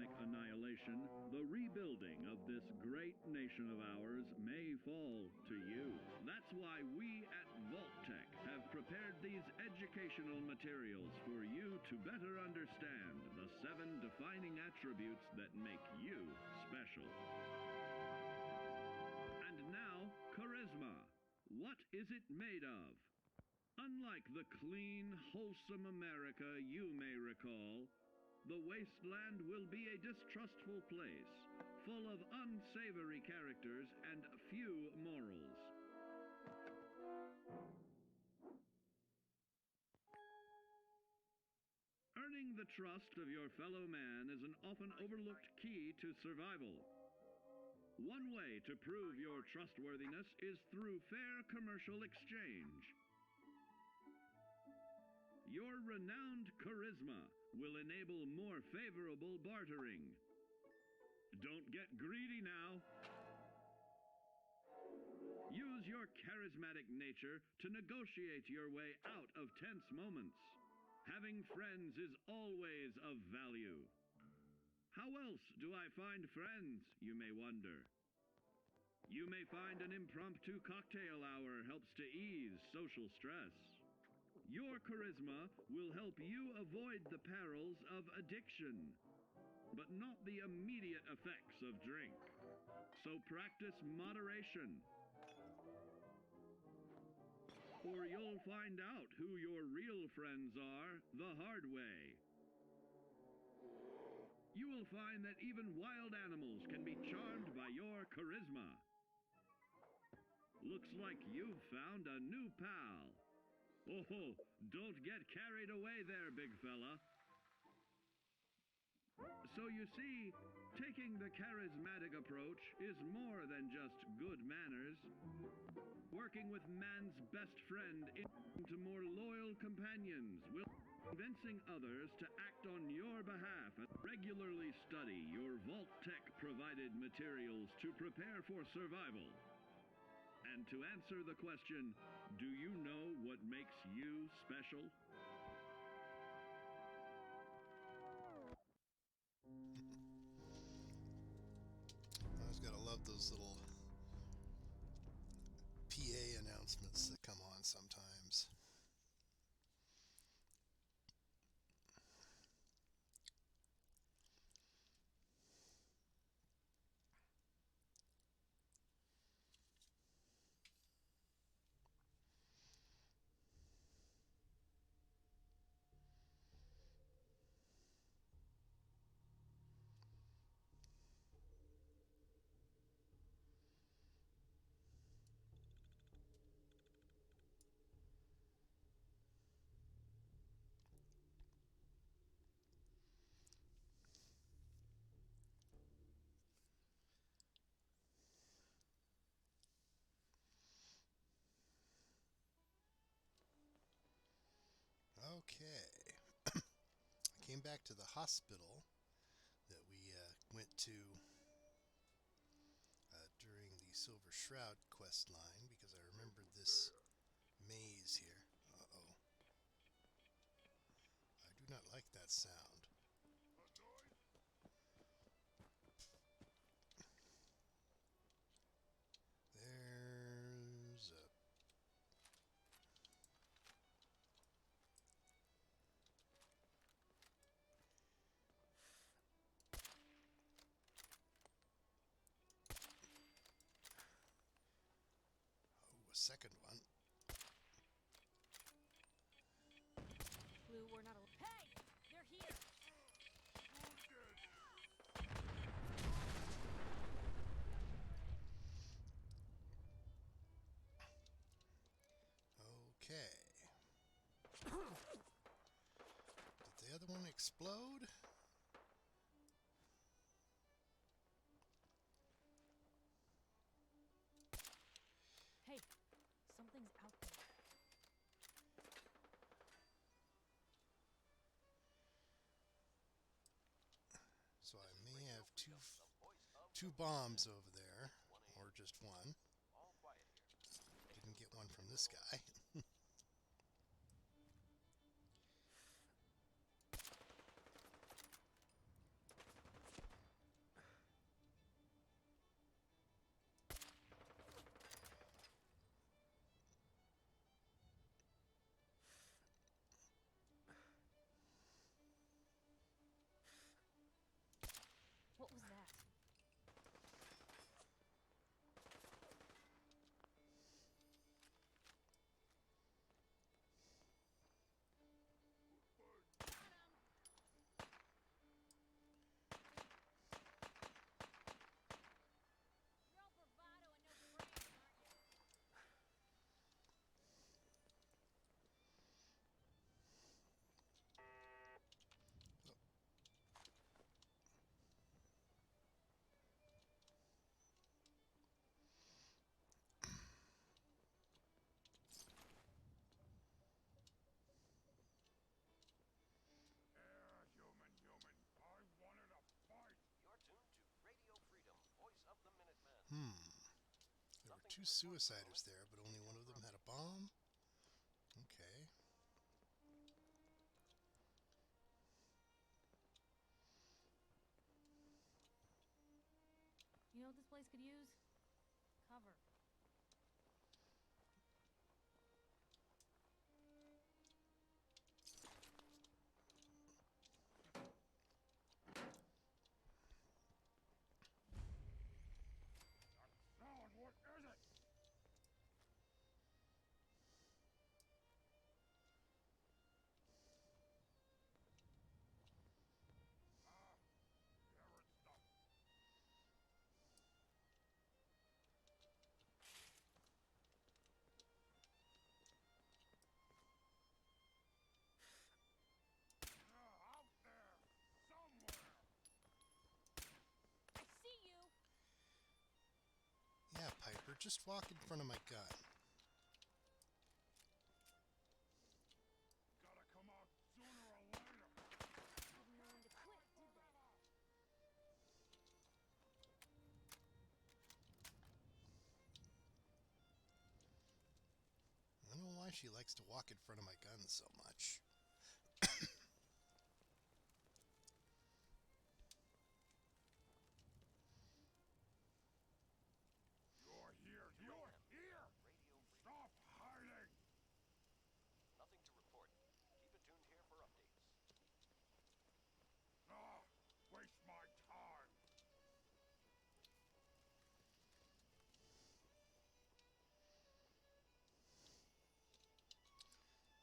atomic annihilation, the rebuilding of this great nation of ours may fall to you. That's why we at Vault-Tec have prepared these educational materials for you to better understand the 7 defining attributes that make you special. And now, charisma. What is it made of? Unlike the clean, wholesome America you may recall, the wasteland will be a distrustful place, full of unsavory characters and few morals. Earning the trust of your fellow man is an often overlooked key to survival. One way to prove your trustworthiness is through fair commercial exchange. Your renowned charisma will enable more favorable bartering. Don't get greedy now. Use your charismatic nature to negotiate your way out of tense moments. Having friends is always of value. How else do I find friends, you may wonder? You may find an impromptu cocktail hour helps to ease social stress. Your charisma will help you avoid the perils of addiction, but not the immediate effects of drink. So practice moderation, or you'll find out who your real friends are the hard way. You will find that even wild animals can be charmed by your charisma. Looks like you've found a new pal. Oh, don't get carried away there, big fella. So you see, taking the charismatic approach is more than just good manners. Working with man's best friend into more loyal companions will convincing others to act on your behalf and regularly study your Vault-Tec provided materials to prepare for survival. And to answer the question, do you know what makes you special? I always gotta love those little PA announcements that come on sometimes. Okay. I came back to the hospital that we went to during the Silver Shroud quest line because I remembered this maze here. Uh-oh. I do not like that sound. There's a... Oh, a second one. Blue, we're not a... Hey! They're here! Okay. Did the other one explode? Hey, something's out there. So I may have two bombs over there, or just one. Didn't get one from this guy. two suiciders there, but only one of them had a bomb? Okay. You know what this place could use? Cover. Sound, what is it? Hearing stuff. Out there, somewhere. I see you! Yeah, Piper, just walk in front of my gun. Gotta come out sooner or later. Didn't know when to quit, did they? I don't know why she likes to walk in front of my gun so much. You're here. You're here. Stop hiding. Nothing to report. Keep it tuned here for updates. Waste my time.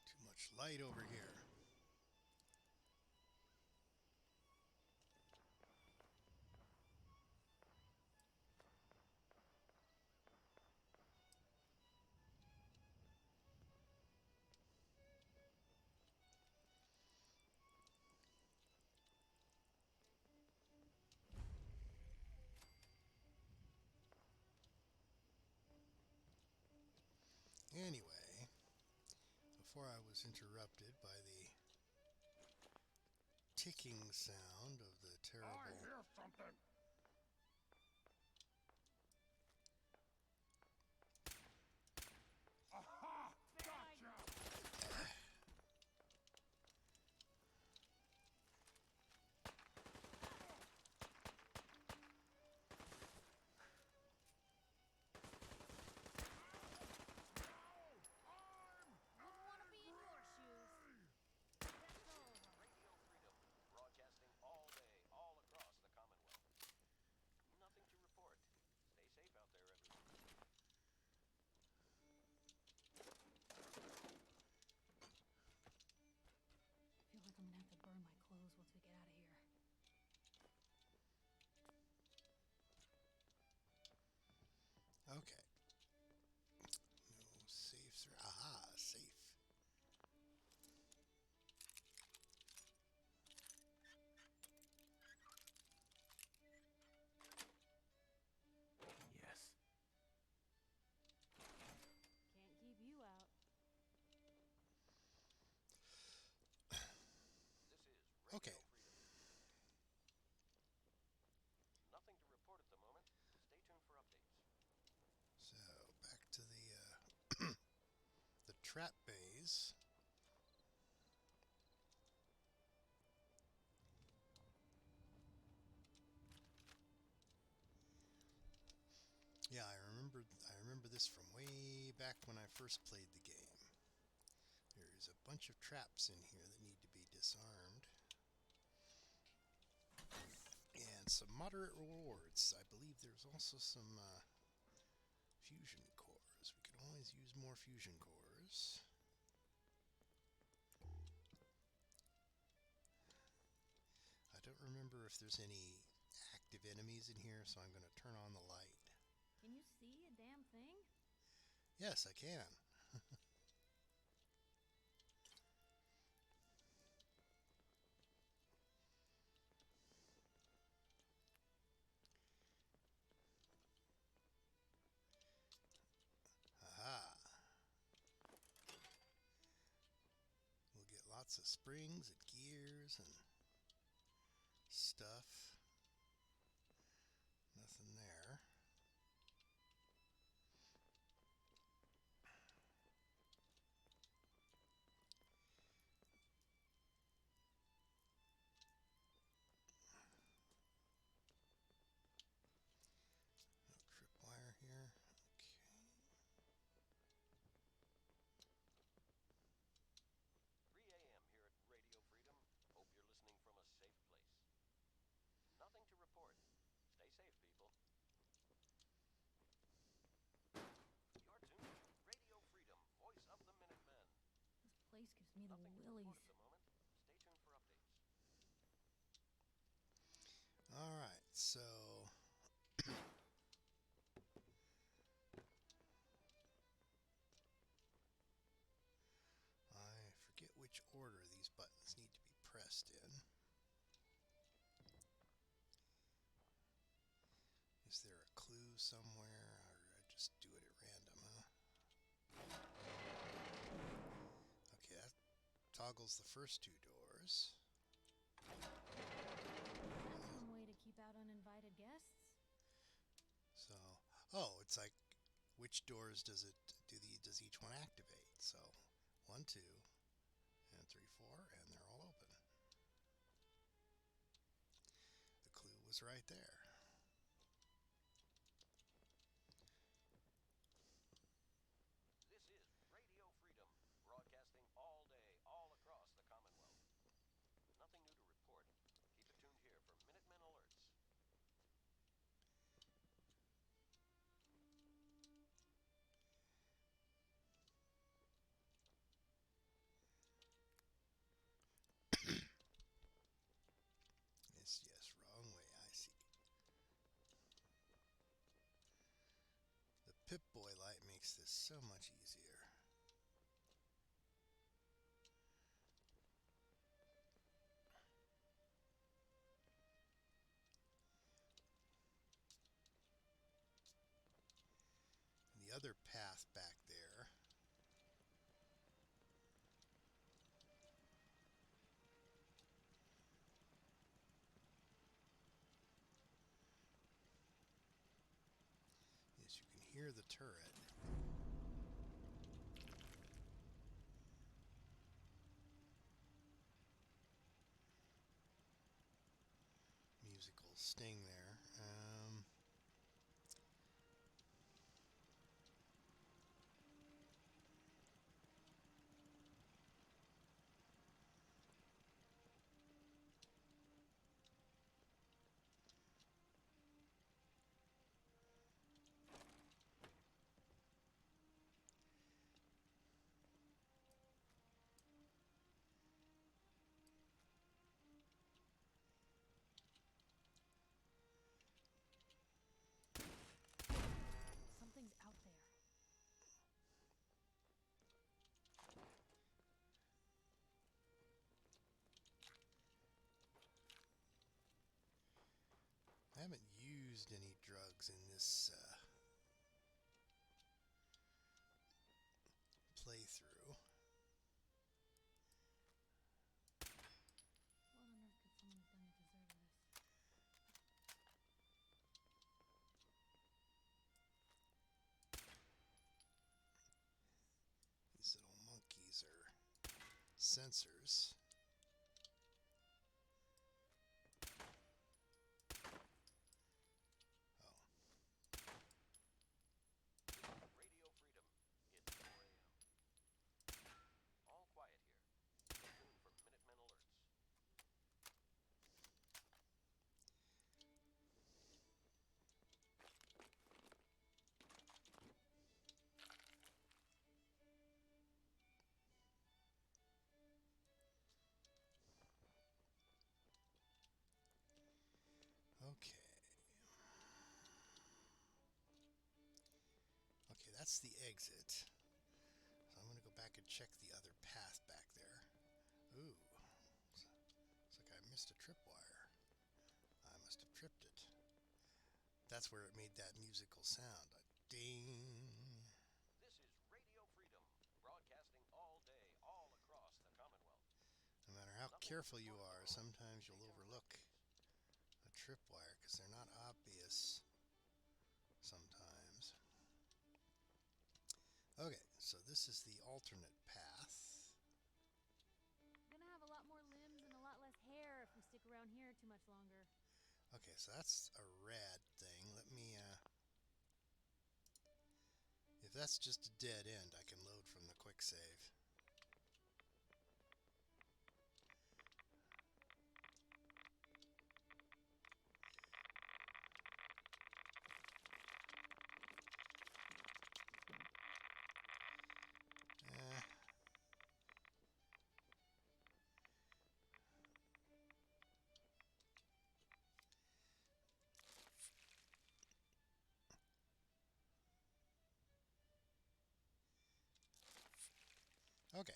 Too much light over here. Anyway, before I was interrupted by the ticking sound of the I terrible... hear something. Aha! Gotcha! Wouldn't want to be in your shoes. That's over. Radio Freedom, broadcasting all day, all across the Commonwealth. Nothing to report. Stay safe out there, everyone. I feel like I'm gonna have to burn my clothes once we get out of here. Okay. No safes. Aha, safe. Yes. Can't keep you out. This is Radio Okay. Freedom. Nothing to report at the moment. Stay tuned for updates. So, back to the the trap bays. Yeah, I remember this from way back when I first played the game. There's a bunch of traps in here that need to be disarmed. And some moderate rewards. I believe there's also some fusion cores. We could always use more fusion cores. I don't remember if there's any active enemies in here, so I'm going to turn on the light. Can you see a damn thing? Yes, I can. Aha. We'll get lots of springs and gears and stuff. Nothing there. gives me the Nothing to report willies. at the moment. Stay tuned for updates. All right, so I forget which order these buttons need to be pressed in. Is there a clue somewhere, or I just do it at random, huh? Okay, that toggles the first two doors. That's one way to keep out uninvited guests. So, oh, it's like which doors does each one activate? So, 1, 2, and 3, 4, and they're all open. The clue was right there. This is Radio Freedom, broadcasting all day, all across the Commonwealth. Nothing new to report. Keep it tuned here for Minutemen alerts. Yes, wrong way, I see. The Pip-Boy light makes this so much easier. And the other path back there is you can hear the turret. Musical sting there. Something's out there. I haven't used any drugs in this playthrough. What on earth could someone have done to deserve this? These little monkeys are sensors. Oh, Radio Freedom. It's 4 a.m. All quiet here. Stay tuned for Minutemen alerts. okay. Okay, that's the exit. So I'm going to go back and check the other path back there. Ooh, looks like I missed a tripwire. I must have tripped it. That's where it made that musical sound. A ding. This is Radio Freedom, broadcasting all day, all across the Commonwealth. No matter how Nothing careful to you report are, at the moment. sometimes Stay you'll tuned for overlook updates. a tripwire because they're not obvious sometimes. Okay, so this is the alternate path. We're gonna have a lot more limbs and a lot less hair if we stick around here too much longer. Okay, so that's a rad thing. Let me, if that's just a dead end, I can load from the quick save. Okay.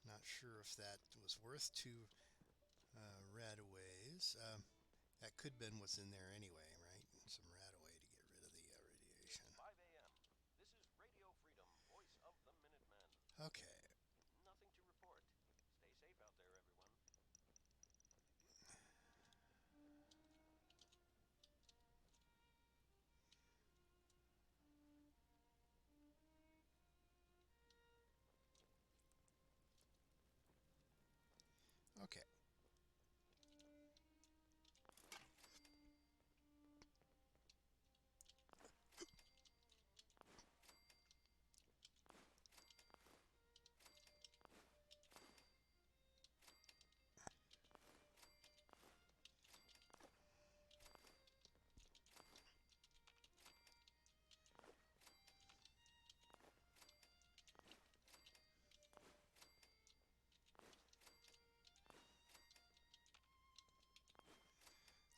Not sure if that was worth 2 radaways. That could have been what's in there anyway, right? Some radaway to get rid of the radiation. 5 a.m. This is Radio Freedom, voice of the Minutemen. Okay. Nothing to report. Stay safe out there, everyone. Okay.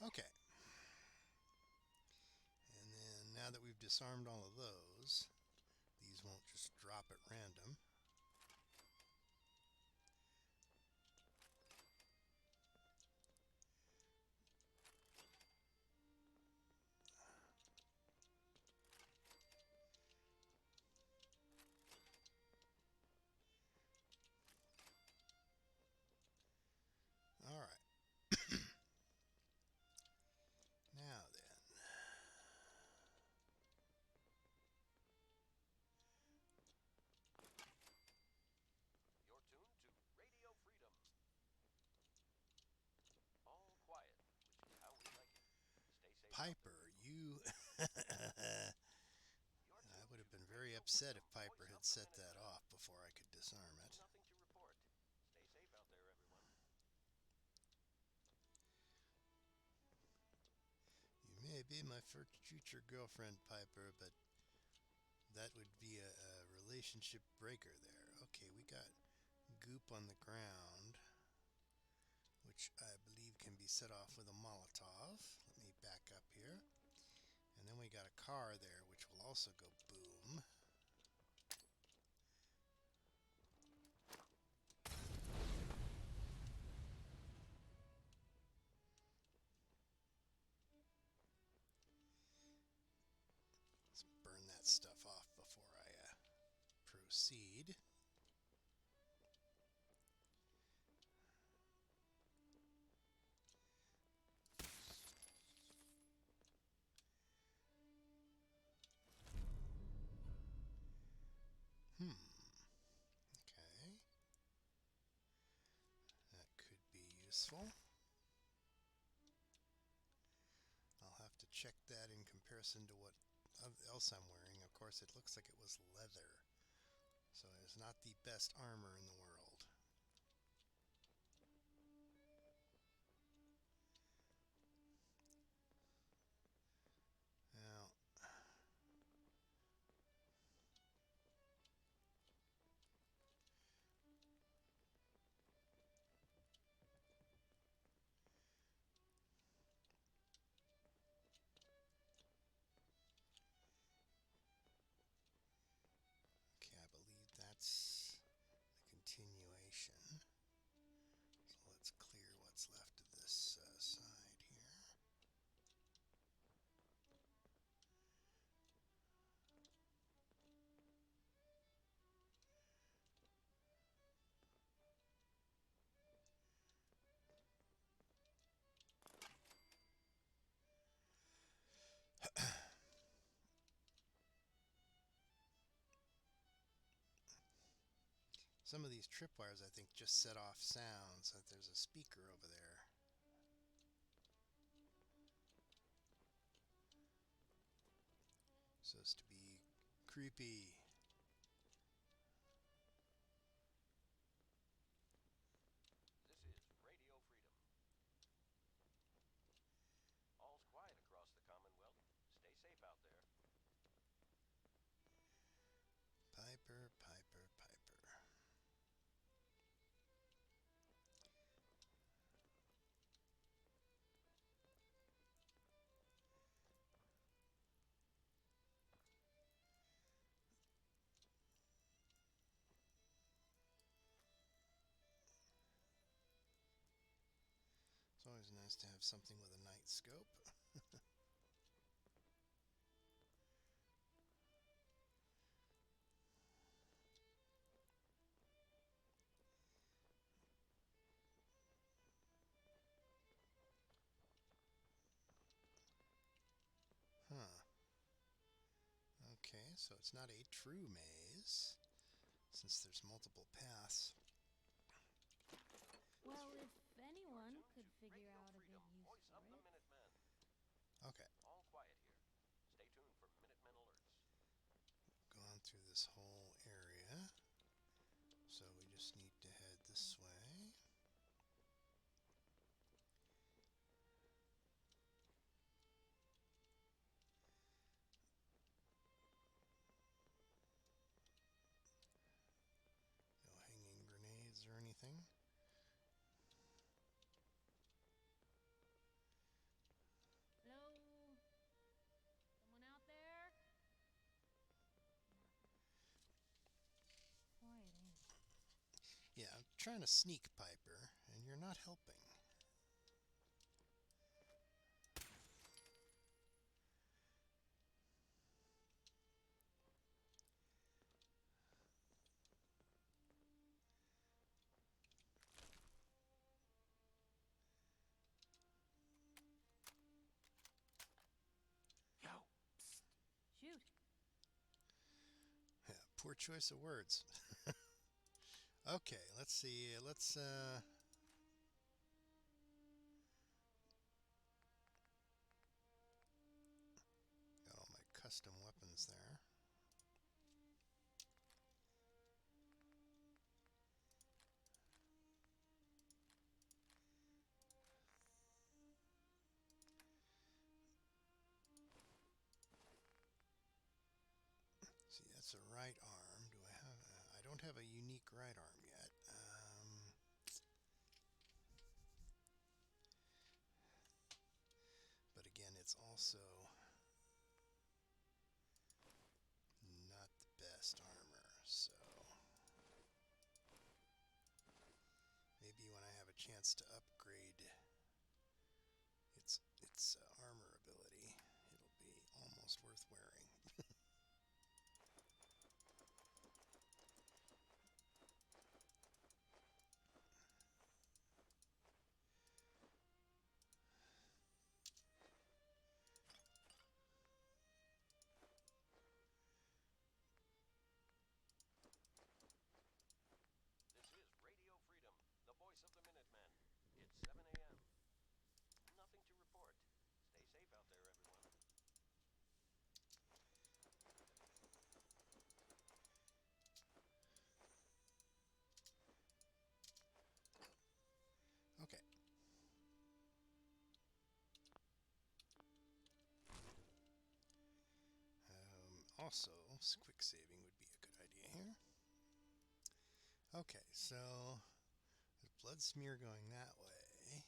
Okay. And then now that we've disarmed all of those, these won't just drop at random. All right. Now then. You're tuned to Radio Freedom. All quiet, which is how we like it. Stay safe. Piper, you... I would have been very upset if Piper had set that off before I could disarm it. Nothing to report. Stay safe out there, everyone. You may be my future girlfriend, Piper, but that would be a relationship breaker there. Okay, we got goop on the ground, which I believe can be set off with a Molotov. Let me back up here. And then we got a car there, which will also go boom. Let's burn that stuff off before I proceed. Okay. That could be useful. I'll have to check that in comparison to what else I'm wearing. Of course, it looks like it was leather, so it's not the best armor in the world. Now, okay, I believe that's the continuation. So let's clear what's left of this side here. Some of these tripwires, I think, just set off sounds. That there's a speaker over there. So as to be creepy. This is Radio Freedom. All's quiet across the Commonwealth. Stay safe out there. Piper, Piper, Piper. always nice to have something with a night scope. Huh. Okay, so it's not a true maze, since there's multiple paths. Well, if anyone could figure out a good use Voice for of the it. Minutemen. Okay, All quiet here. Stay tuned for Minutemen alerts. gone through this whole area, so we just need to head this way. No hanging grenades or anything. Hello? Someone out there? Quiet, ain't it? Yeah, I'm trying to sneak Piper, and you're not helping. Yo, Shoot. Yeah, poor choice of words. Okay, let's see. Let's got all my custom weapons there. See, that's a right arm. Do I have? I don't have a unique right arm yet. But again, it's also not the best armor, so maybe when I have a chance to upgrade its armor ability, it'll be almost worth wearing. This is Radio Freedom, the voice of the Minutemen. It's 7 a.m. Nothing to report. Stay safe out there, everyone. Okay. Also, quick saving would be a good idea here. Okay, so there's blood smear going that way.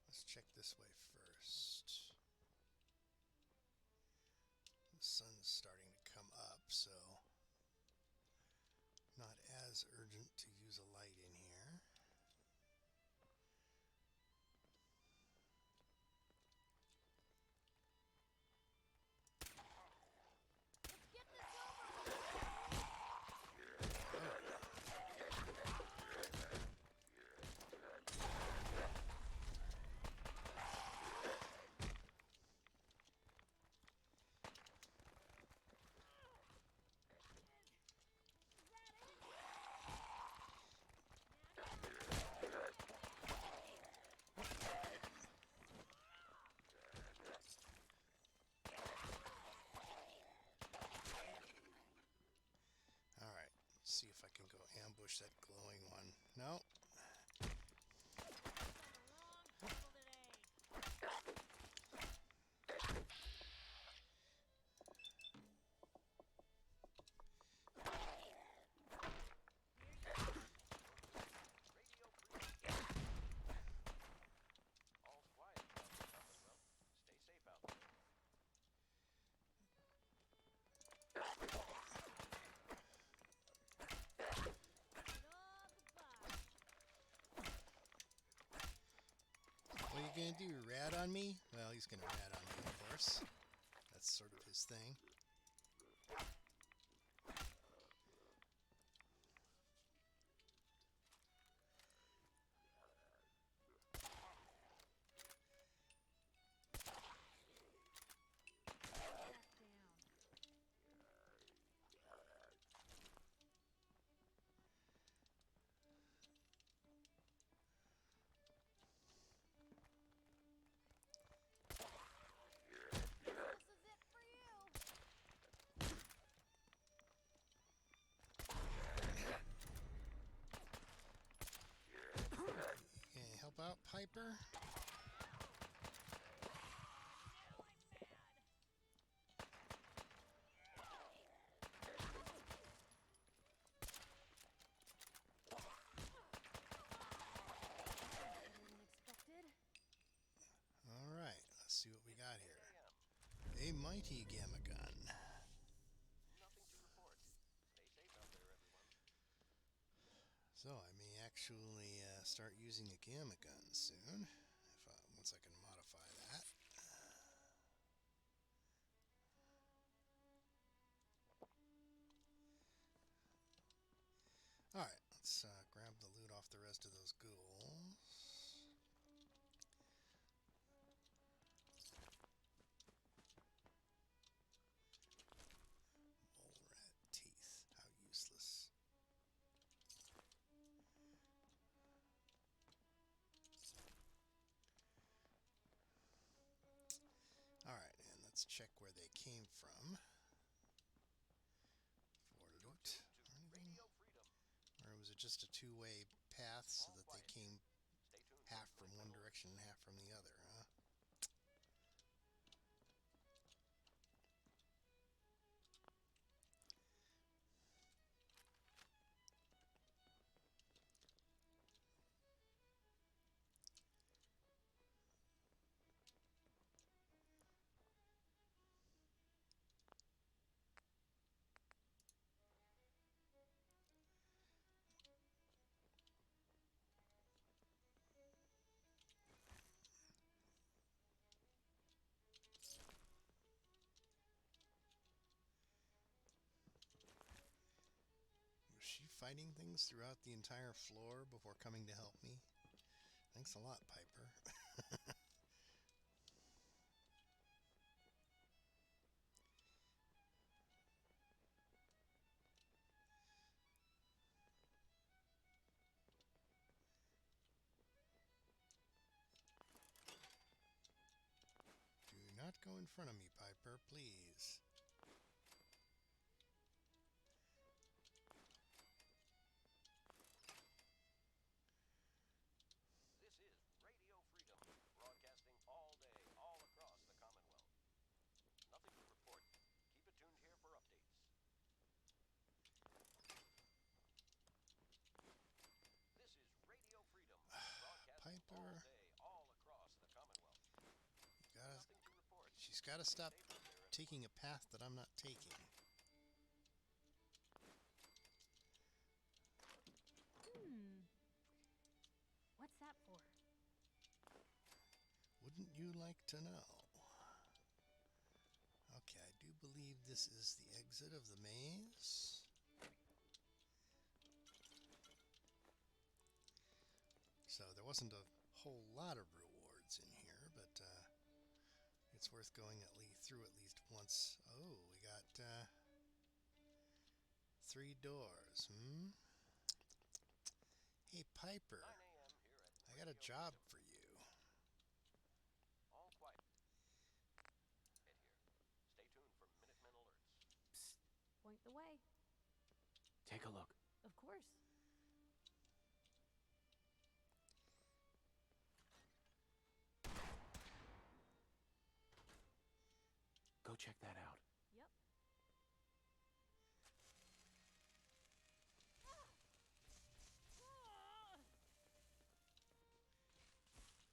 Let's check this way first. The sun's starting to come up, so not as urgent to use a light in here. Let's get this over with. Alright, let's see if I can go ambush that glowing one. No. Radio Freedom. All's quiet across the Commonwealth. Stay safe out there. It all goodbye. gonna do? Rat on me? Well, he's gonna rat on me, of course. That's sort of his thing. This is it for you. Can you help out, Piper? Unexpected. Alright, let's see what we got here. 8 a.m. A mighty gamma gun. Nothing to report. Stay safe out there, everyone. So I may actually start using a gamma gun soon, once I can modify that. Alright, let's grab the loot off the rest of those ghouls. Mole rat teeth, how useless. Alright, and let's check where they came from for loot. To Radio Freedom. Or was it just a two-way path so that they came Stay tuned. half from one direction and half from the other, huh? Was she fighting things throughout the entire floor before coming to help me? Thanks a lot, Piper. Do not go in front of me, Piper, please. This is Radio Freedom, broadcasting all day, all across the Commonwealth. Nothing to report. Keep it tuned here for updates. This is Radio Freedom, broadcasting Piper. all day, all across the Commonwealth. Gotta, Nothing to report. she's got to stop Stay out there. taking a path that I'm not taking. What's that for? Wouldn't you like to know? Okay, I do believe this is the exit of the maze. So there wasn't a whole lot of rewards in here, but it's worth going through at least once. Oh, we got 3 doors. Hey, Piper, 9 a.m. here at I got a Radio job Freedom. for you. All quiet. Get here. Stay tuned for Minutemen alerts. Point the way. Take a look. Of course. Go check that out. Yep.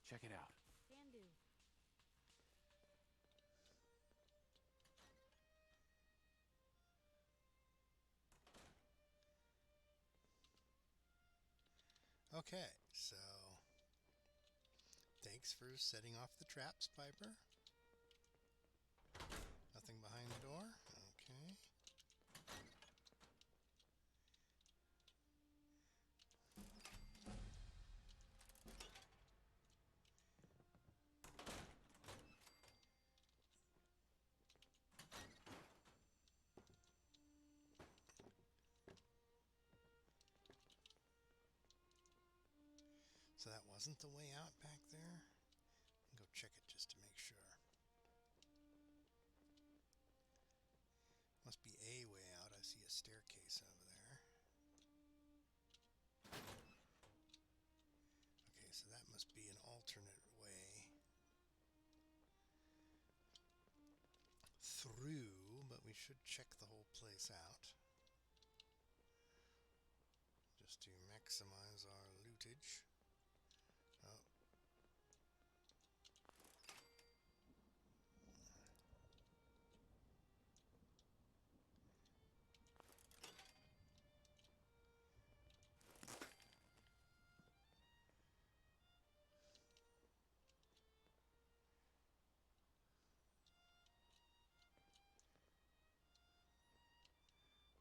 Check it out. Can do. Okay, so thanks Thanks for setting off the traps, Piper. Nothing behind the door? Okay. So that wasn't the way out back there? Go check it just to make sure. Must be a way out. I see a staircase over there. Okay, so that must be an alternate way through, but we should check the whole place out just to maximize our lootage. Oh.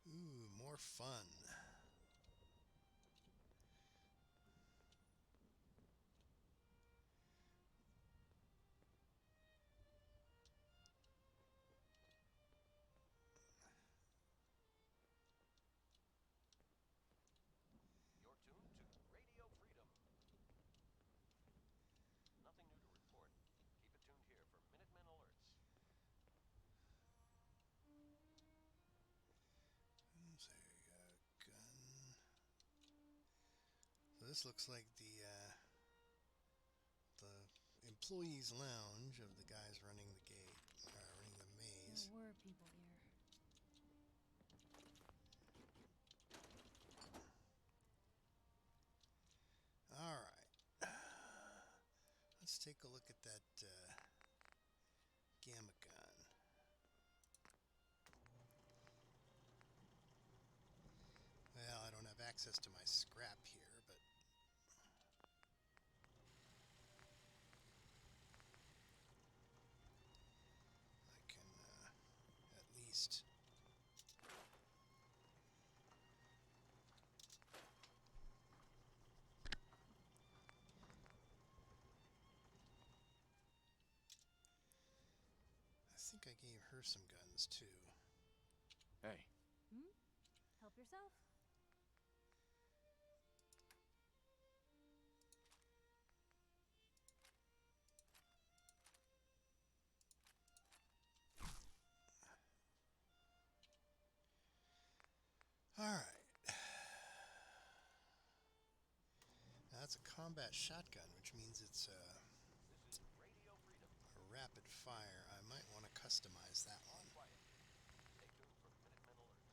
Ooh, more fun. You're tuned to Radio Freedom. Nothing new to report. Keep it tuned here for Minutemen alerts. There's a gun. So this looks like the employees' lounge of the guys running the gate, running the maze. There were people here. All right. Let's take a look at that gamma gun. Well, I don't have access to my scrap here, but I can at least I think I gave her some guns too. Hey, Help yourself. All right. Now that's a combat shotgun, which means it's This is Radio Freedom. a rapid fire. I might want to customize that one. Quiet. Stay tuned for Minutemen alerts.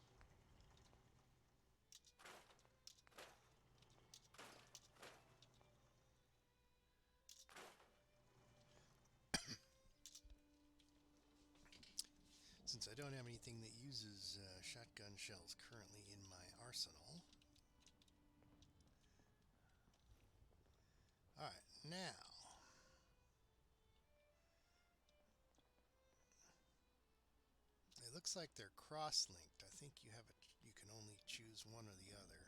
Since I don't have anything that uses shotgun shells currently in my arsenal. Alright, now. It looks like they're cross-linked. I think you can only choose one or the other.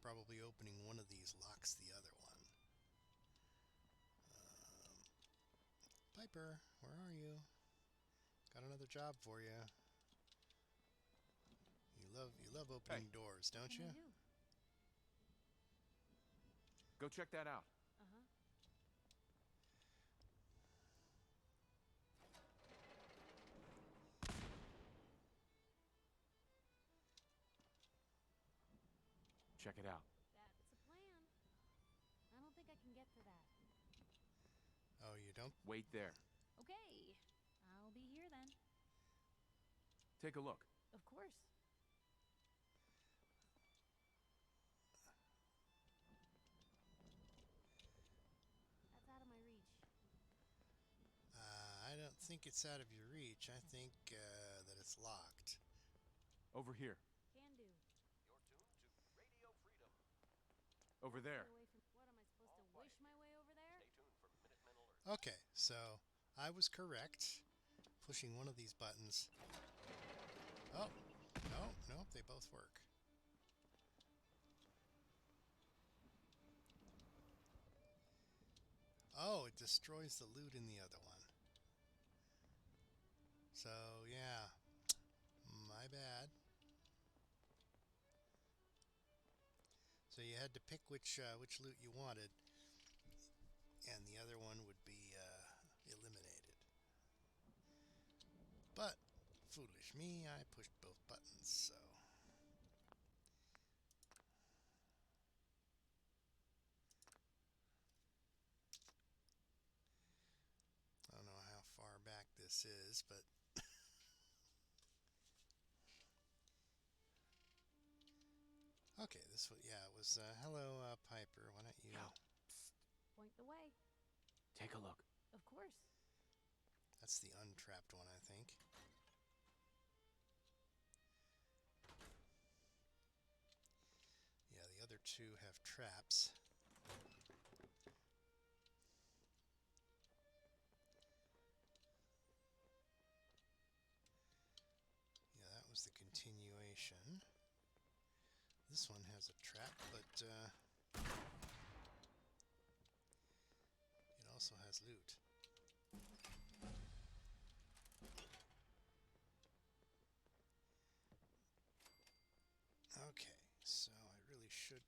Probably opening one of these locks the other one. Piper, where are you? Got another job for you. You love opening doors, don't What you? can I do? go check that out. Uh-huh. Check it out. That's a plan. I don't think I can get to that. Oh, you don't? Wait there. Okay. I'll be here then. Take a look. Of course. That's out of my reach. I don't think it's out of your reach. I think that it's locked. Over here. Can do. You're tuned to Radio Freedom. Over there. Away from what am I supposed to wish my way over there? Stay tuned for Minutemen Alert. Okay, so I was correct. Pushing one of these buttons. Oh, no, nope, they both work. Oh, it destroys the loot in the other one. So, yeah, my bad. So you had to pick which loot you wanted, and the other one would be eliminated. But, foolish me, I pushed both buttons, so... I don't know how far back this is, but... Okay, this was, yeah, it was, hello, Piper, why don't you... Point the way. Take a look. Of course. That's the untrapped one, I think. Yeah, the other two have traps. Yeah, that was the continuation. This one has a trap, but it also has loot. Okay, so I really should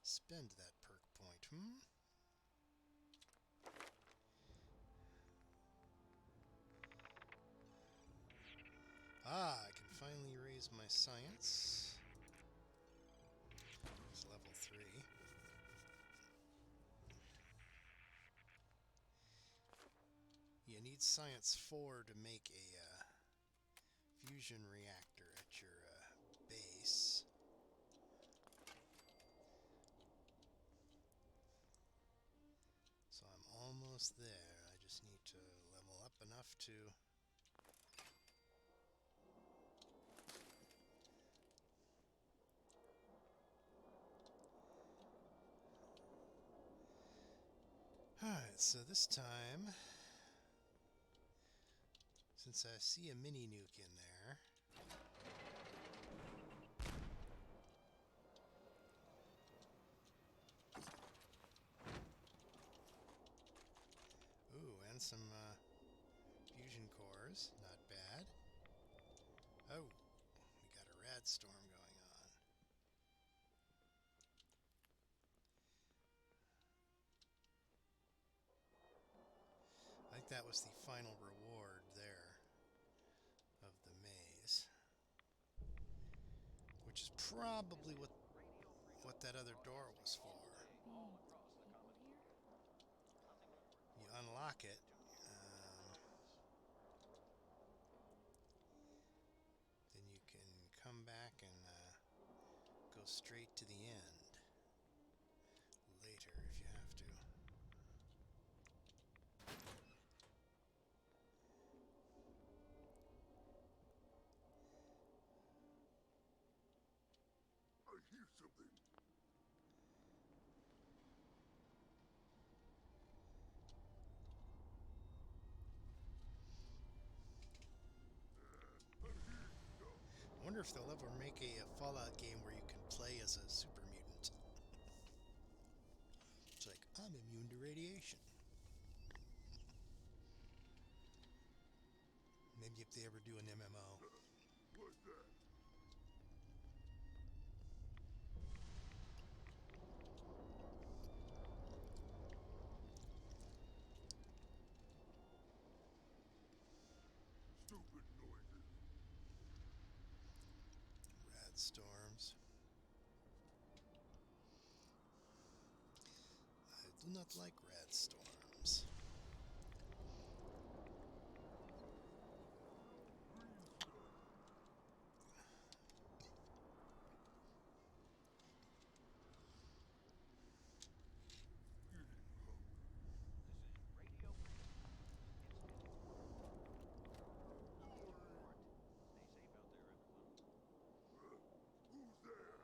spend that perk point, Ah, I can finally raise my science. It's level 3. You need science 4 to make a fusion reactor at your base. So I'm almost there. I just need to level up enough to... Alright, so this time, since I see a mini nuke in there, ooh, and some fusion cores, not bad. Oh, we got a rad storm going on. I think that was the final reward there of the maze, which is probably what that other door was for. People here? You unlock it, then you can come back and go straight to the end later if you have to. I hear something. I wonder if they'll ever make a Fallout game where you can play as a super mutant. It's like, I'm immune to radiation. Maybe if they ever do an MMO. What's that? Stupid noises. Rad storms. I do not like rad storms. This is Radio Freedom. It's Minute. Stay safe out there, everyone. Who's there?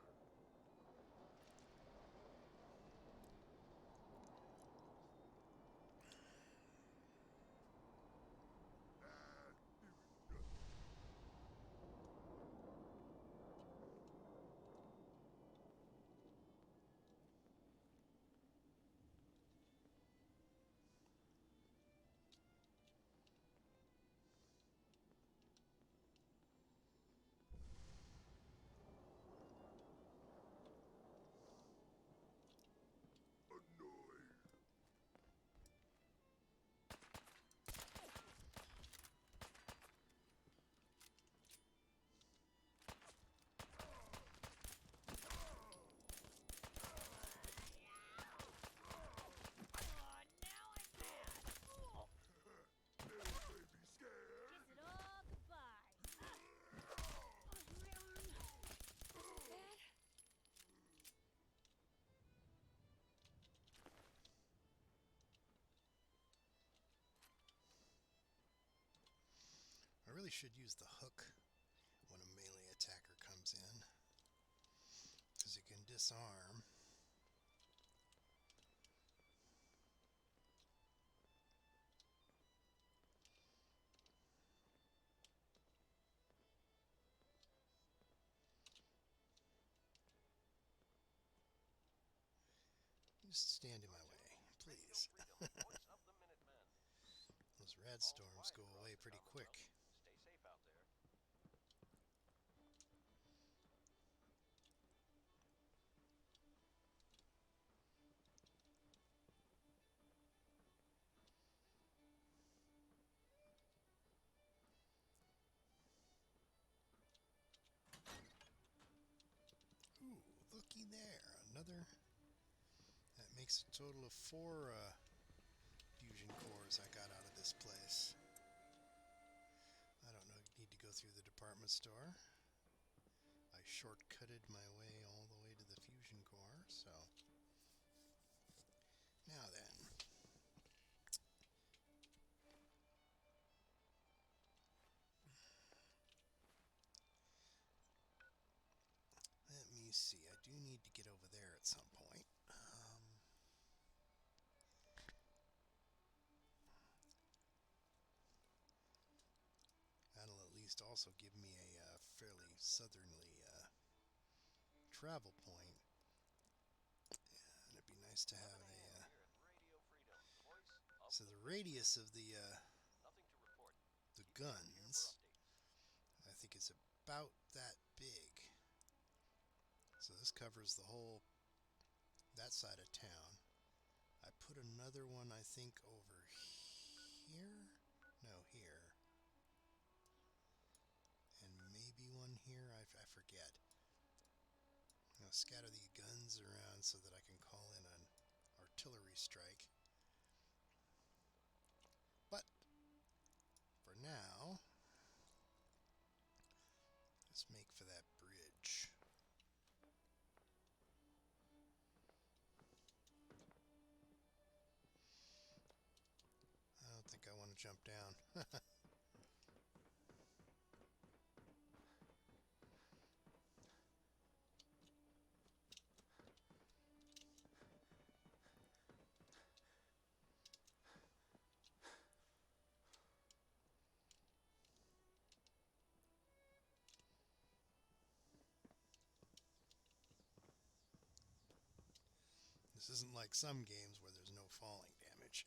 should use the hook when a melee attacker comes in, because it can disarm. Just stand in my way, please. Voice of the Minutemen. Those rad storms go away pretty quick. Stay safe out there. Ooh, looky there. Another. That makes a total of 4 fusion cores I got out of this place. I don't know, need to go through the department store. I shortcutted my way all the way to the fusion core, so. Now then. Let me see, I do need to get over there at some point. That'll at least also give me a fairly southerly travel point. And it'd be nice to have a... Here at Radio Freedom, voice of so the radius of the nothing to report. guns, I think it's about that big. So this covers the whole, that side of town. I put another one, I think, over here? No, here. And maybe one here, I forget. I'll scatter the guns around so that I can call in an artillery strike. But, for now, let's make for that bridge. I don't think I want to jump down. This isn't like some games where there's no falling damage.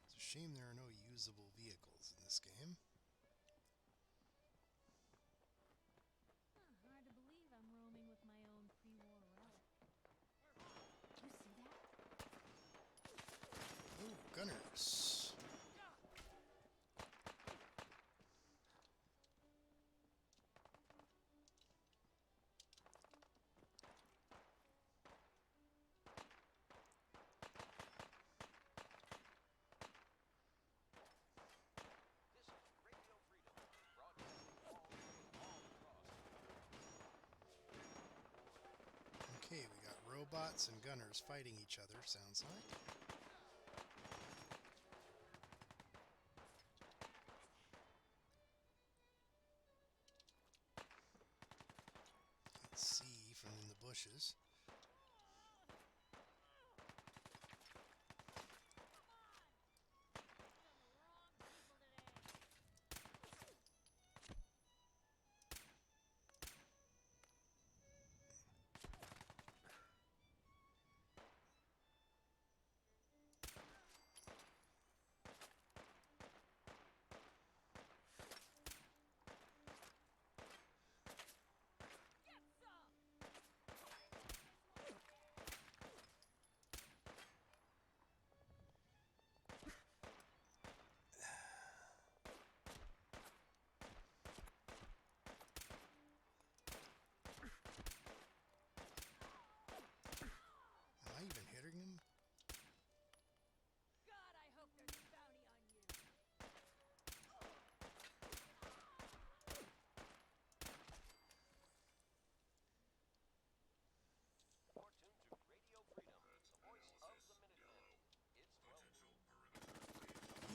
It's a shame there are no usable vehicles in this game. Hard to believe I'm roaming with my own pre-war relic. You see that? Oh, gunners. This is Radio Freedom, broadcasting all day, all across. Okay, we got robots and gunners fighting each other, sounds like. Let's see from in the bushes.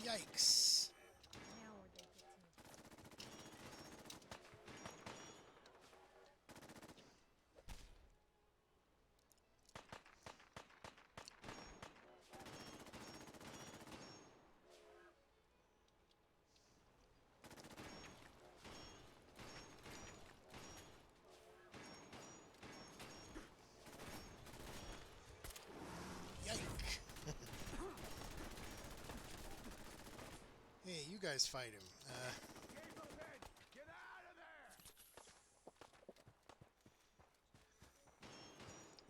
Yikes. Now where'd they get to? Yike. Hey, you guys fight him. Get out of there!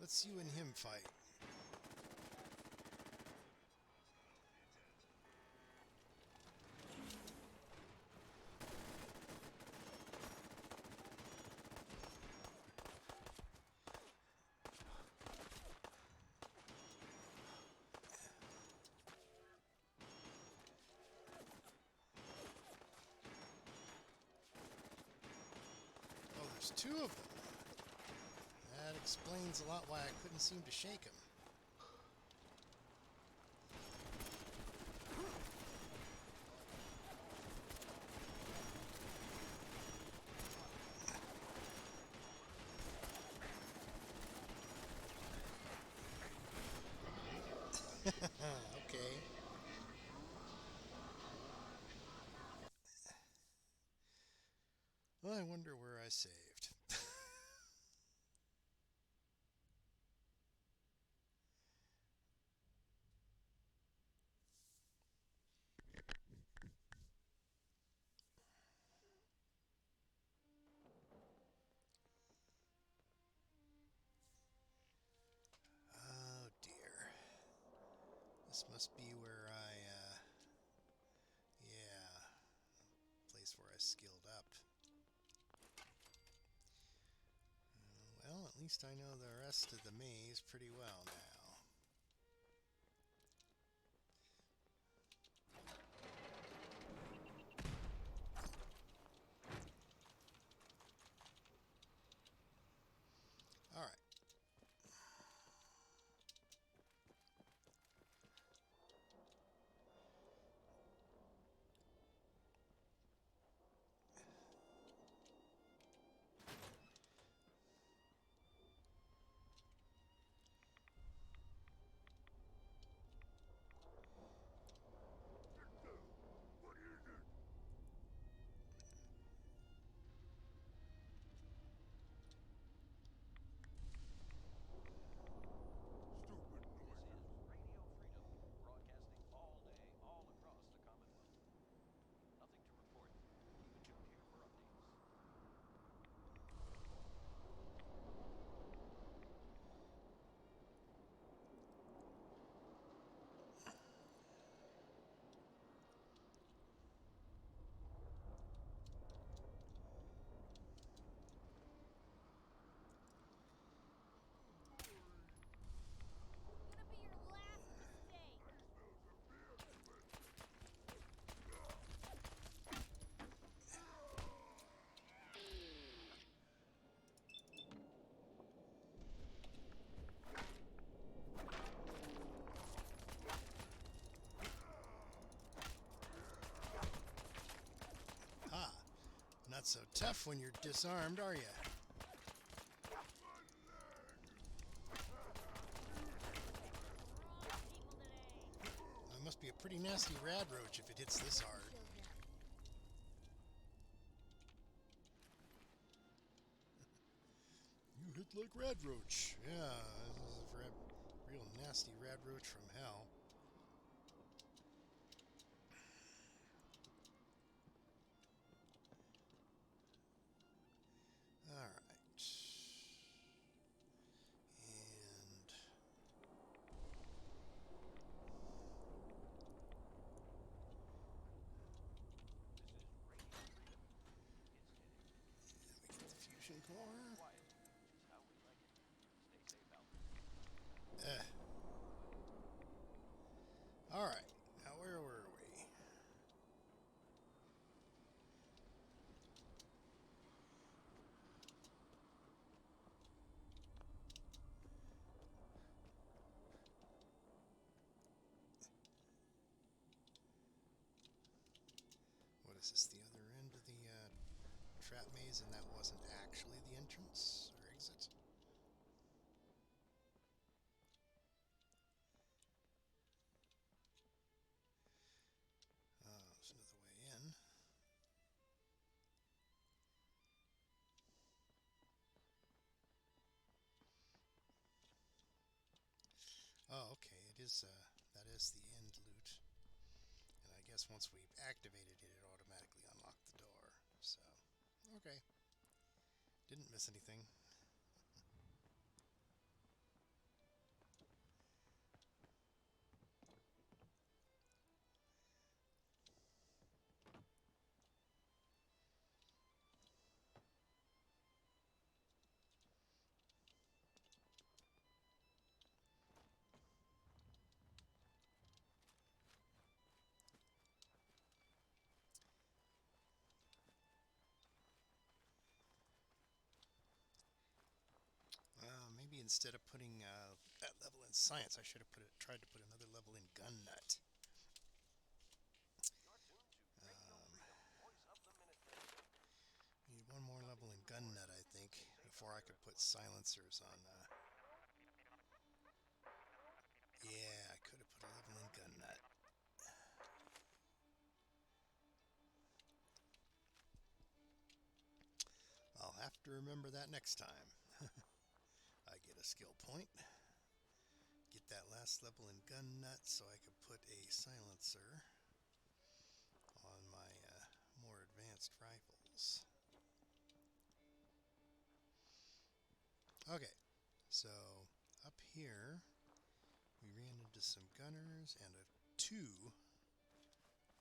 Let's you and him fight. Oh, there's two of them. That explains a lot why I couldn't seem to shake him. Okay. Well, I wonder where I saved. Oh dear. This must be where yeah, place where I skilled up. Well, at least I know the rest of the maze pretty well now. All right. What is it? Stupid This noises. is Radio Freedom, broadcasting all day, all across the Commonwealth. Nothing to report. Keep it tuned here for updates. Gonna be your last mistake. Ha! Not so tough when you're disarmed, are you? Wrong people today. It must be a pretty nasty rad roach if it hits this hard. Kill him. You hit like rad roach. Yeah, this is a real nasty rad roach from hell. All right. And This is Radio Freedom. It's hitting. we get the fusion core. Quiet is how we like it. Stay safe out there. All right. Now where were we? Is this the other end of the trap maze, and that wasn't actually the entrance or exit? There's another way in. Oh, okay. It is. That is the end loot, and I guess once we've activated it, it automatically unlocked the door. So, okay. Didn't miss anything. Maybe instead of putting that level in science, I should have tried to put another level in gun nut. Need one more level in gun nut, I think, before I could put silencers on. Yeah, I could have put a level in gun nut. I'll have to remember that next time. I get a skill point. Get that last level in gun nut so I could put a silencer on my more advanced rifles. Okay, so up here we ran into some gunners and two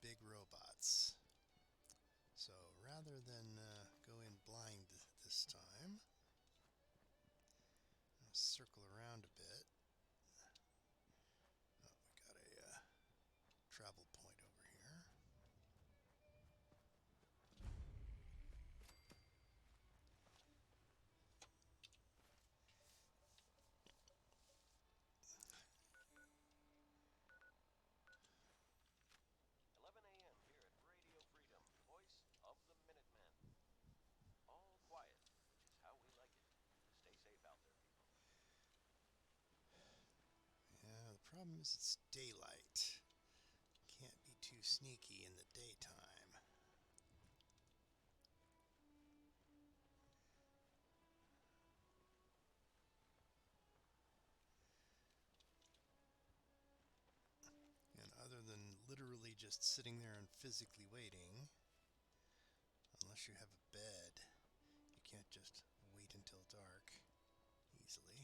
big robots. So rather than go in blind this time, I'll circle around a bit. Oh, we got a travel point over here. 11 a.m. here at Radio Freedom, voice of the Minutemen. All quiet, which is how we like it. Stay safe out there, people. Yeah, the problem is it's daylight. Can't be too sneaky in the daytime. And other than literally just sitting there and physically waiting, unless you have a bed, you can't just wait until dark easily.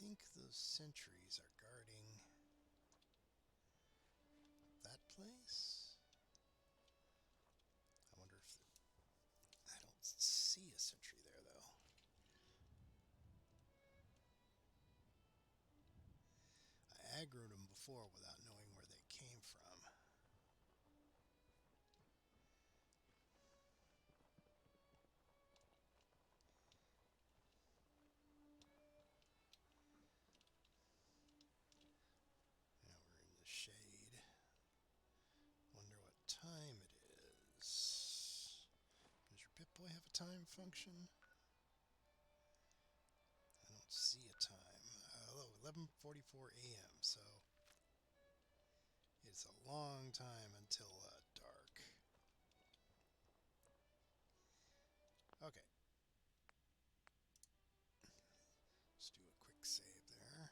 I think those sentries are guarding that place. I wonder if I don't see a sentry there though. I aggroed them before without knowing where they came from. Now we're in the shade. Wonder what time it is. Does your Pip-Boy have a time function? I don't see a time. Hello, 11:44 a.m. So it's a long time until dark. Okay. Let's do a quick save there.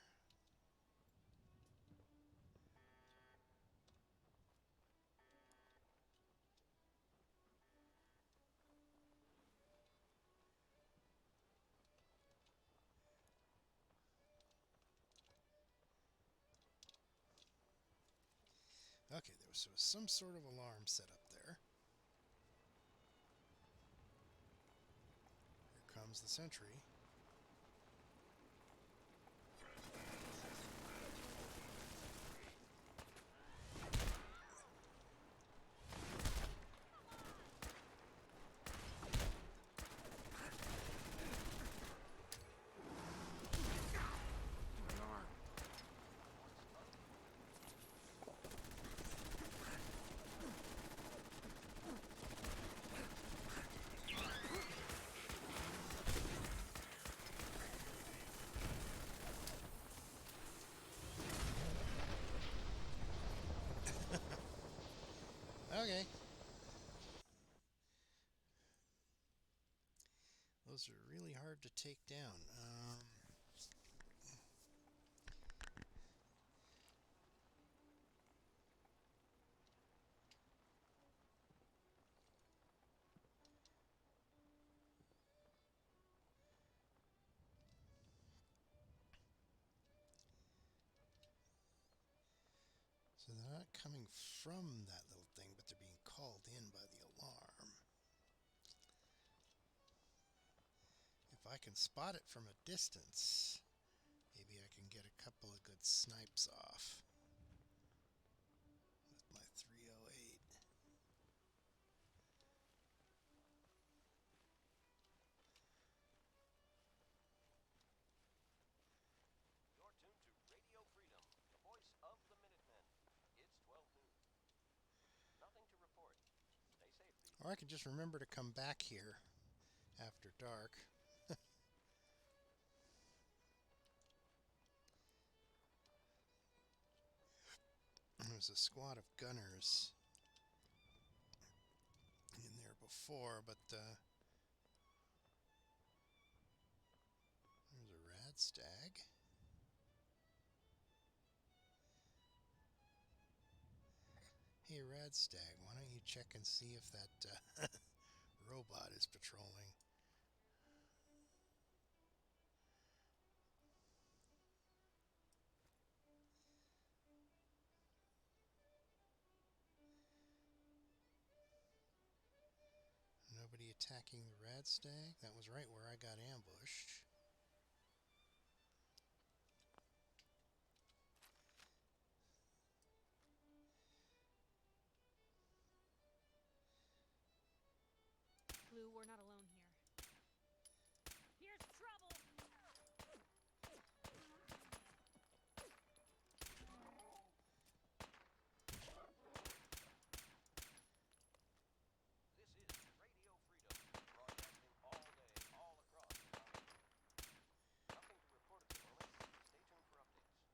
Okay, there was some sort of alarm set up there. Here comes the sentry. Okay. Those are really hard to take down. So they're not coming from that little thing, but they're being called in by the alarm. If I can spot it from a distance, maybe I can get a couple of good snipes off with my 308. You're tuned to Radio Freedom, the voice of the Minutemen. It's 12 noon. Nothing to report. Stay safe, these. Or I can just remember to come back here after dark. There's a squad of gunners in there before, but there's a rad stag. Hey, rad stag, why don't you check and see if that robot is patrolling? Nobody attacking the rad stag? That was right where I got ambushed. Blue, we're not alone here. Here's trouble! This is Radio Freedom, broadcasting all day, all across the Commonwealth. Nothing to report at the moment. Stay tuned for updates.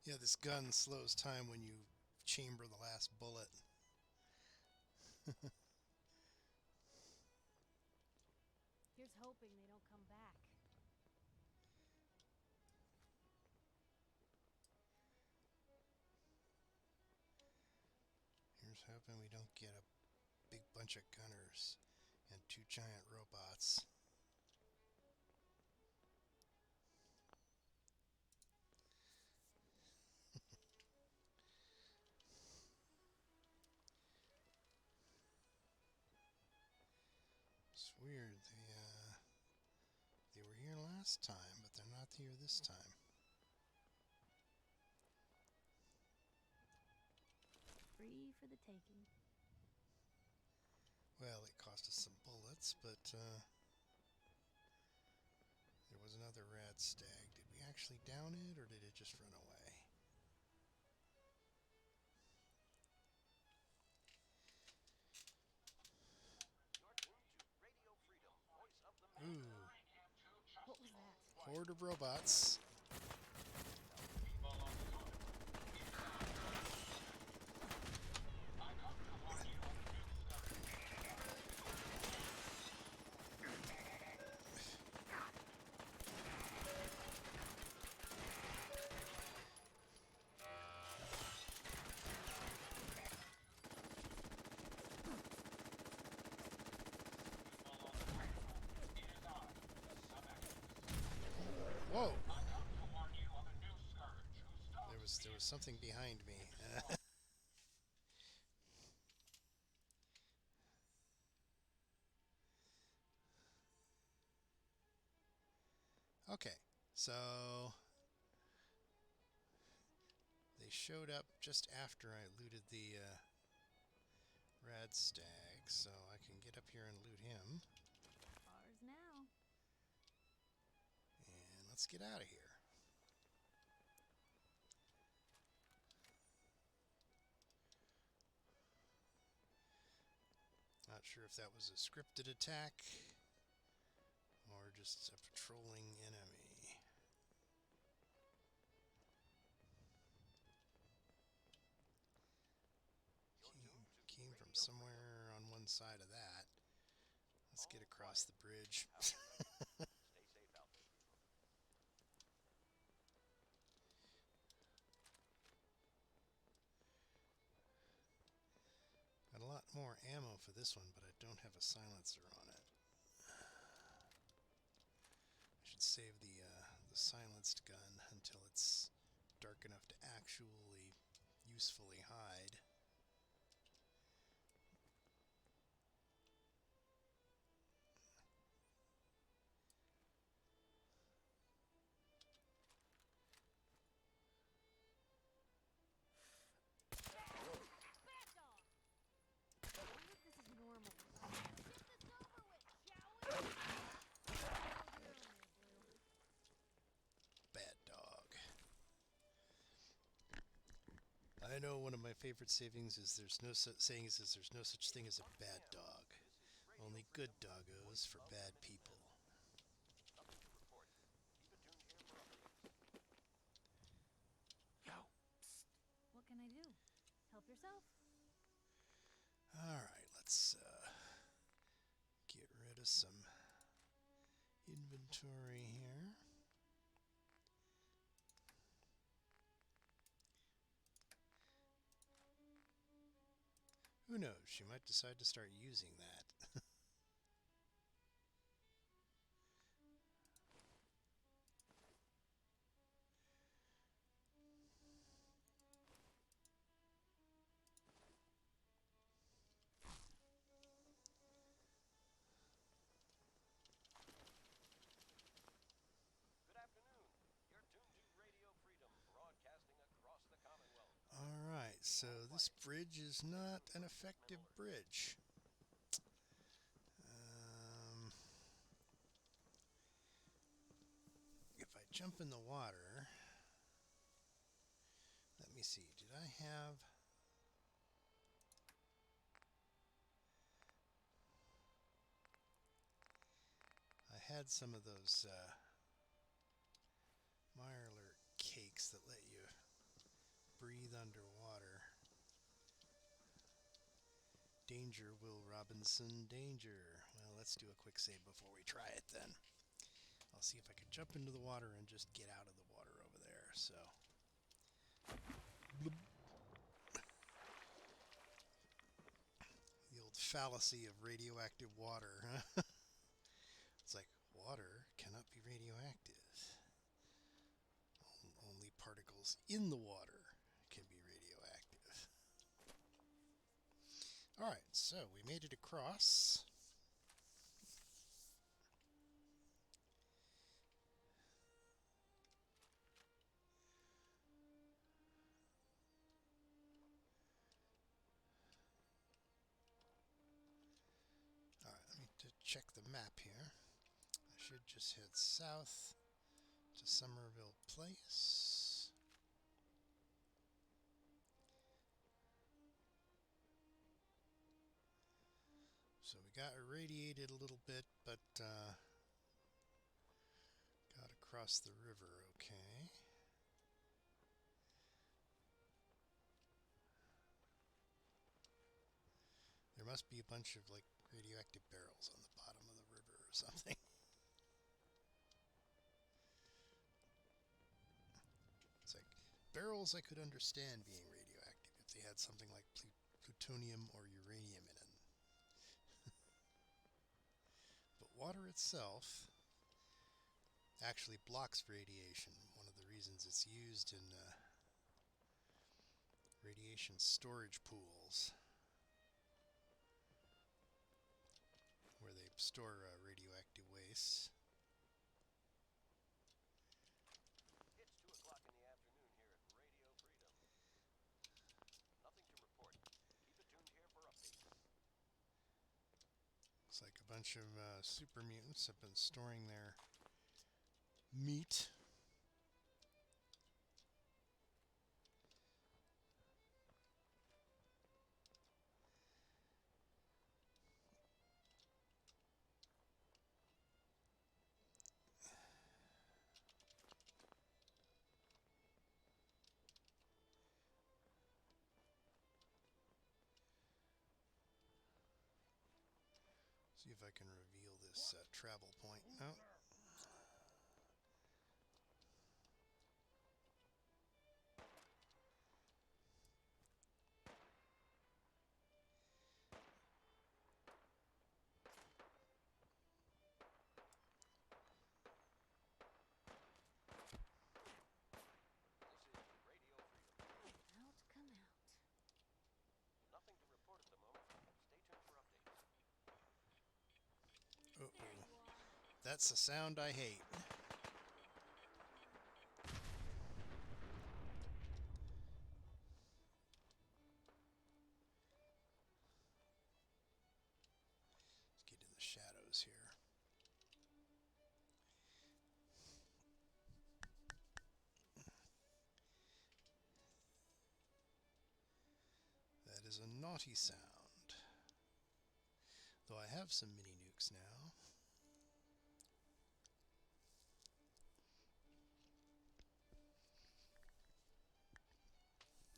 Yeah, this gun slows time when you chamber the last bullet. Here's hoping they don't come back. Here's hoping we don't get a big bunch of gunners and 2 giant robots. It's weird. They were here last time, but they're not here this time. Free for the taking. Well, it cost us some bullets, but there was another rad stag. Did we actually down it, or did it just run away? You're tuned to Radio Freedom, voice of the Ooh, What was that? horde of robots. Whoa! There was something behind me. Okay, so they showed up just after I looted the rad stag, so I can get up here and loot him. Ours now. And let's get out of here. Not sure if that was a scripted attack or just a patrolling enemy. somewhere on one side of that. Let's get across the bridge. Stay safe out there, people. Got a lot more ammo for this one, but I don't have a silencer on it. I should save the silenced gun until it's dark enough to actually usefully hide. Bad dog! I wonder if this is normal. Get this over with, shall we? Bad dog. I know one of my favorite sayings is there's no such thing as a bad dog. Only good doggos for bad people. Nothing to report. Keep it tuned here for updates. Yo, What can I do? Help yourself. Alright, let's get rid of some inventory here. Who knows? She might decide to start using that. Good afternoon. You're tuned to Radio Freedom, broadcasting across the Commonwealth. Alright, so this bridge is not an effective bridge. If I jump in the water, let me see, did I have... I had some of those Mirelurk cakes that let you breathe underwater. Danger, Will Robinson, danger. Well, let's do a quick save before we try it then. I'll see if I can jump into the water and just get out of the water over there. So, bloop. The old fallacy of radioactive water, huh? It's like, water cannot be radioactive. Only particles in the water can be radioactive. Alright, so we made it across. Alright, let me check the map here. I should just head south to Somerville Place. So we got irradiated a little bit, but got across the river okay. There must be a bunch of like radioactive barrels on the bottom of the river or something. It's like barrels I could understand being radioactive if they had something like plutonium or uranium in it. But water itself actually blocks radiation. One of the reasons it's used in radiation storage pools, where they store radioactive waste. It's 2 o'clock in the afternoon here at Radio Freedom. Nothing to report. Keep it tuned here for updates. Looks like a bunch of super mutants have been storing their meat. See if I can reveal this travel point. No. This is Radio Freedom. Out, come out. Nothing to report at the moment. Stay tuned for updates. There Uh-oh. you are. That's the sound I hate. Let's get in the shadows here. That is a naughty sound. Though I have some mini nukes now.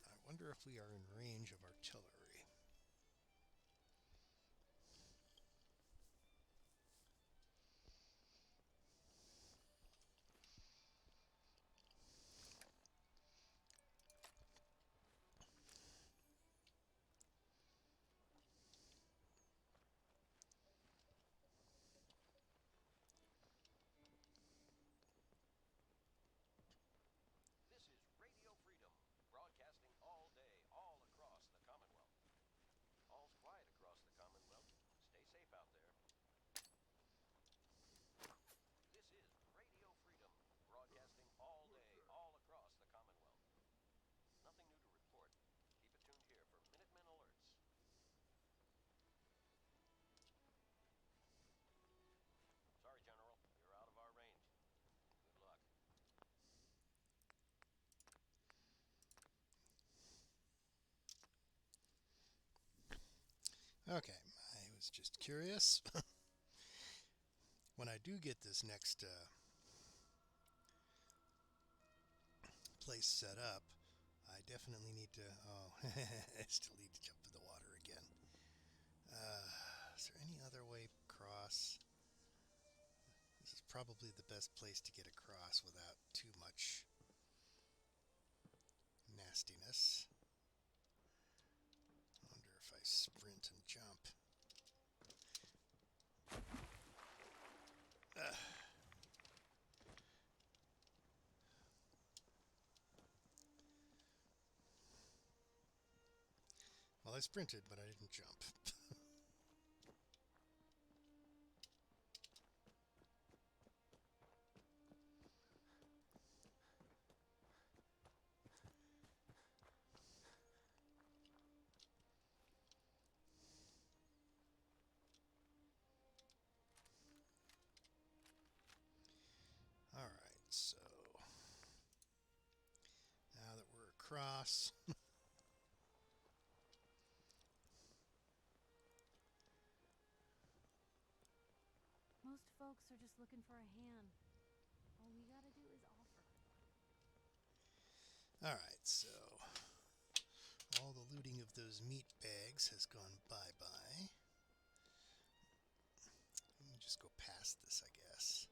I wonder if we are in range of artillery. This is Radio Freedom, broadcasting all day, all across the Commonwealth. All's quiet across the Commonwealth. Stay safe out there. This is Radio Freedom, broadcasting all day, all across the Commonwealth. Nothing new to report. Keep it tuned here for Minutemen alerts. Sorry, General, you're out of our range. Good luck. Okay, I was just curious. When I do get this next place set up, I definitely need to... Oh, I still need to jump in the water again. Is there any other way across? This is probably the best place to get across without too much nastiness. I wonder if I sprint and jump. Well, I sprinted, but I didn't jump. All right, so now that we're across, Most folks are just looking for a hand. All we gotta do is offer. all right, so all the looting of those meat bags has gone bye-bye. Let me just go past this, I guess.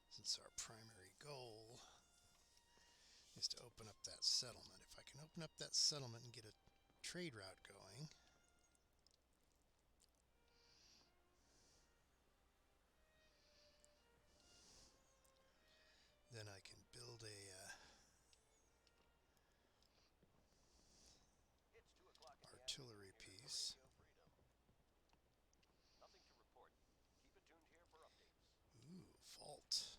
Since our primary goal is to open up that settlement. If I can open up that settlement and get a trade route going, then I can build a It's 2 o'clock in the artillery afternoon here at piece. Radio Freedom. Nothing to report. Keep it tuned here for updates. Ooh, vault.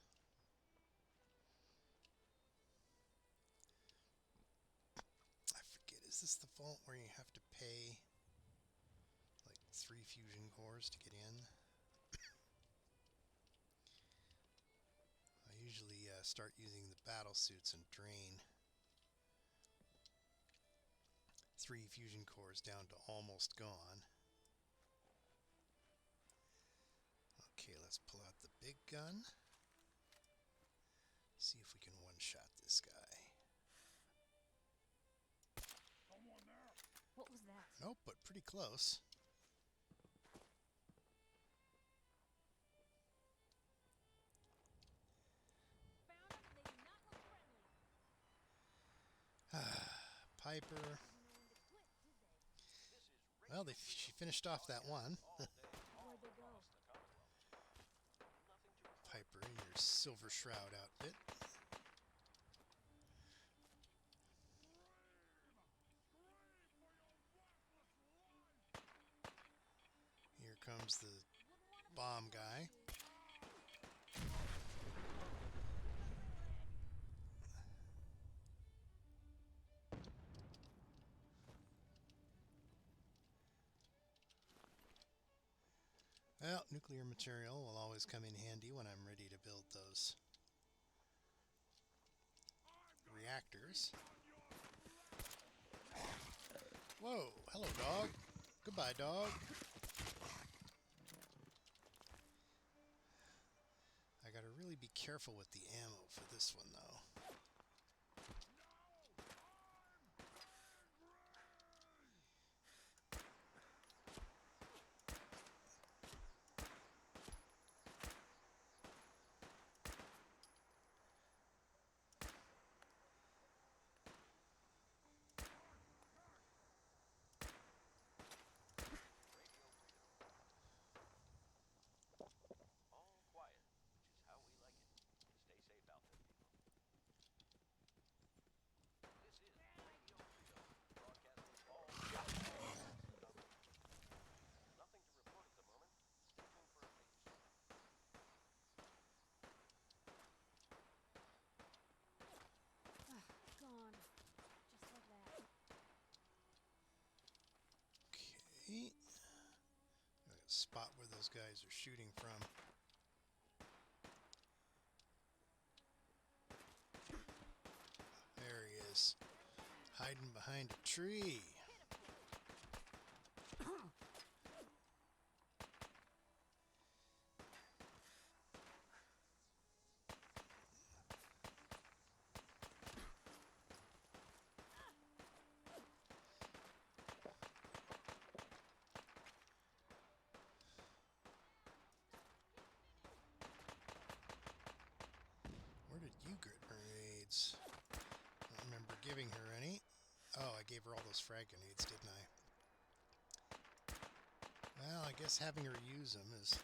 I forget, is this the vault where you have to pay like 3 fusion cores to get in? I usually start using the battle suits and drain 3 fusion cores down to almost gone. Okay, let's pull out the big gun. See if we can one-shot this guy. Someone there. What was that? Nope, but pretty close. sniper. Didn't know when to quit, did they? This is Well, she finished off that one. all day, all Where'd they go? across the Commonwealth. Nothing to report. Piper in your Silver Shroud outfit. Here comes the Wouldn't want to bomb guy. Well, nuclear material will always come in handy when I'm ready to build those reactors. Whoa, hello dog. Goodbye dog. I gotta really be careful with the ammo for this one though. All quiet, which is how we like it. Stay safe out there, people. This is Radio Freedom, broadcasting all day. Nothing to report at the moment. Stay tuned for updates. Gone. Just like that. Okay. Gotta spot where those guys are shooting from. There he is. Hiding behind a tree. Where did you get grenades? I don't remember giving her any. Oh, I gave her all those frag grenades, didn't I? Well, I guess having her use them is...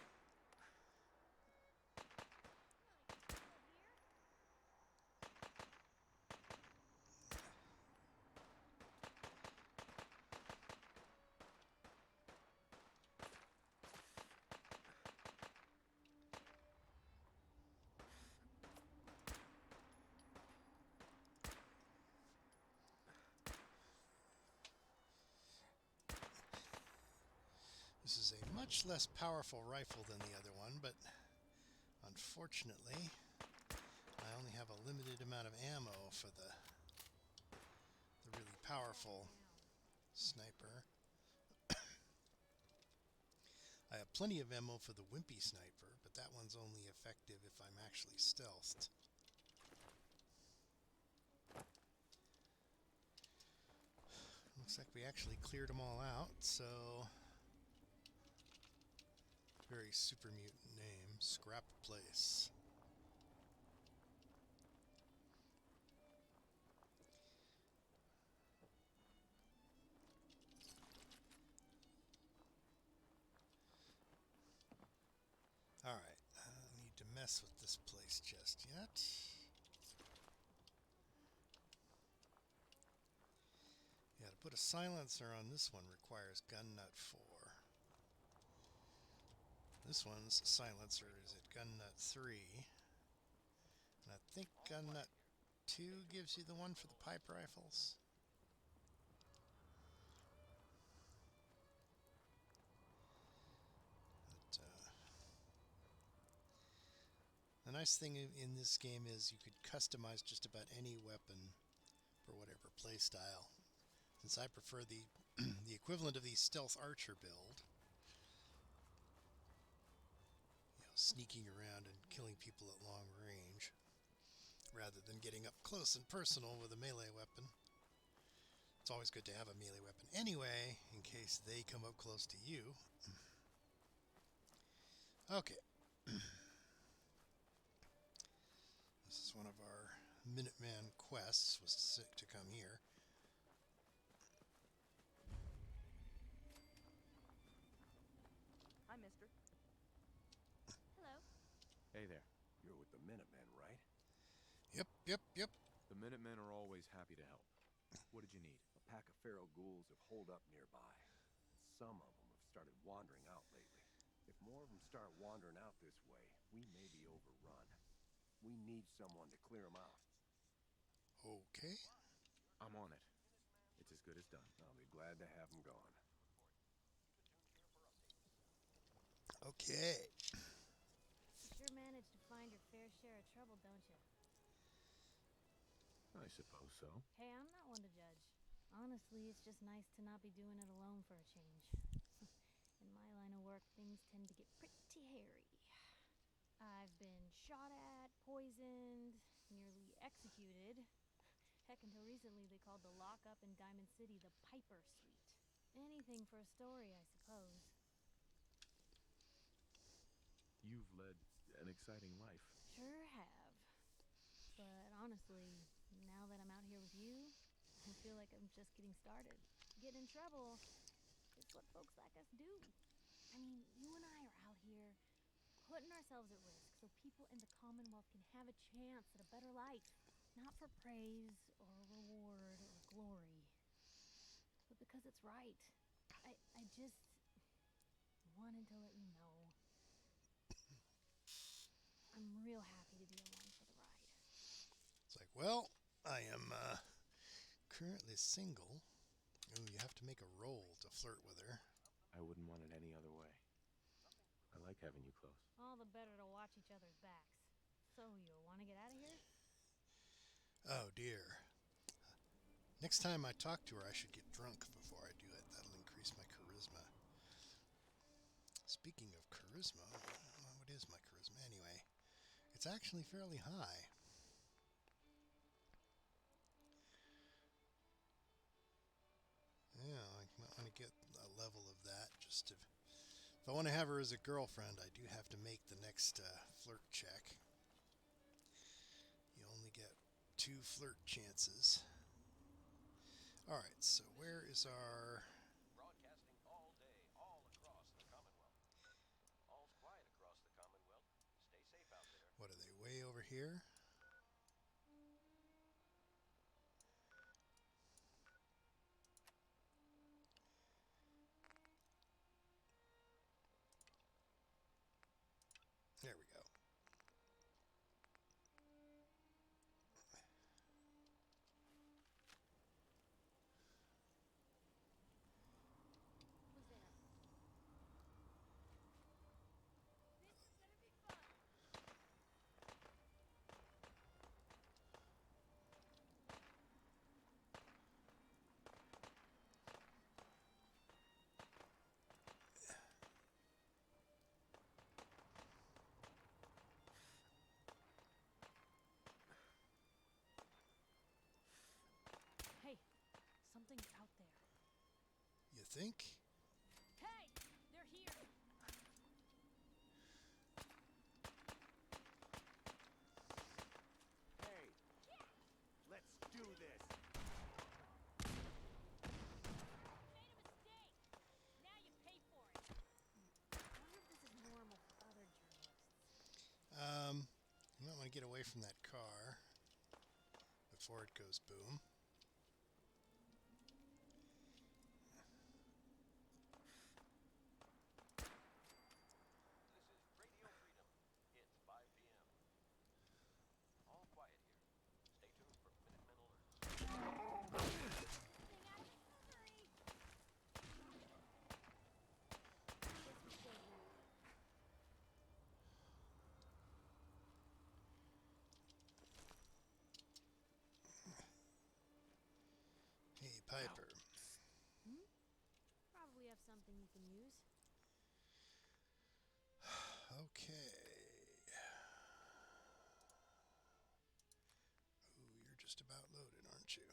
This is a much less powerful rifle than the other one, but unfortunately, I only have a limited amount of ammo for the really powerful sniper. I have plenty of ammo for the wimpy sniper, but that one's only effective if I'm actually stealthed. Looks like we actually cleared them all out, so... Very super mutant name, Scrap Place. Alright, I don't need to mess with this place just yet. Yeah, to put a silencer on this one requires gun nut 4. This one's silencer is at gun nut 3. And I think gun nut 2 gives you the one for the pipe rifles. But, the nice thing in this game is you could customize just about any weapon for whatever playstyle. Since I prefer the the equivalent of the stealth archer build, sneaking around and killing people at long range, rather than getting up close and personal with a melee weapon. It's always good to have a melee weapon anyway, in case they come up close to you. Okay. This is one of our Minuteman quests, was to come here. Hey there. You're with the Minutemen, right? Yep. The Minutemen are always happy to help. What did you need? A pack of feral ghouls have holed up nearby. Some of them have started wandering out lately. If more of them start wandering out this way, we may be overrun. We need someone to clear them out. Okay. I'm on it. It's as good as done. I'll be glad to have them gone. Okay. You sure manage to find your fair share of trouble, don't you? I suppose so. Hey, I'm not one to judge. Honestly, it's just nice to not be doing it alone for a change. In my line of work, things tend to get pretty hairy. I've been shot at, poisoned, nearly executed. Heck, until recently they called the lockup in Diamond City the Piper Suite. Anything for a story, I suppose. You've led an exciting life. Sure have. But honestly, now that I'm out here with you, I feel like I'm just getting started. Getting in trouble is what folks like us do. I mean, you and I are out here putting ourselves at risk so people in the Commonwealth can have a chance at a better life. Not for praise or reward or glory, but because it's right. I just wanted to let you know I'm real happy to be along for the ride. It's like, well, I am currently single. Ooh, you have to make a roll to flirt with her. I wouldn't want it any other way. I like having you close. All the better to watch each other's backs. So, you want to get out of here? Oh dear. Next time I talk to her, I should get drunk before I do it. That'll increase my charisma. Speaking of charisma, what is my charisma anyway? It's actually fairly high. Yeah, I might want to get a level of that just to... If I want to have her as a girlfriend, I do have to make the next flirt check. You only get 2 flirt chances. Alright, so where is our... Broadcasting all day, all across the Commonwealth. All's quiet across the Commonwealth. Stay safe out there. What are they, way over here? There we go. Who's there? This is gonna be fun. Hey, something's out there. You think? Hey, they're here. Hey, let's do this. Made a mistake. Now you pay for it. I wonder if this is normal for other journalists. You might want to get away from that car before it goes boom. This is Radio Freedom. It's 5 p.m. All quiet here. Stay tuned for Minutemen alerts. Getting out of hurry. Guess we stay here. Hey, Piper. Probably have something you can use. Okay. Ooh, you're just about loaded, aren't you?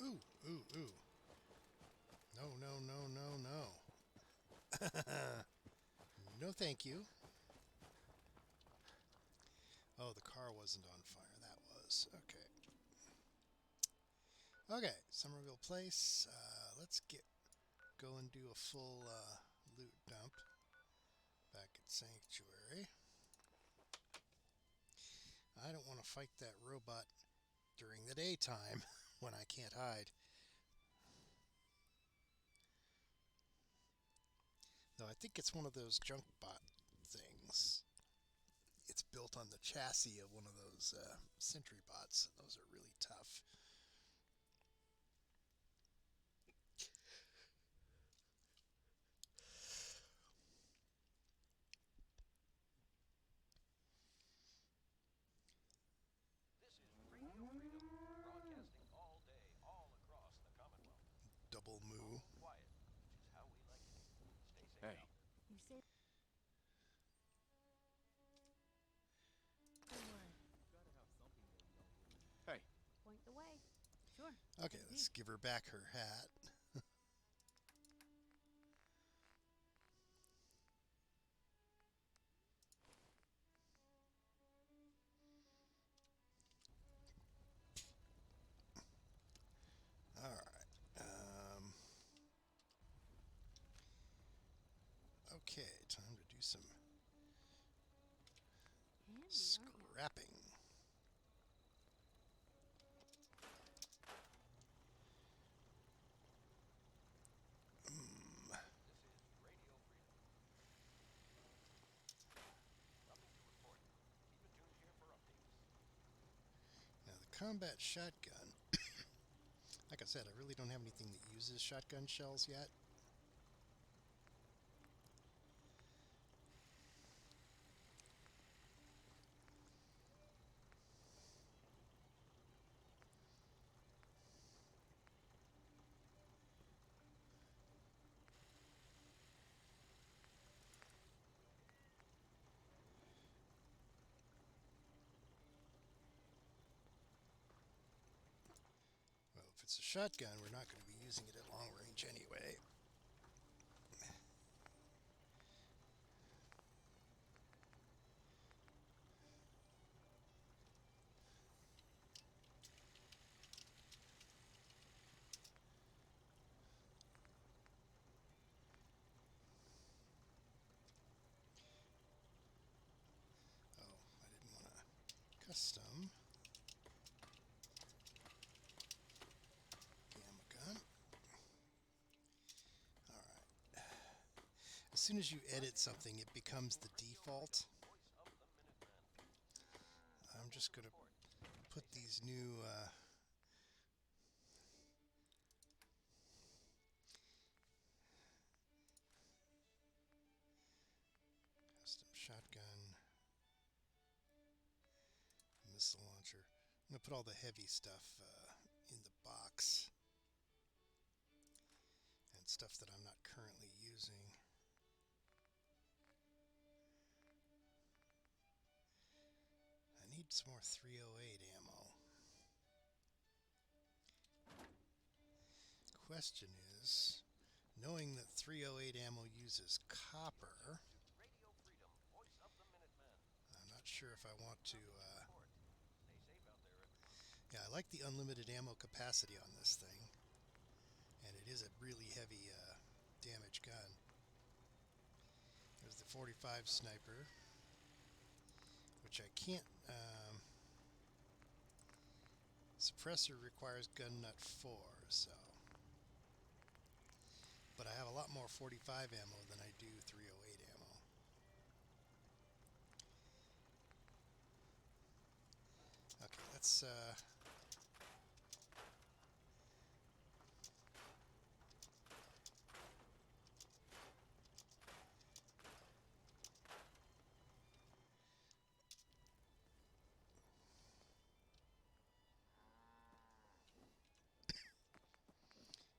Ooh. No. No thank you. Oh, the car wasn't on fire. That was. Okay. Okay, Somerville Place. Let's go and do a full loot dump back at Sanctuary. I don't want to fight that robot during the daytime when I can't hide. Though I think it's one of those junk bot things. It's built on the chassis of one of those sentry bots. Those are really tough. Double moo. Hey, You say Don't worry. hey. Point the way. Sure. Okay, let's give her back her hat. Alright. Okay, time to do some Handy, aren't you? scrapping. Now the combat shotgun. Like I said, I really don't have anything that uses shotgun shells yet. Well, if it's a shotgun, we're not going to be using it at long range anyway. Oh, I didn't want to custom. Gamma gun. Alright. As soon as you edit something, it becomes the default. I'm just going to put these new custom shotgun, missile launcher. I'm going to put all the heavy stuff in the box and stuff that I'm not currently using. I need some more 308 ammo. Question is, knowing that 308 ammo uses copper, I'm not sure if I want to. Yeah, I like the unlimited ammo capacity on this thing, and it is a really heavy damage gun. There's the 45 sniper, which I can't. Suppressor requires gun nut 4, so. But I have a lot more 45 ammo than I do 308 ammo. Okay, let's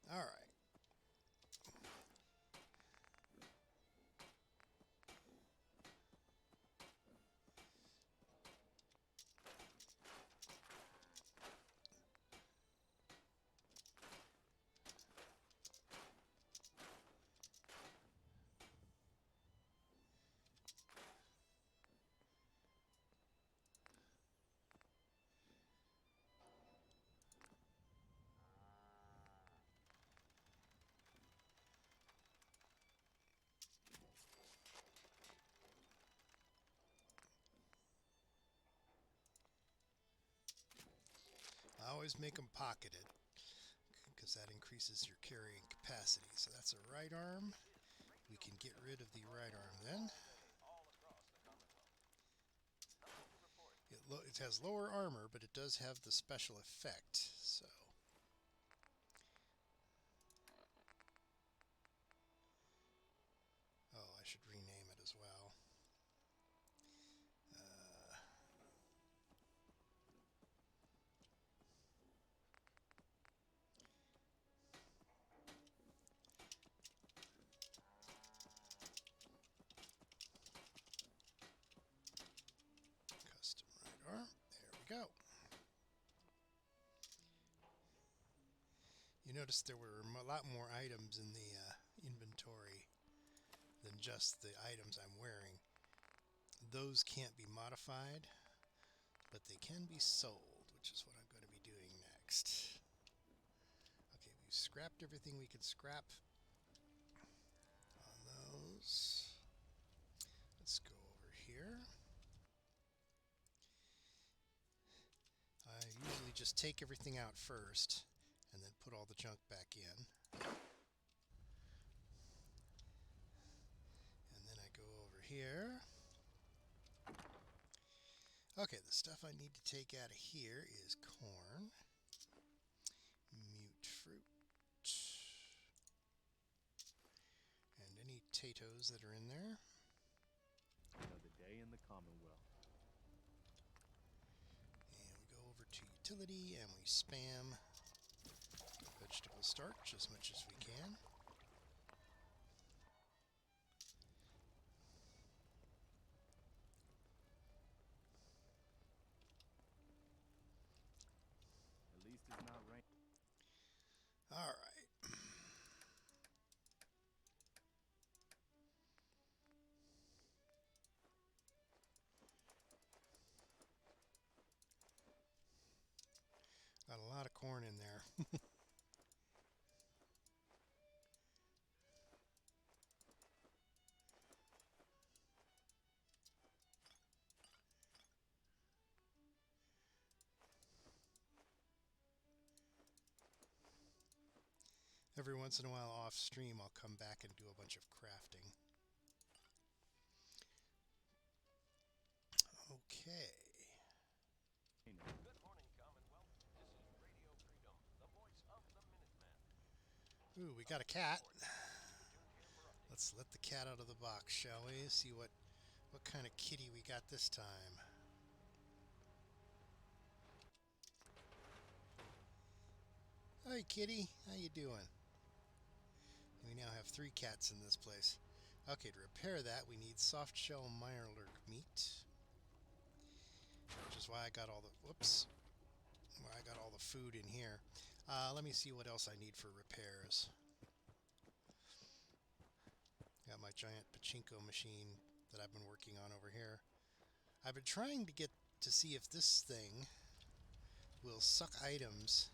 all right. always make them pocketed, because that increases your carrying capacity. So that's a right arm. We can get rid of the right arm then. It has lower armor, but it does have the special effect, so... Oh, I should rename it as well. Custom right arm. There we go. You notice there were a lot more items in the inventory than just the items I'm wearing. Those can't be modified, but they can be sold, which is what I'm going to be doing next. Okay, we've scrapped everything we could scrap on those. Let's go over here. I usually just take everything out first and then put all the junk back in. And then I go over here. Okay, the stuff I need to take out of here is corn, mute fruit, and any potatoes that are in there. Another day in the Commonwealth. And we go over to utility and we spam vegetable starch as much as we can. At least it's not raining. All right. Got a lot of corn in there. Every once in a while off stream I'll come back and do a bunch of crafting. Okay. Good morning, Commonwealth. This is Radio Freedom, the voice of the Minuteman. Ooh, we got a cat. Let's let the cat out of the box, shall we? See what kind of kitty we got this time. Hi, kitty. How you doing? We now have 3 cats in this place. Okay, to repair that, we need soft shell mirelurk meat, which is why I got all the why I got all the food in here. Let me see what else I need for repairs. Got my giant pachinko machine that I've been working on over here. I've been trying to get to see if this thing will suck items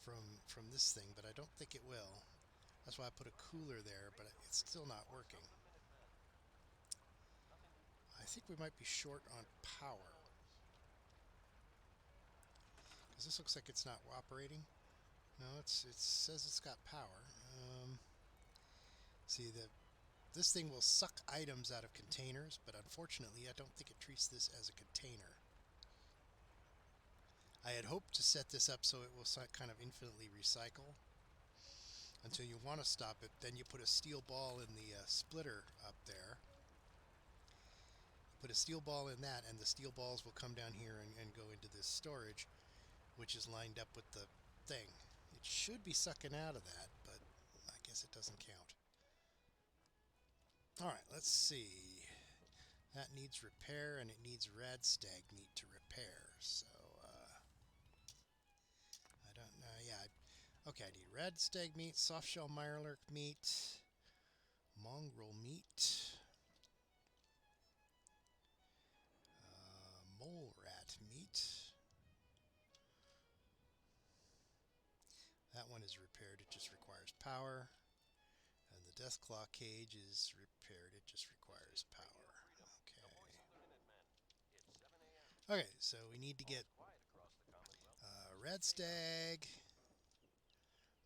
from this thing, but I don't think it will. That's why I put a cooler there, but it's still not working. I think we might be short on power, because this looks like it's not operating. No, it says it's got power. See, this thing will suck items out of containers, but unfortunately I don't think it treats this as a container. I had hoped to set this up so it will kind of infinitely recycle until you want to stop it. Then you put a steel ball in the splitter up there. Put a steel ball in that, and the steel balls will come down here and go into this storage, which is lined up with the thing. It should be sucking out of that, but I guess it doesn't count. Alright, let's see. That needs repair, and it needs rad stag meat to repair, so I don't know. Yeah, okay, I need rad stag meat, soft shell mirelurk meat, mongrel meat, mole rat meat. That one is repaired, it just requires power. And the Deathclaw cage is repaired, it just requires power. Okay. Okay, so we need to get red stag,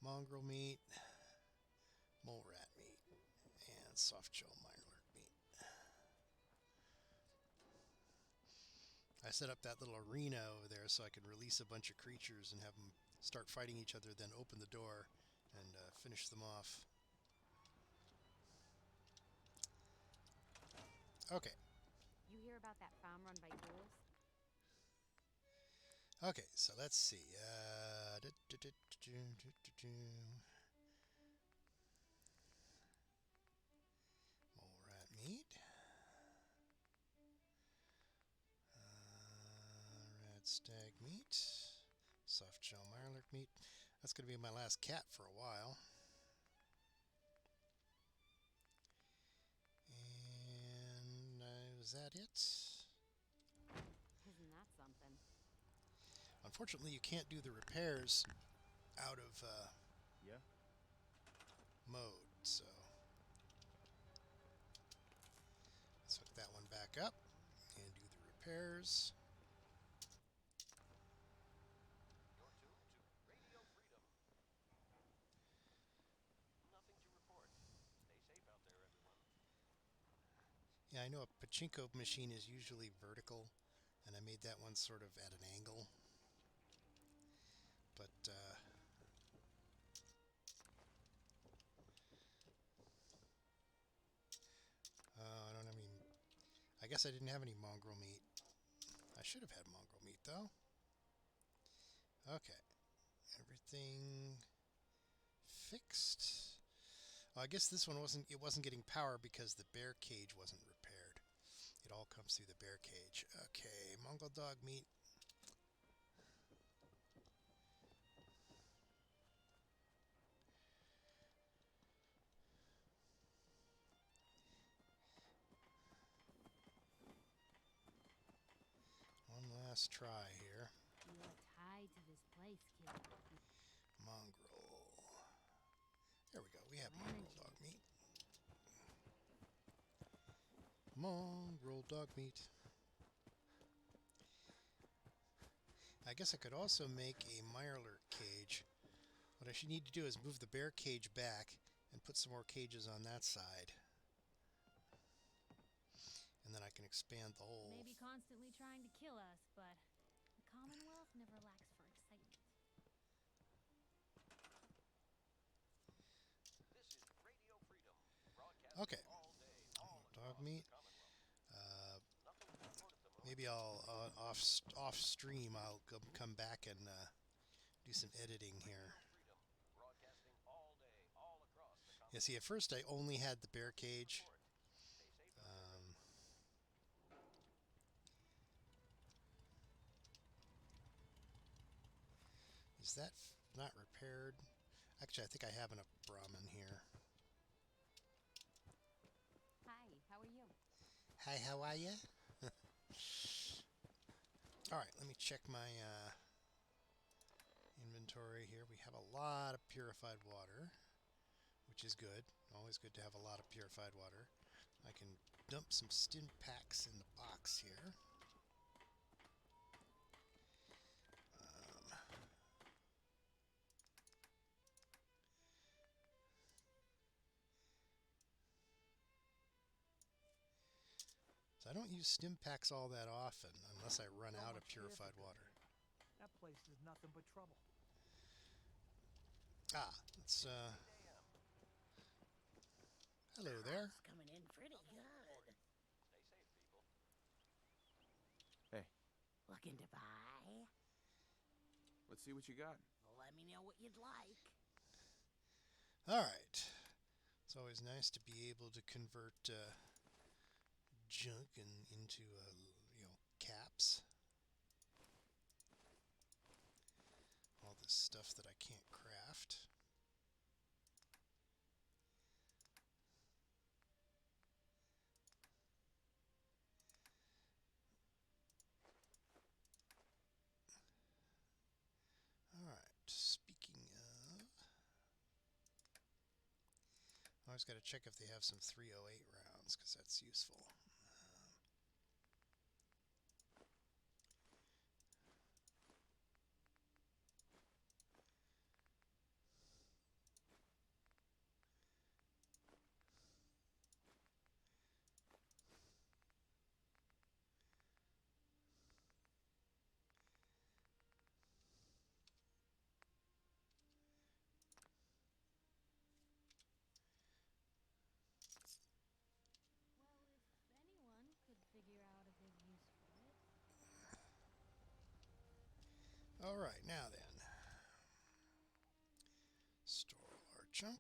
mongrel meat, mole rat meat, and soft-shell mirelurk meat. I set up that little arena over there so I could release a bunch of creatures and have them start fighting each other, then open the door and finish them off. Okay. You hear about that farm run by ghouls? Okay, so let's see. Mole rat meat. Red stag meat. Soft shell mirelurk meat. That's going to be my last cat for a while. And is that it? Isn't that something? Unfortunately, you can't do the repairs out of Yeah? mode, so let's hook that one back up and do the repairs. You're tuned to Radio Freedom. Nothing to report. Stay safe out there, everyone. Yeah, I know a pachinko machine is usually vertical, and I made that one sort of at an angle. But, I don't have any... I guess I didn't have any mongrel meat. I should have had mongrel meat, though. Okay. Everything fixed. I guess this one wasn't getting power because the bear cage wasn't repaired. It all comes through the bear cage. Okay, Mongol dog meat. One last try here. You are tied to this place, kid. Mongrel. There we go. We have mongrel dog meat. Mongrel dog meat. I guess I could also make a mirelurk cage. What I should need to do is move the bear cage back and put some more cages on that side. And then I can expand the whole... Maybe constantly trying to kill us, but the Commonwealth never lacks for excitement. This is Radio Freedom. Broadcasting Okay. all day, all Dog across meat. the Commonwealth. Nothing to report at the moment. Maybe I'll off stream. I'll come back and do some editing here. Freedom. Broadcasting all day, all across the Commonwealth. Yeah, see, at first I only had the bear cage. Stay safe out there. Is that not repaired? Actually, I think I have enough Brahmin here. Hi, how are you? Hi, how are you? Alright, let me check my inventory here. We have a lot of purified water, which is good. Always good to have a lot of purified water. I can dump some stim packs in the box here. So I don't use stim packs all that often unless I run out of purified water. That place is nothing but trouble. Ah, let's hello there. Coming in pretty good. Stay safe, people. Hey, Looking to buy? let's see what you got. Let me know what you'd like. Alright. It's always nice to be able to convert junk into caps. All this stuff that I can't craft. Alright, speaking of... I always got to check if they have some 308 rounds, because that's useful. Alright, now then. Store our junk.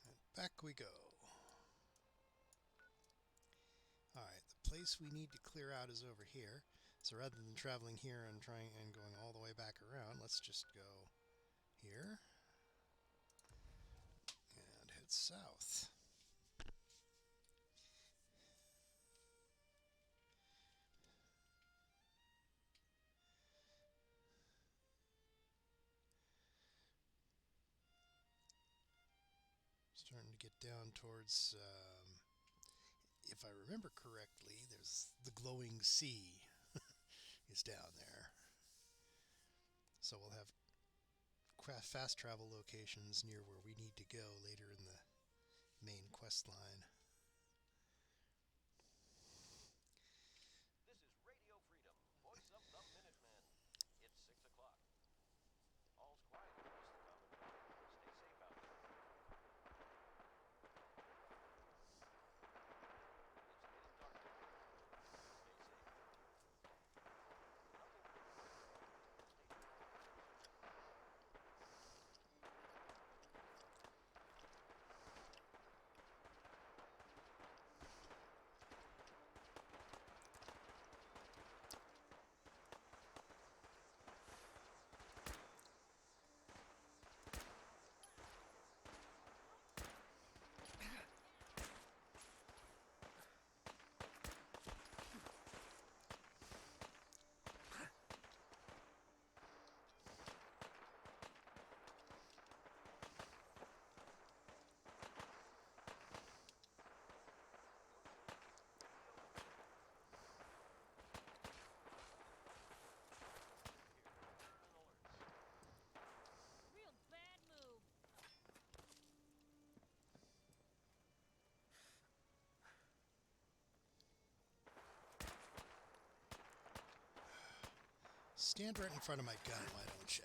And back we go. Alright, the place we need to clear out is over here. So rather than traveling here and going all the way back around, let's just go here and head south. Starting to get down towards, if I remember correctly, there's the glowing sea is down there. So we'll have fast travel locations near where we need to go later in the main quest line. This is Radio Freedom, voice of the Minutemen. It's 6 o'clock. All's quiet across the Commonwealth. Stay safe out there. It's getting dark. Stay safe. Real bad move. Stand right in front of my gun, why don't you?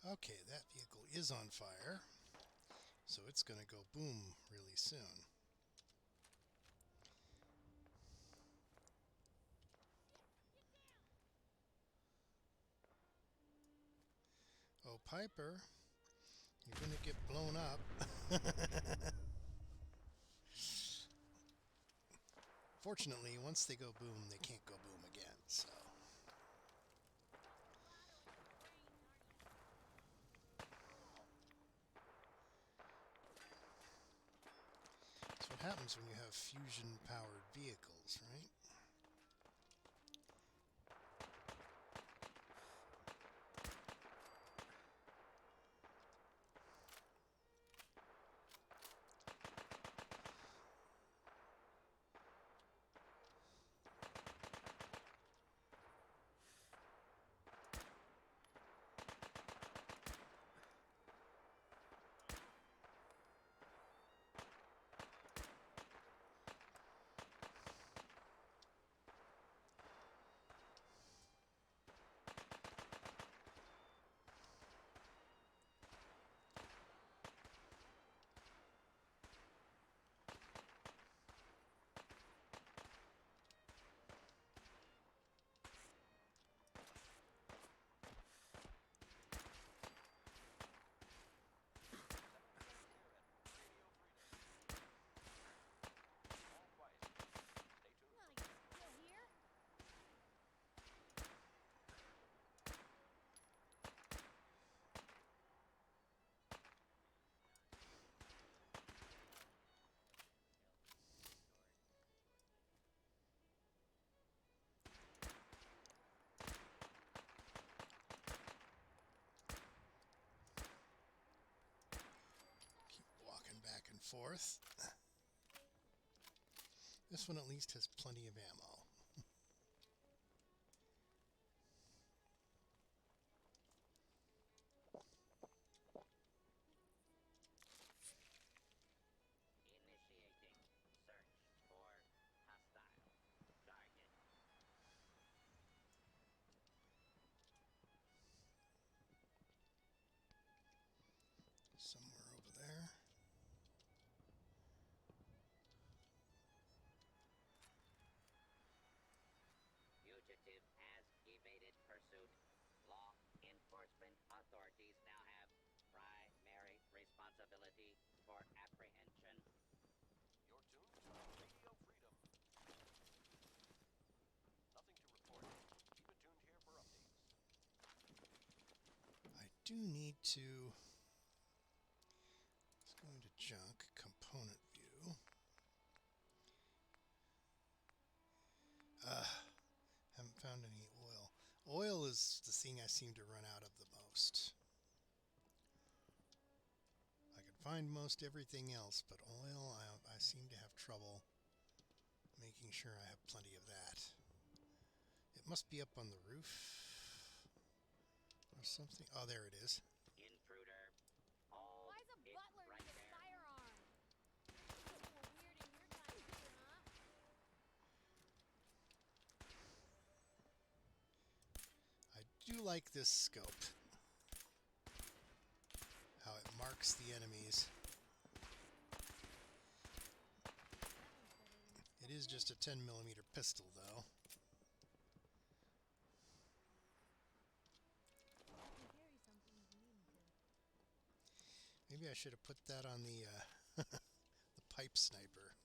Okay, that vehicle is on fire, so it's going to go boom really soon. Oh, Piper, you're going to get blown up. Fortunately, once they go boom, they can't go boom again, so... That's what happens when you have fusion-powered vehicles, right? Keep walking back and forth. This one at least has plenty of ammo. Initiating search for hostile target. Somewhere over there. Fugitive has evaded pursuit. Law enforcement authorities now have primary responsibility for apprehension. You're tuned to Radio Freedom. Nothing to report. Keep it tuned here for updates. I do need to... Let's go into junk, component view. Haven't found any oil. Oil is the thing I seem to run out of the most. I can find most everything else, but oil, I seem to have trouble making sure I have plenty of that. It must be up on the roof or something. Oh, there it is. Intruder. Hold Why's a it butler right need a there. firearm? It's a little weird in your time too, huh? I do like this scope. How it marks the enemies. It is just a 10mm pistol, though. I can carry something if you need me to. Maybe I should have put that on the the pipe sniper.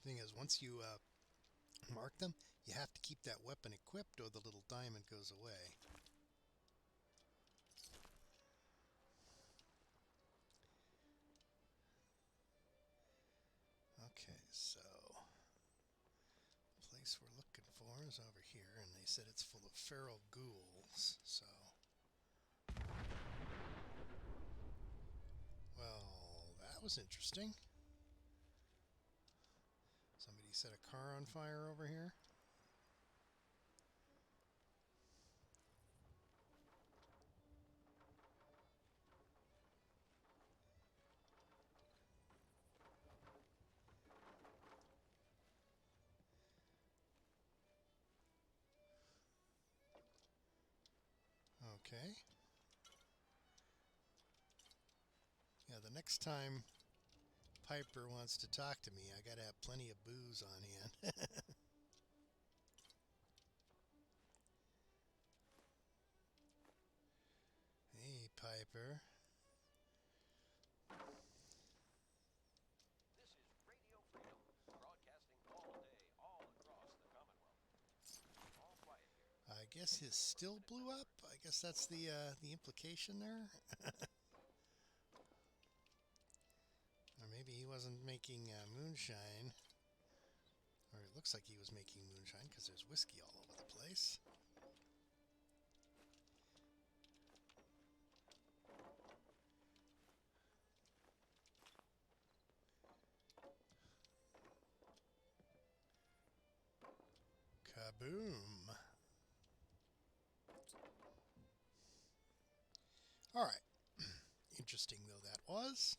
Thing is, once you mark them, you have to keep that weapon equipped or the little diamond goes away. Okay, so the place we're looking for is over here, and they said it's full of feral ghouls, so... Well, that was interesting. Somebody set a car on fire over here. Okay. Yeah, the next time Piper wants to talk to me, I gotta have plenty of booze on hand. Hey, Piper. This is Radio Freedom, broadcasting all day, all across the Commonwealth. All quiet here. I guess his still blew up. I guess that's the implication there. Or maybe he wasn't making moonshine. Or it looks like he was making moonshine because there's whiskey all over the place. Kaboom. Alright. Interesting though that was.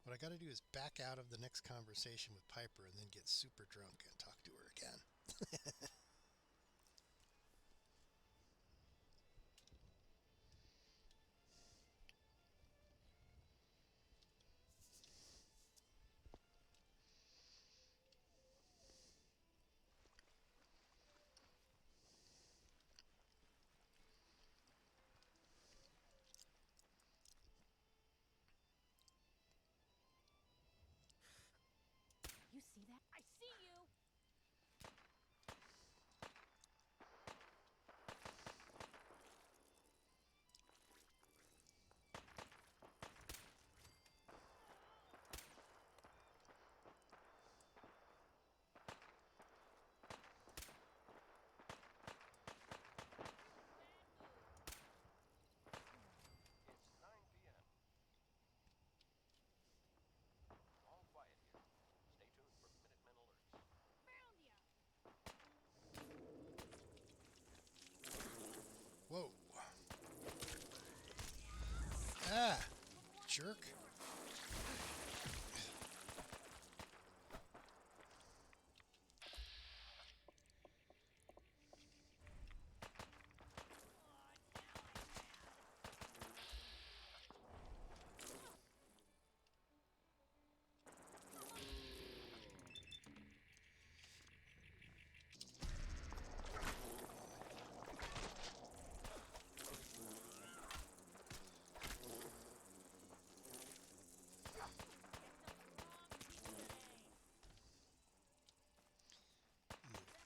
What I gotta do is back out of the next conversation with Piper and then get super drunk and talk to her again. You see that? I see you!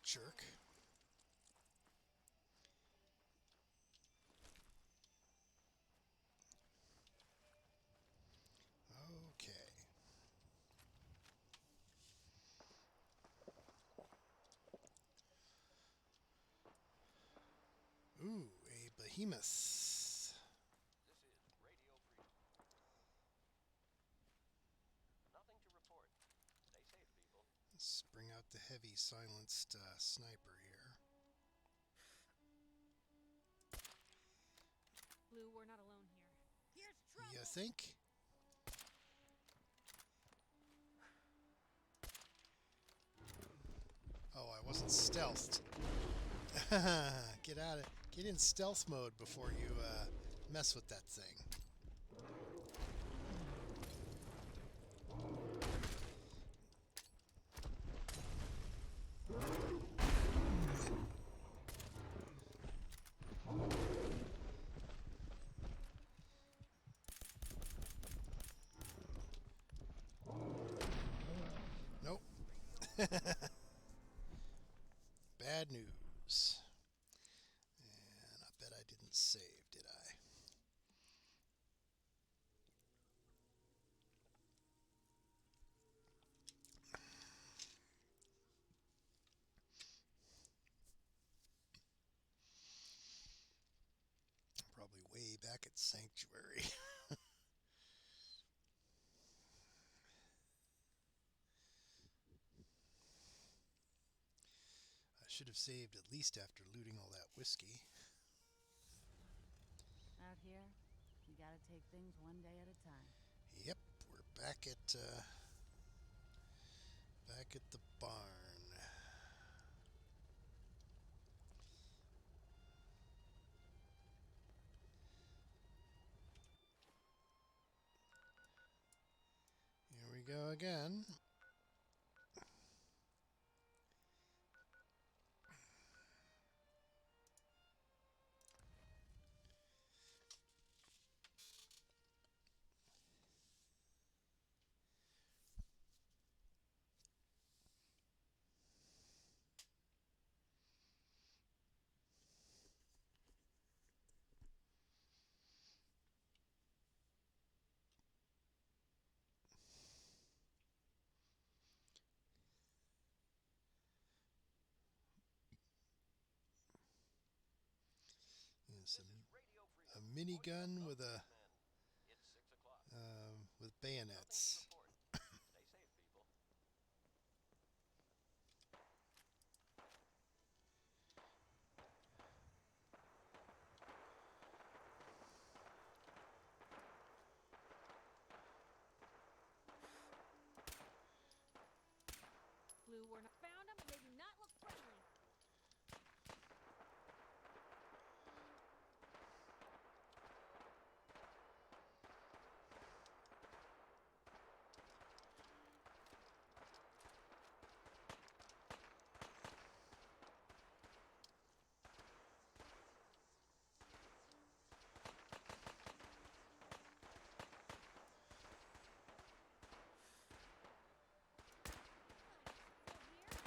jerk. Okay. Ooh, a behemoth. This is Radio Free. Nothing to report. Stay safe, people. Let's bring out the heavy silenced sniper here. Blue, we're not alone here. Here's trouble. You think? Oh, I wasn't stealthed. Get in stealth mode before you mess with that thing. Nope. Bad news. And I bet I didn't save, did I? Probably way back at Sanctuary. I should have saved at least after looting all that whiskey. Out here, you gotta take things one day at a time. Yep, we're back at the barn. Here we go again. This is Radio Free. A minigun with a It's 6 o'clock. with Nothing to bayonets. report. Stay safe, people. Blue, we're not found them, and they do not look friendly. Still here?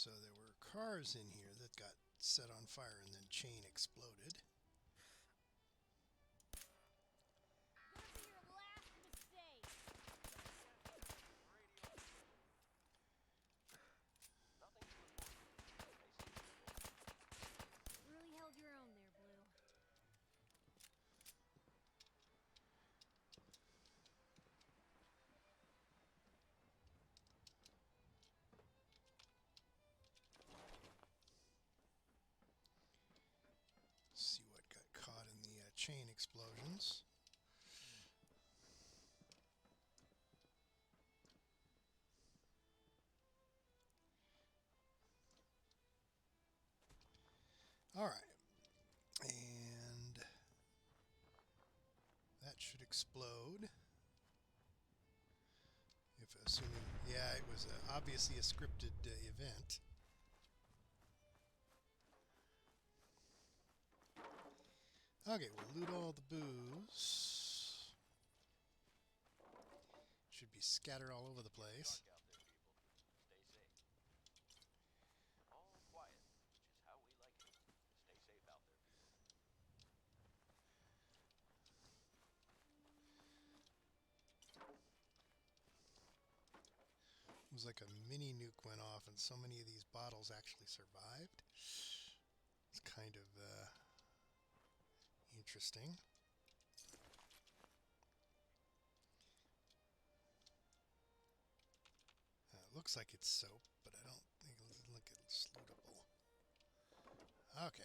So there were cars in here that got set on fire and then chain exploded. Those are your last mistakes. Radio. Nothing to report. Really held your own there, Blue. See what got caught in the chain explosions. All right, and that should explode. If assuming, yeah, it was obviously a scripted event. Okay, we'll loot all the booze. Should be scattered all over the place. Dark out there, people. Stay safe. All quiet, which is how we like it. Stay safe out there, people. It was like a mini nuke went off and so many of these bottles actually survived. It's kind of interesting. It looks like it's soap, but I don't think it doesn't look it's lootable. Okay.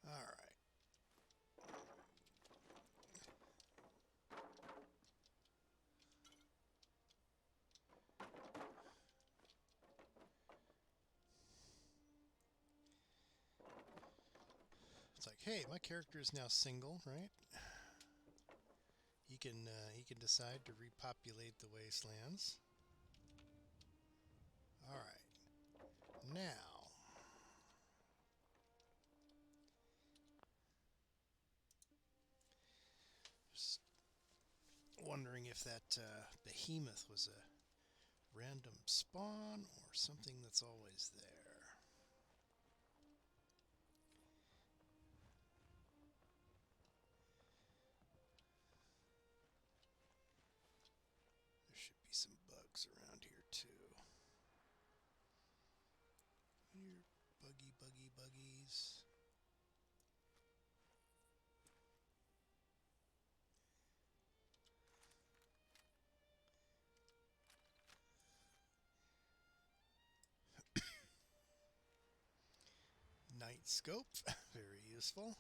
All right. It's like, hey, my character is now single, right? He can decide to repopulate the wastelands. All right, now just wondering if that behemoth was a random spawn or something that's always there. There should be some bugs around here too. Here, buggies. Night scope, very useful.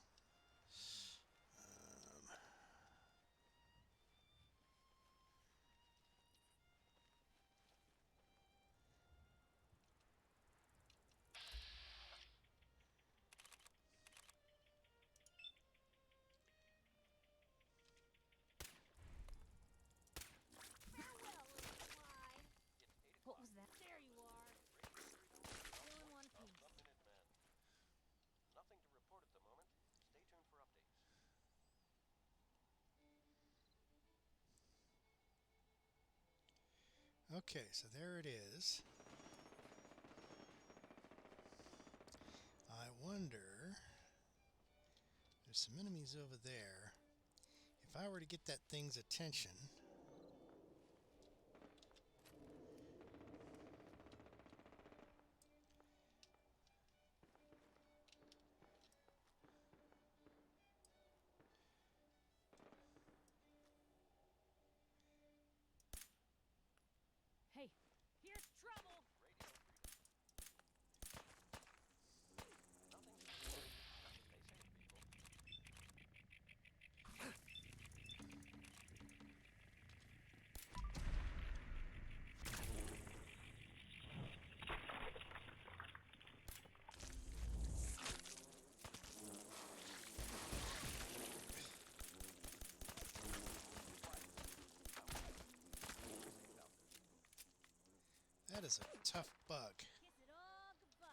Farewell, little fly. It's 8 What o'clock. was that? There you are. Still in one Of piece. the Minutemen. Nothing to report at the moment. Stay tuned for updates. Okay, so there it is. I wonder, there's some enemies over there. If I were to get that thing's attention, Hey, here's trouble. Radio freedom. Nothing to report. Stay safe, people. that is a tough bug. Kiss it all goodbye.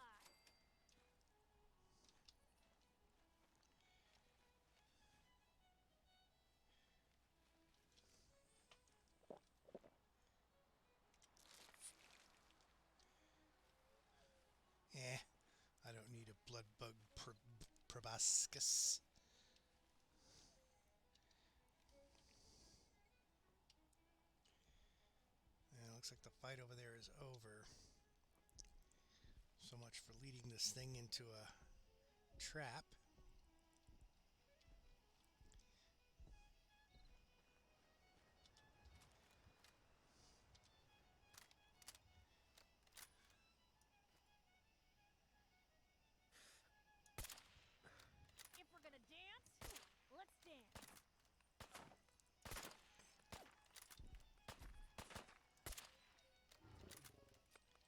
Damascus. And it looks like the fight over there is over. So much for leading this thing into a trap. If we're gonna dance, let's dance. Everything's still attached?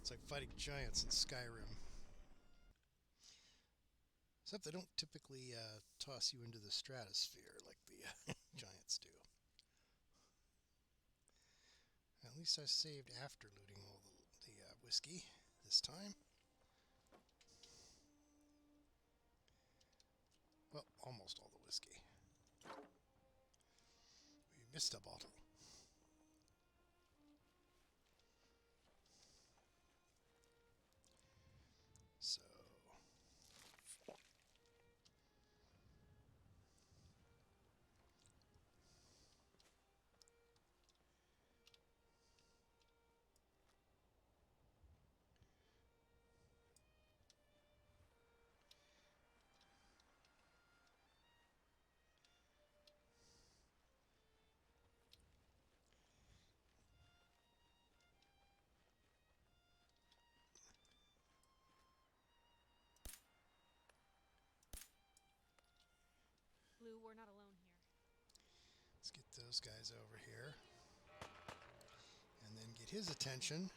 It's like fighting giants in Skyrim. Except they don't typically toss you into the stratosphere like the giants do. At least I saved after looting all the whiskey this time. Well, almost all the whiskey. We missed a bottle. So... Blue, we're not alone here. Let's get those guys over here. And then get his attention.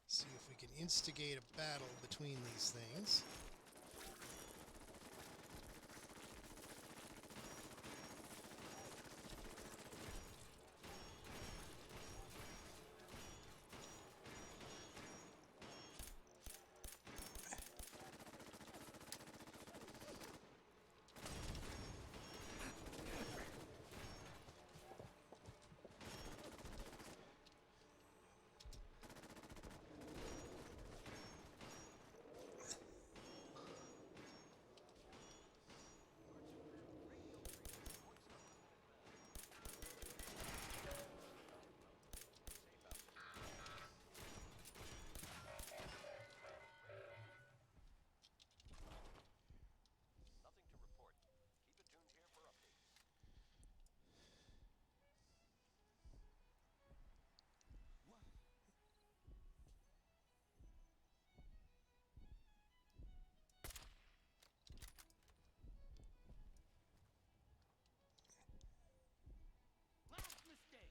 See if we can instigate a battle between these things. Nothing to report. Keep it tuned here for updates. Last mistake.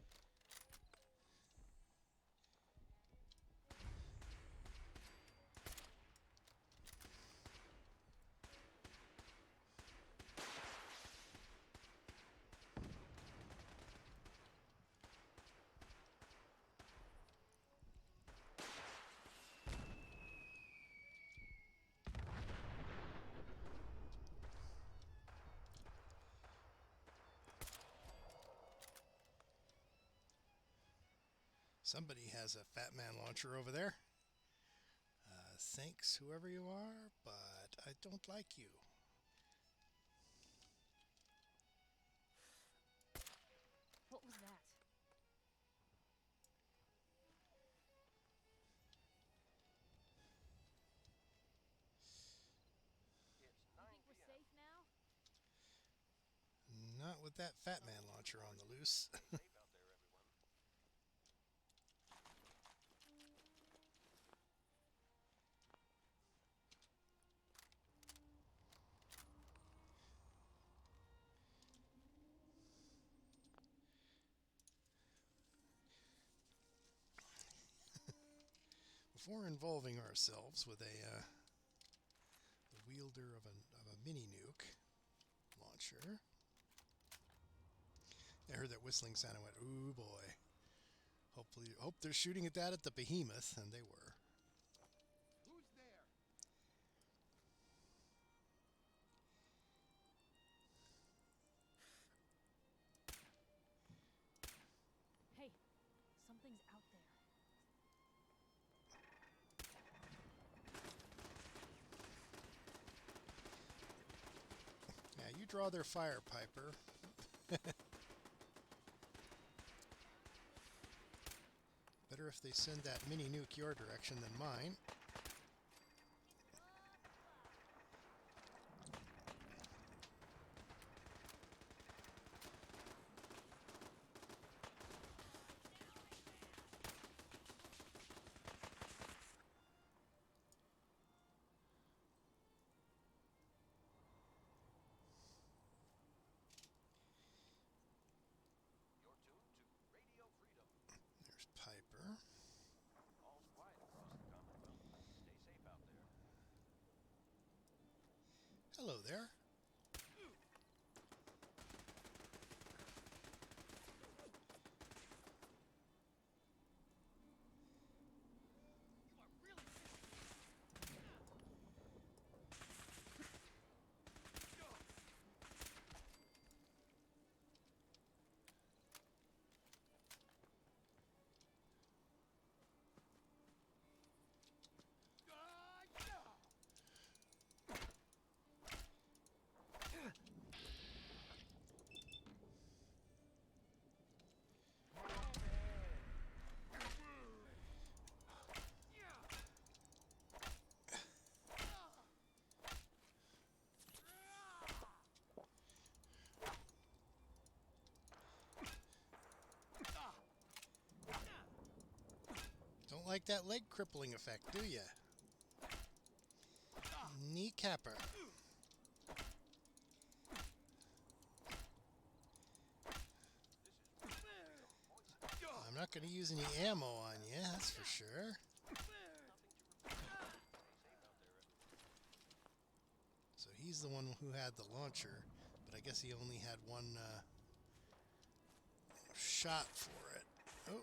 Somebody has a Fat Man launcher over there. Thanks, whoever you are, but I don't like you. What was that? It's You 9 think we're p.m. safe now? Not with that Fat Man launcher on the loose. Safe out there, everyone. Before involving ourselves with the wielder of a mini nuke launcher, I heard that whistling sound and went, "Ooh boy!" Hope they're shooting at that at the behemoth, and they were. Who's there? Hey, something's out there. Yeah, you draw their fire, Piper. Better if they send that mini nuke your direction than mine. You're tuned to Radio Freedom. There's Piper. All's quiet across the Commonwealth. Stay safe out there. Hello there. You are really Don't like that leg crippling effect, do ya? Kneecapper. I'm not going to use any ammo on you, that's for sure. So he's the one who had the launcher, but I guess he only had one shot for it. Oh.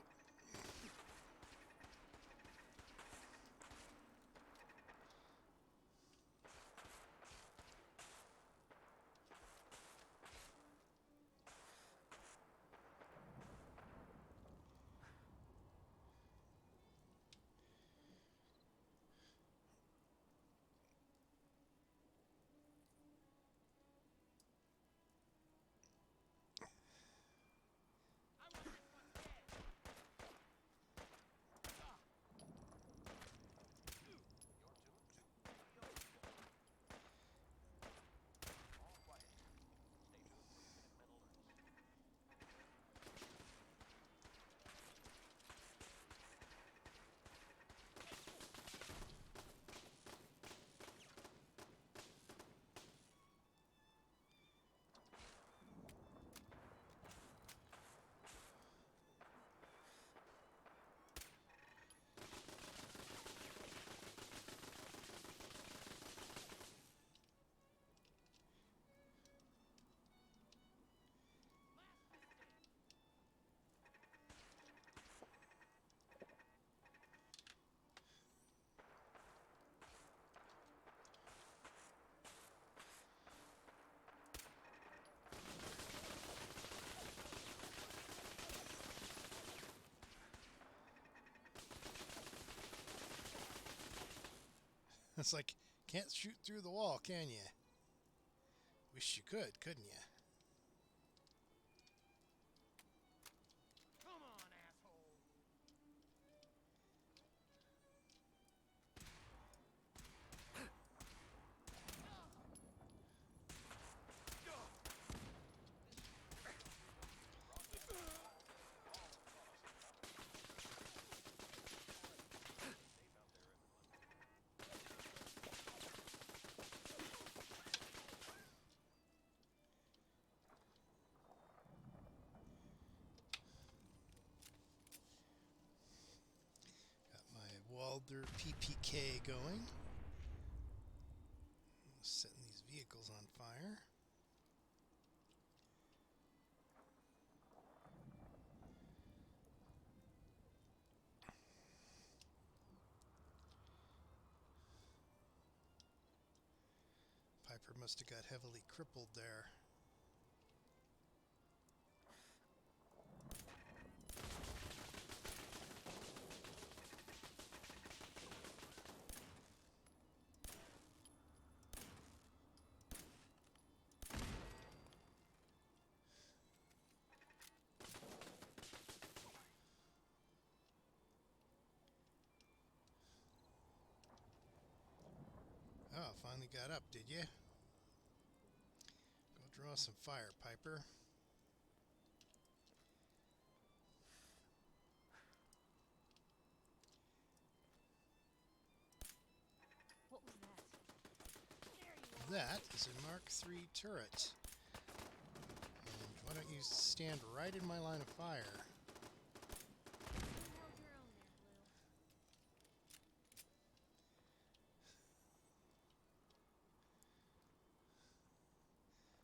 It's like, can't shoot through the wall, can you? Wish you could, couldn't you? Come on, asshole. Wilder PPK going. Setting these vehicles on fire. Piper must have got heavily crippled there. Oh, finally got up, did you? Go draw some fire, Piper. What was that? There you are. That is a Mark III turret. And why don't you stand right in my line of fire? You held your own there, Blue.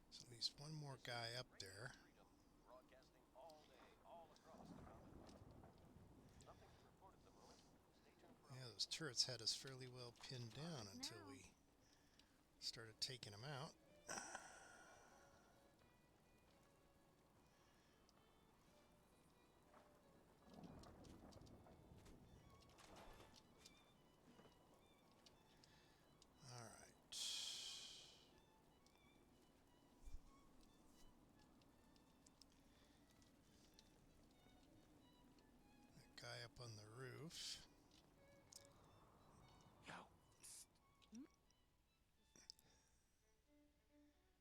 There's at least one more guy up there. Freedom, broadcasting all day, all across the Commonwealth. Nothing to report at the moment. Stay tuned for Yeah, those turrets had us fairly well pinned down until Now. we started taking them out. All right. That guy up on the roof. Yo. You're tuned to Radio Freedom,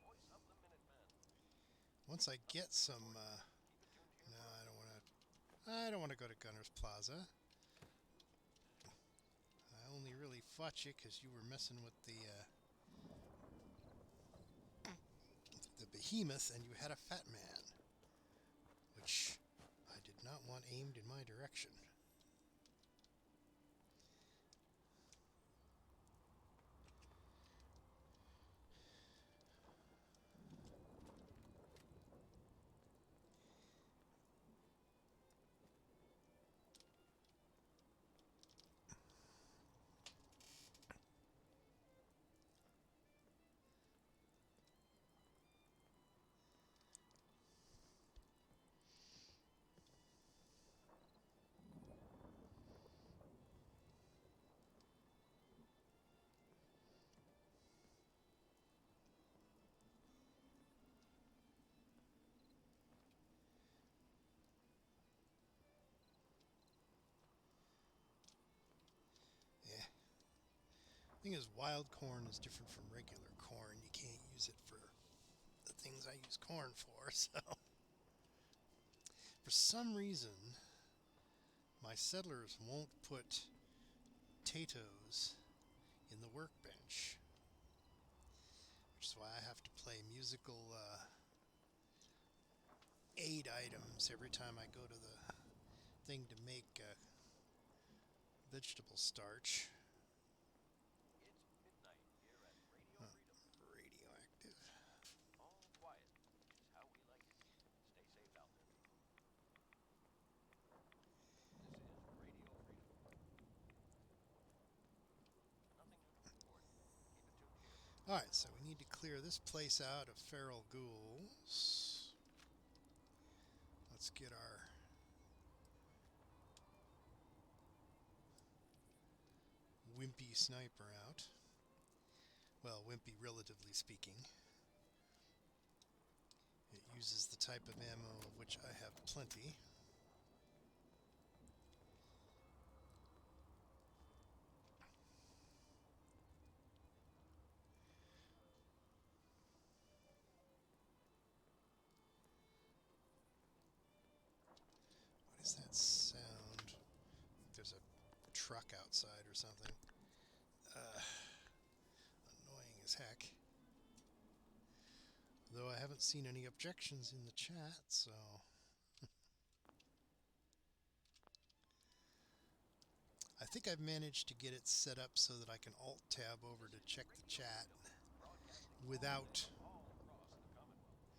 voice of the Minutemen. Once I get some, Keep it tuned to your no, I don't want to go to Gunner's Plaza. I only really fought you because you were messing with the behemoth and you had a fat man, which I did not want aimed in my direction. Yeah. Thing is, wild corn is different from regular corn. You can't use it for the things I use corn for, so. For some reason, my settlers won't put potatoes in the workbench, which is why I have to play musical aid items every time I go to the thing to make vegetable starch. It's midnight here at Radio Freedom. Radioactive. All quiet, which is how we like it. Stay safe out there, people. This is Radio Freedom. Nothing new to report. Keep it tuned here. Alright, so we need to clear this place out of feral ghouls. Let's get our wimpy sniper out. well, wimpy relatively speaking. It uses the type of ammo of which I have plenty. What is that sound? There's a truck outside or something. Annoying as heck. Though I haven't seen any objections in the chat, so... I think I've managed to get it set up so that I can Alt-Tab over to check the chat without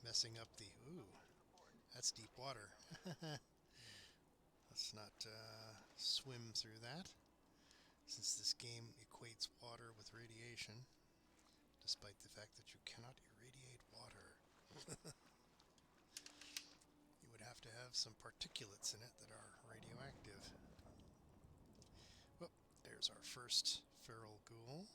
messing up the... Ooh, that's deep water. Let's not swim through that, since this game equates water with radiation, despite the fact that you cannot irradiate water. You would have to have some particulates in it that are radioactive. Well, there's our first feral ghoul.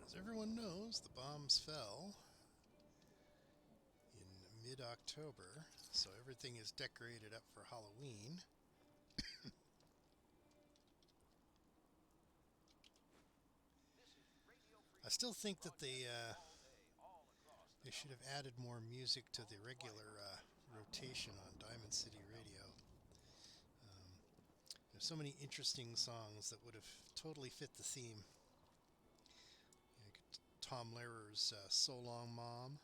As everyone knows, the bombs fell in mid-October, so everything is decorated up for Halloween. I still think that they should have added more music to the regular rotation on Diamond City Radio. There's so many interesting songs that would have totally fit the theme. Tom Lehrer's So Long Mom.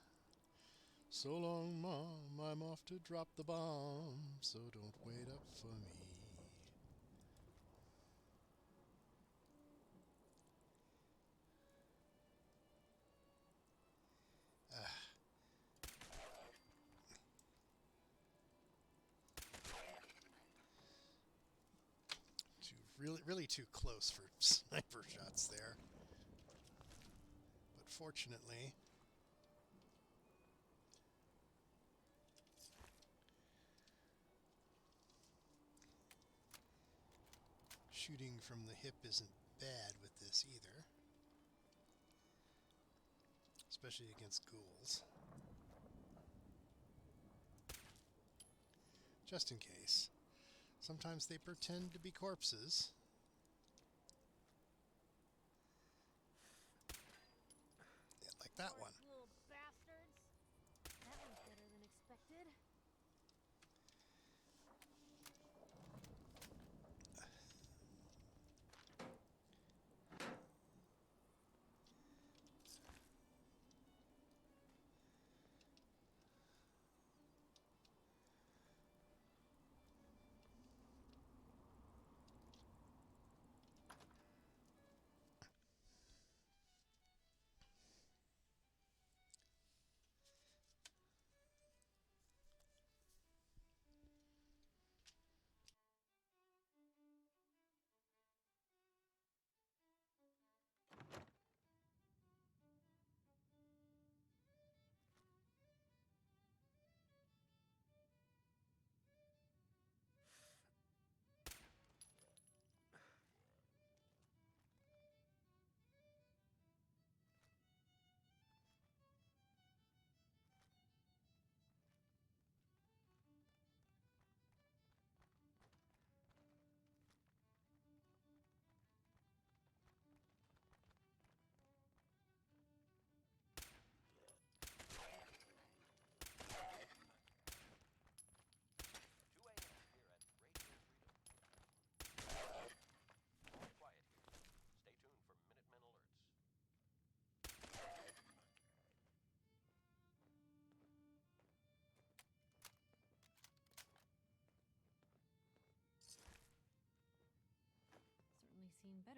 So long, Mom, I'm off to drop the bomb, so don't wait up for me. Really too close for sniper shots there. But fortunately, shooting from the hip isn't bad with this either, especially against ghouls. Just in case. Sometimes they pretend to be corpses. Yeah, like that one. Little bastards. That was better than expected.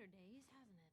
better days, hasn't it?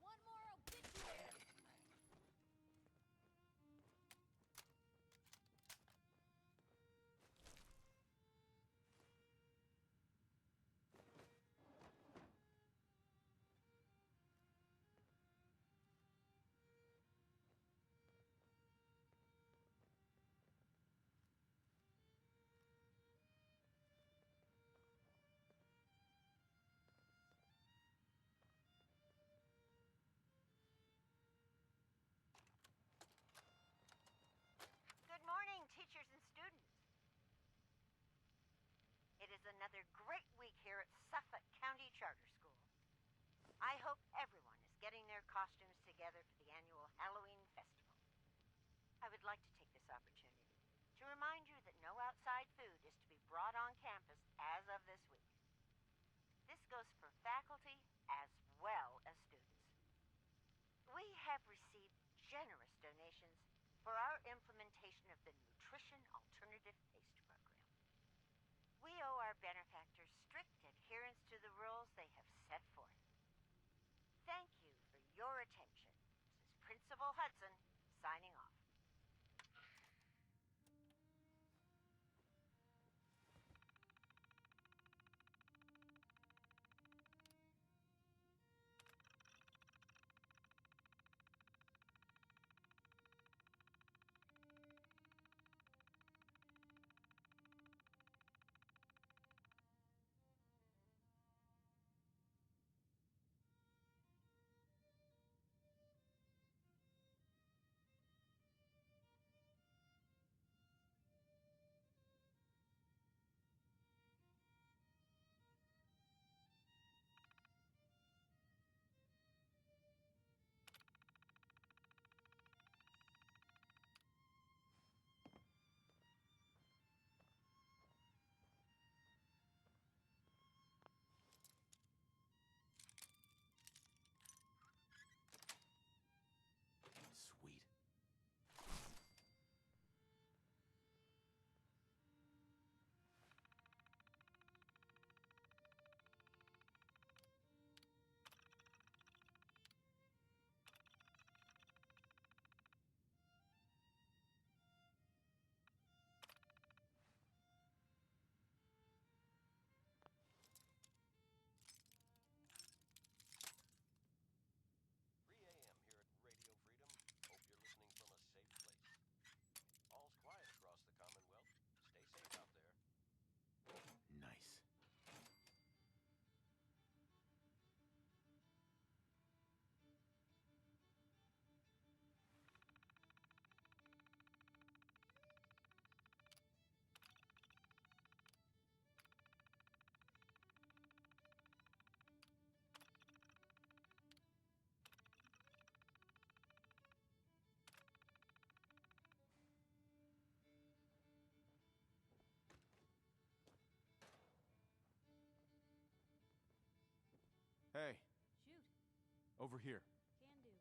One more obituary! Good morning, teachers and students. It is another great week here at Suffolk County Charter School. I hope everyone is getting their costumes together for the annual Halloween festival. I would like to take this opportunity to remind you that no outside food is to be brought on campus as of this week. This goes for faculty as well as students. We have received generous donations for our implementation of the Nutrition Alternative Taste Program. We owe our benefactors strict adherence to the rules they have set forth. Thank you for your attention. This is Principal Hudson signing off. Sweet. AM here at Radio Freedom. Hope you're listening from a safe place. All's quiet across the Commonwealth. Stay safe out there. Nice. Hey, Shoot, over here. can do.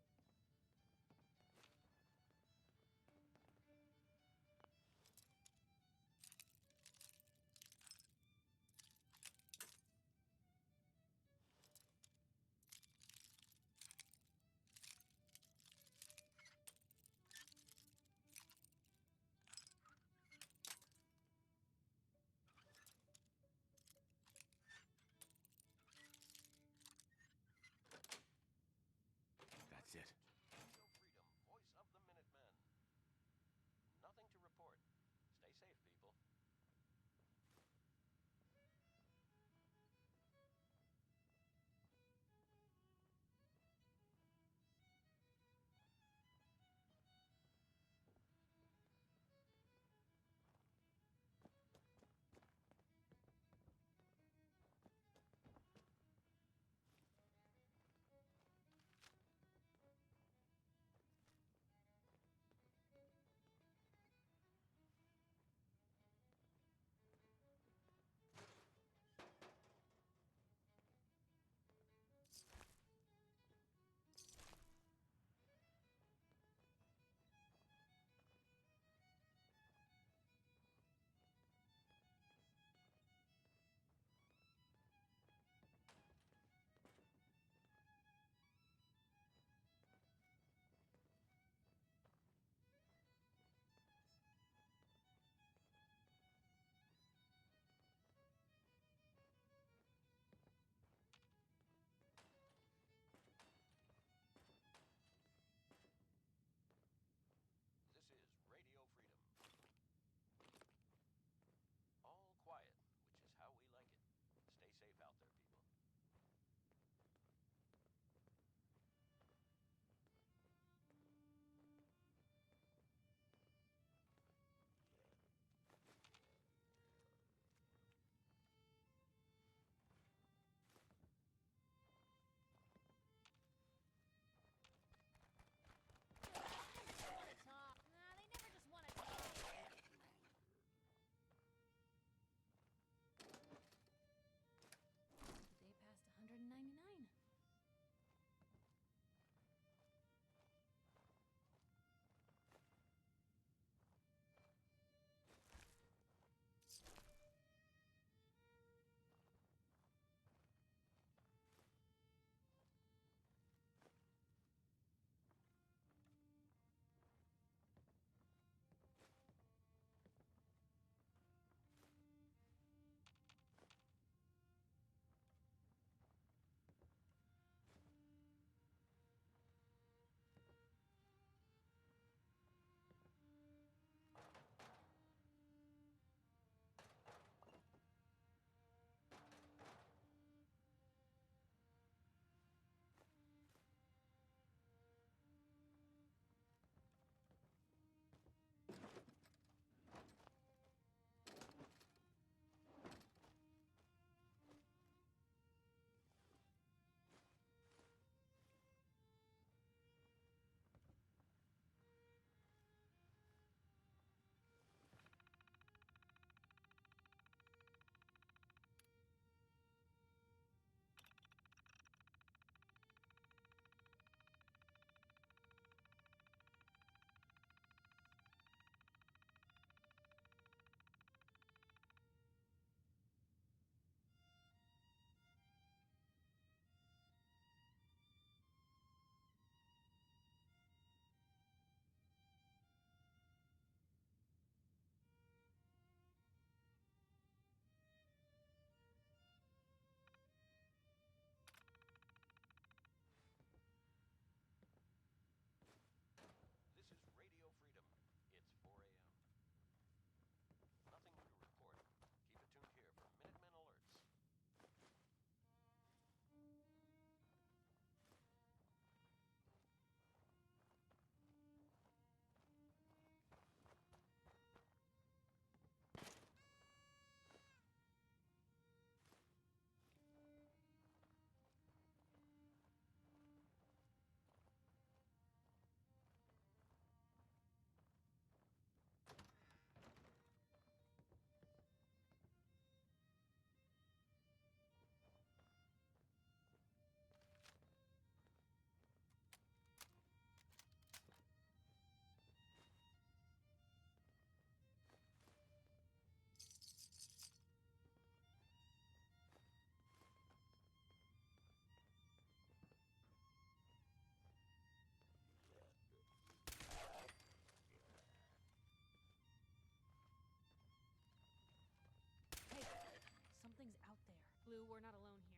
we're not alone here.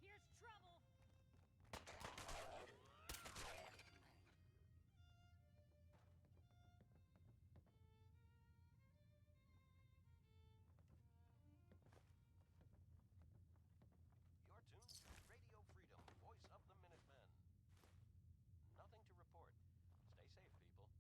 Here's trouble! You're tuned to Radio Freedom, voice of the Minutemen. Nothing to report. Stay safe, people.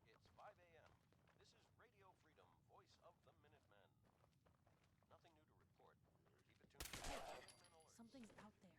It's 5 a.m. This is Radio Freedom, voice of the Minutemen. Nothing new to report. Keep it tuned to Minutemen Alerts. Something's out there.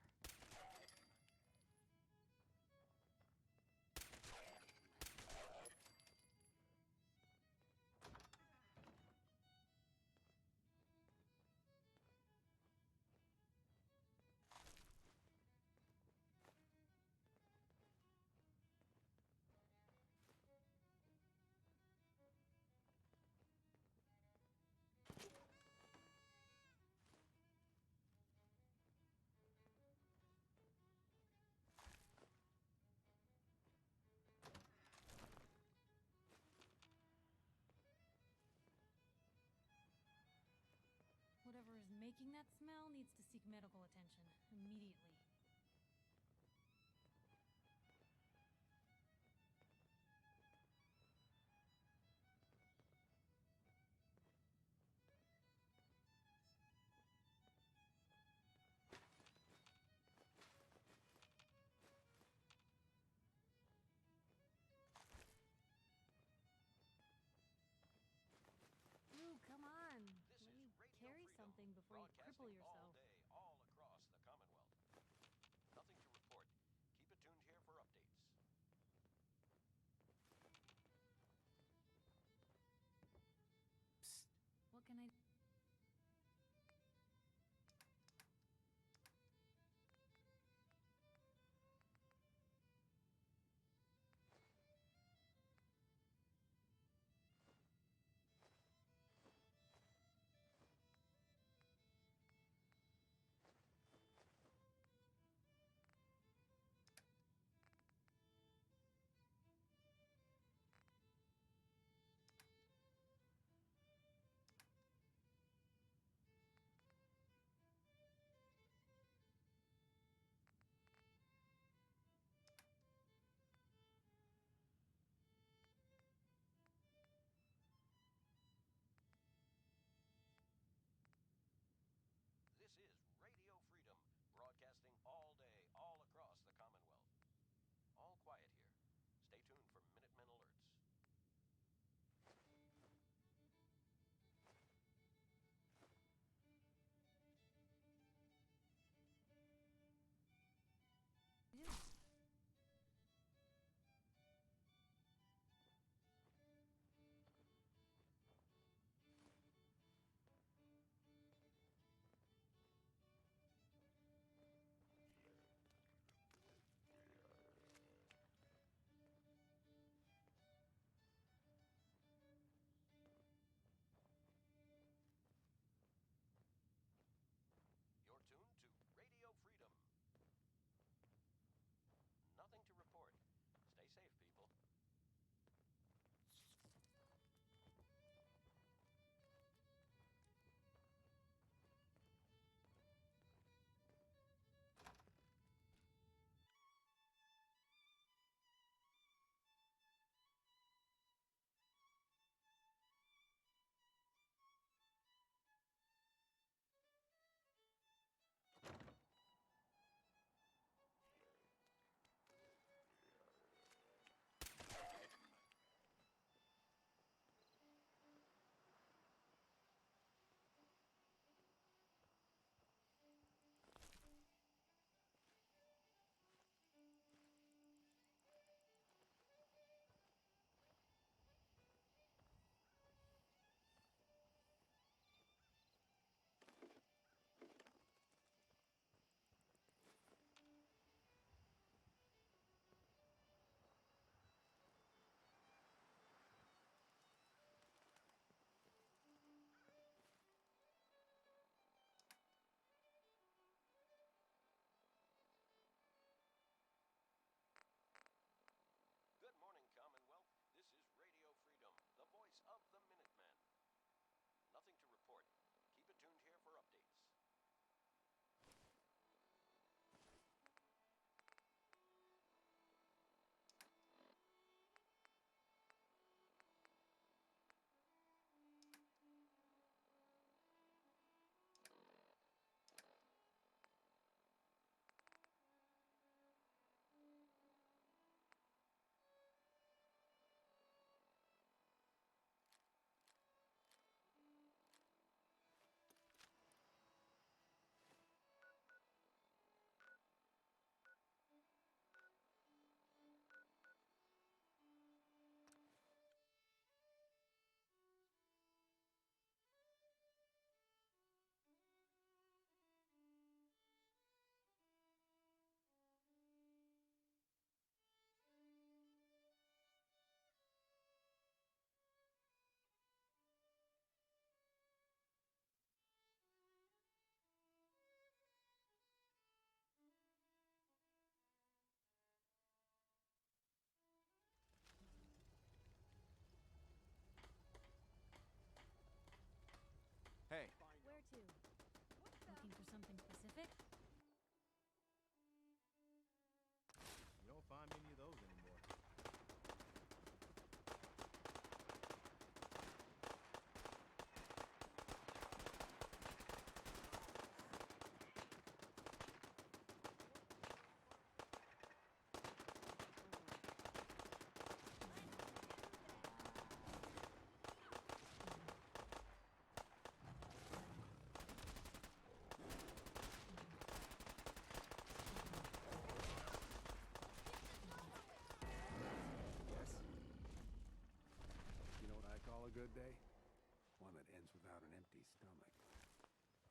Whatever is making that smell needs to seek medical attention immediately. Ooh, come on. This Let is me Radio carry Freedom, something before you cripple broadcasting yourself. all day, all across the Commonwealth. Nothing to report. Keep it tuned here for updates. Psst. What can I... This is Radio Freedom, broadcasting all day, all across the Commonwealth. All quiet here. Stay tuned for Minutemen Alerts. do? You're tuned to Radio Freedom. Nothing to report. Stay safe, people.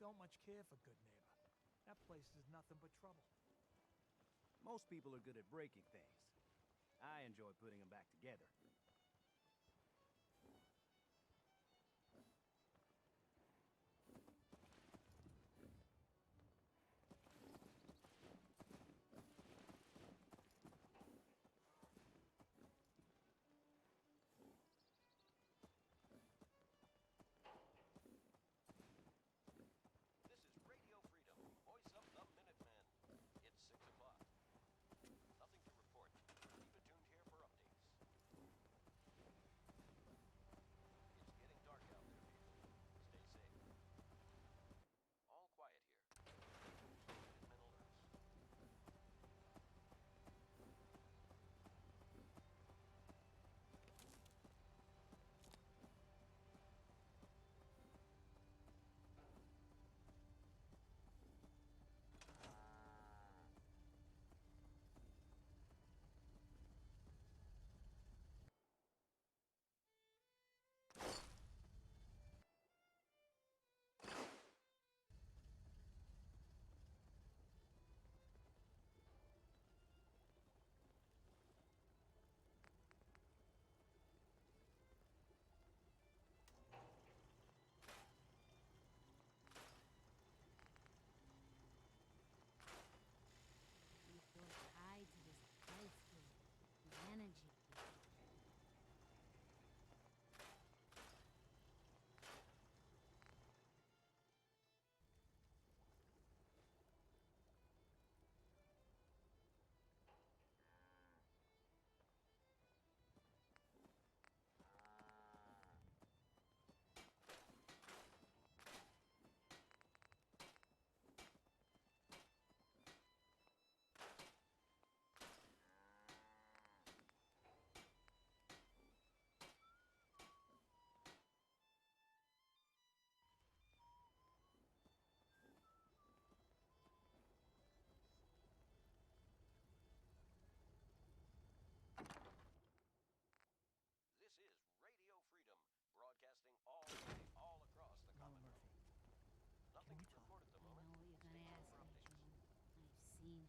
don't much care for good neighbor. That place is nothing but trouble. Most people are good at breaking things. I enjoy putting them back together. This is Radio Freedom, voice of the Minutemen. It's 6 o'clock. Nothing to report. Keep it tuned here for updates. It's getting dark out there, people. Stay safe. All quiet here. Minutemen alerts. You feel tied to this place, kid. The energy. This is Radio Freedom, broadcasting all day, all across the Mama Commonwealth. Murphy, Nothing we to talk? report at the I moment. know what you're Stay gonna tuned ask for me, updates. June.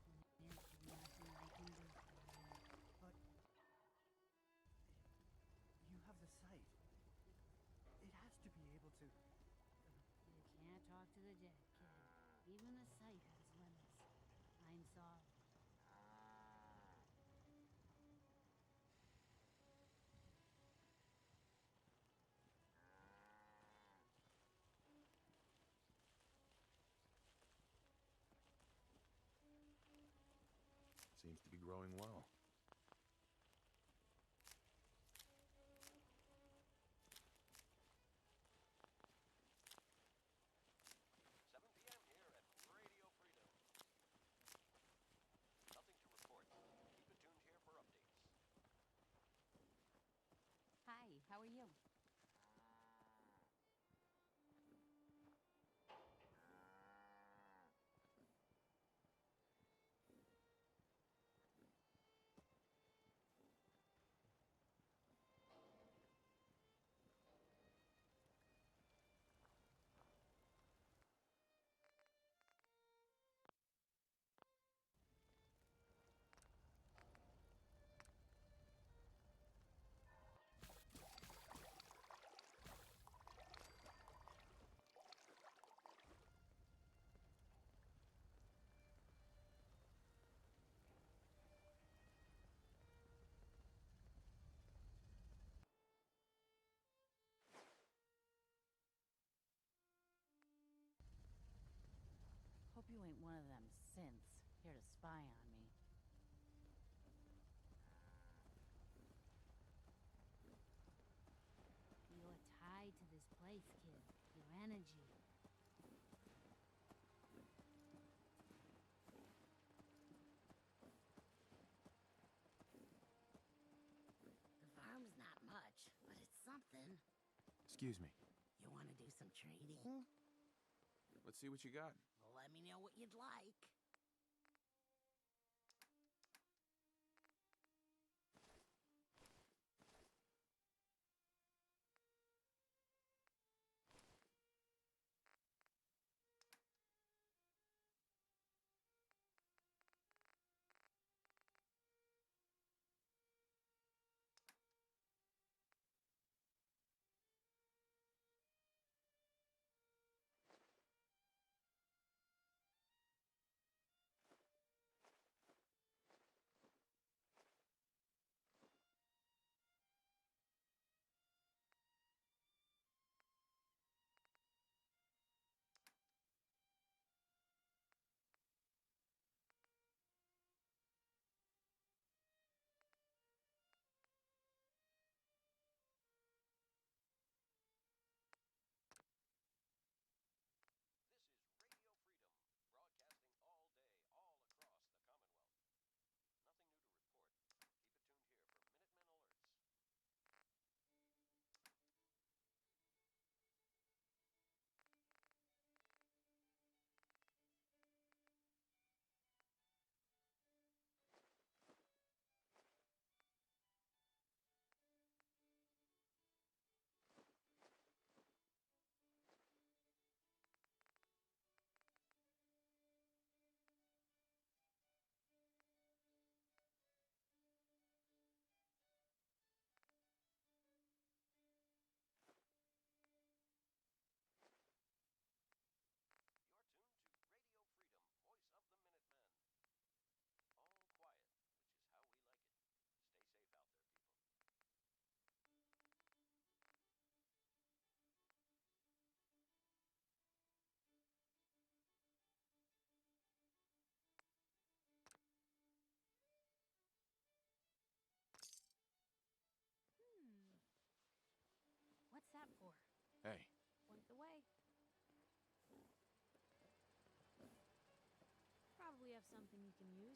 I've seen it. And there's nothing I can do for you. But you have the sight. It has to be able to. You can't talk to the dead, kid. Even the sight has limits. I'm sorry. Seems to be growing well. 7 p.m. here at Radio Freedom. Nothing to report. Keep it tuned here for updates. Hi, how are you? Hope you ain't one of them synths here to spy on me. You're tied to this place, kid. Your energy. The farm's not much, but it's something. Excuse me. You want to do some trading? Let's see what you got. Well, let me know what you'd like. have something you can use.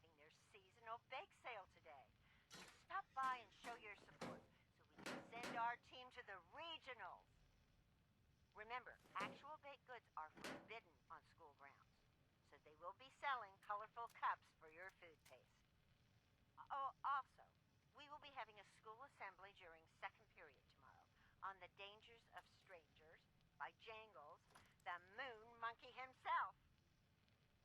having their seasonal bake sale today. Stop by and show your support so we can send our team to the regionals. Remember, actual baked goods are forbidden on school grounds, so they will be selling colorful cups for your food taste. Oh, also, we will be having a school assembly during second period tomorrow on the dangers of strangers by Jangles, the moon monkey himself.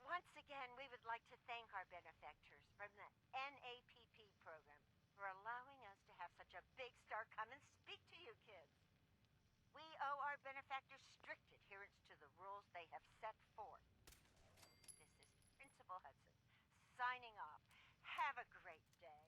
Once again, we would like to thank our benefactors from the NAPP program for allowing us to have such a big star come and speak to you kids. We owe our benefactors strict adherence to the rules they have set forth. This is Principal Hudson, signing off. Have a great day.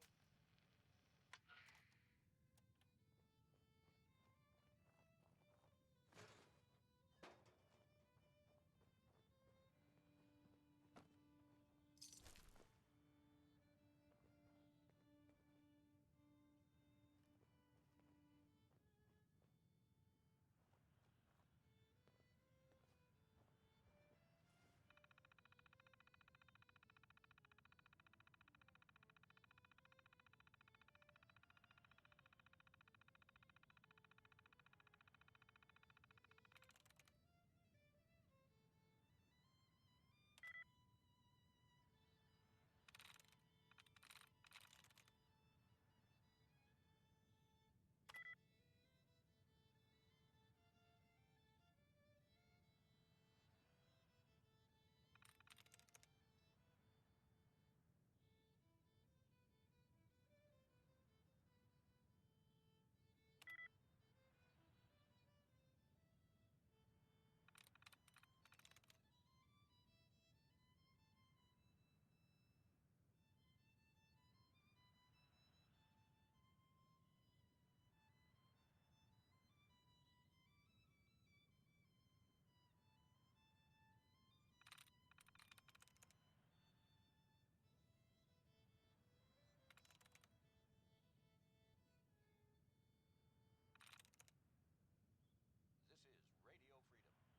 This is Radio Freedom.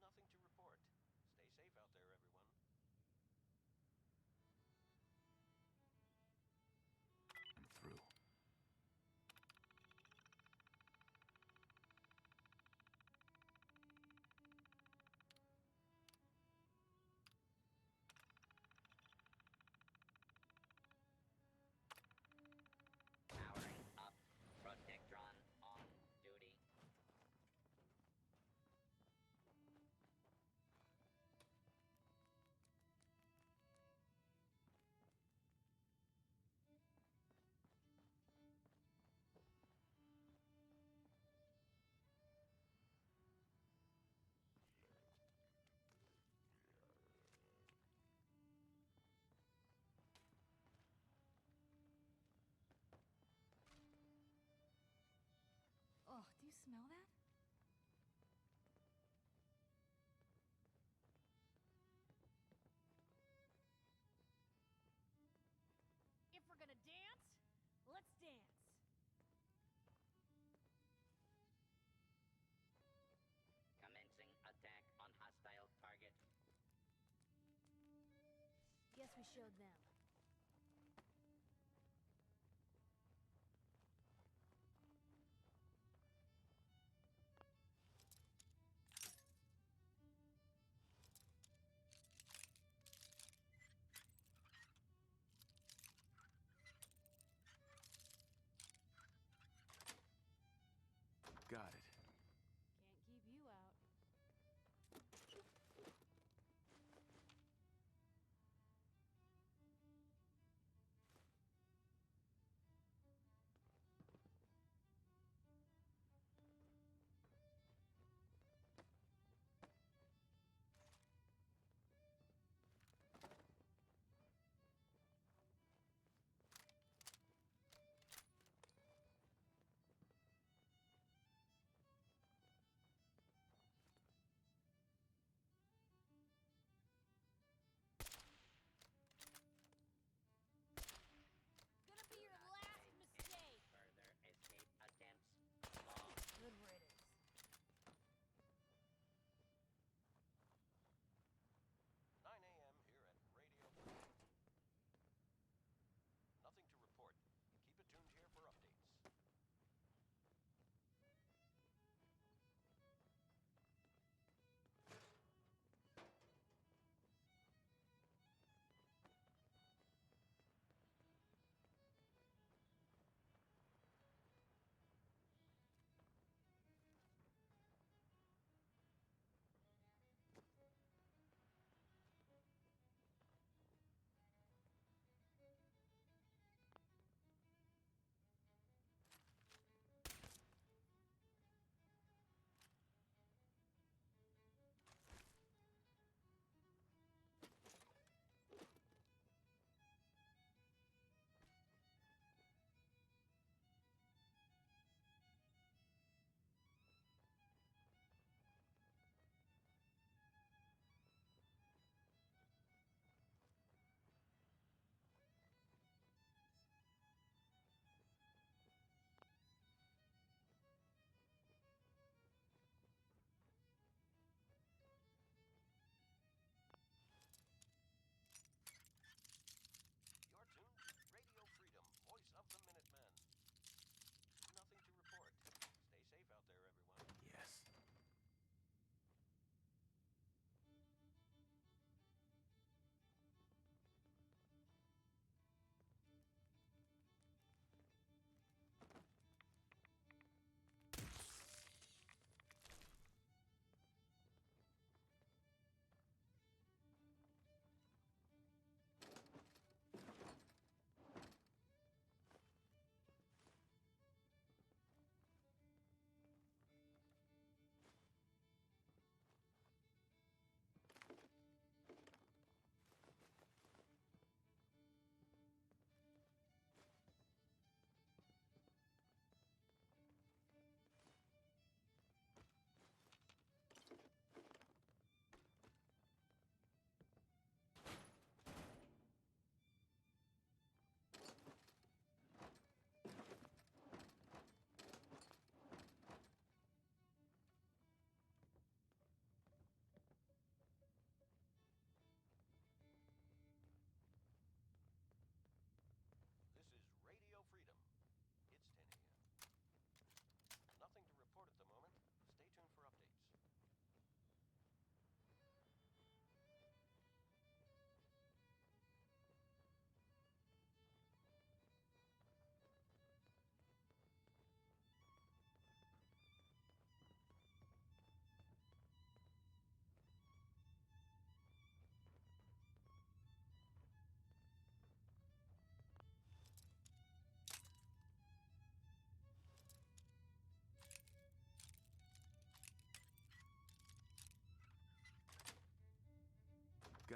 Nothing to report. Stay safe out there, everyone. I'm through. Powering up. Protectron on duty. Oh, do you smell that? If we're gonna dance, let's dance. Commencing attack on hostile target. Guess we showed them. Got it. Can't keep you out.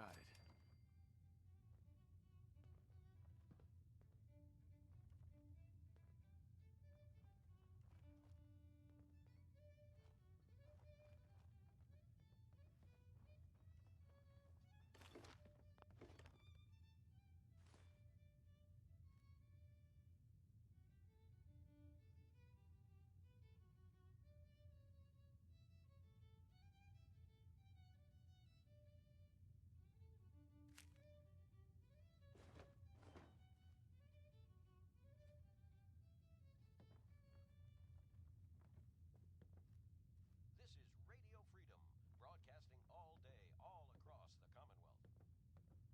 got it. This is Radio Freedom, broadcasting all day, all across the Commonwealth.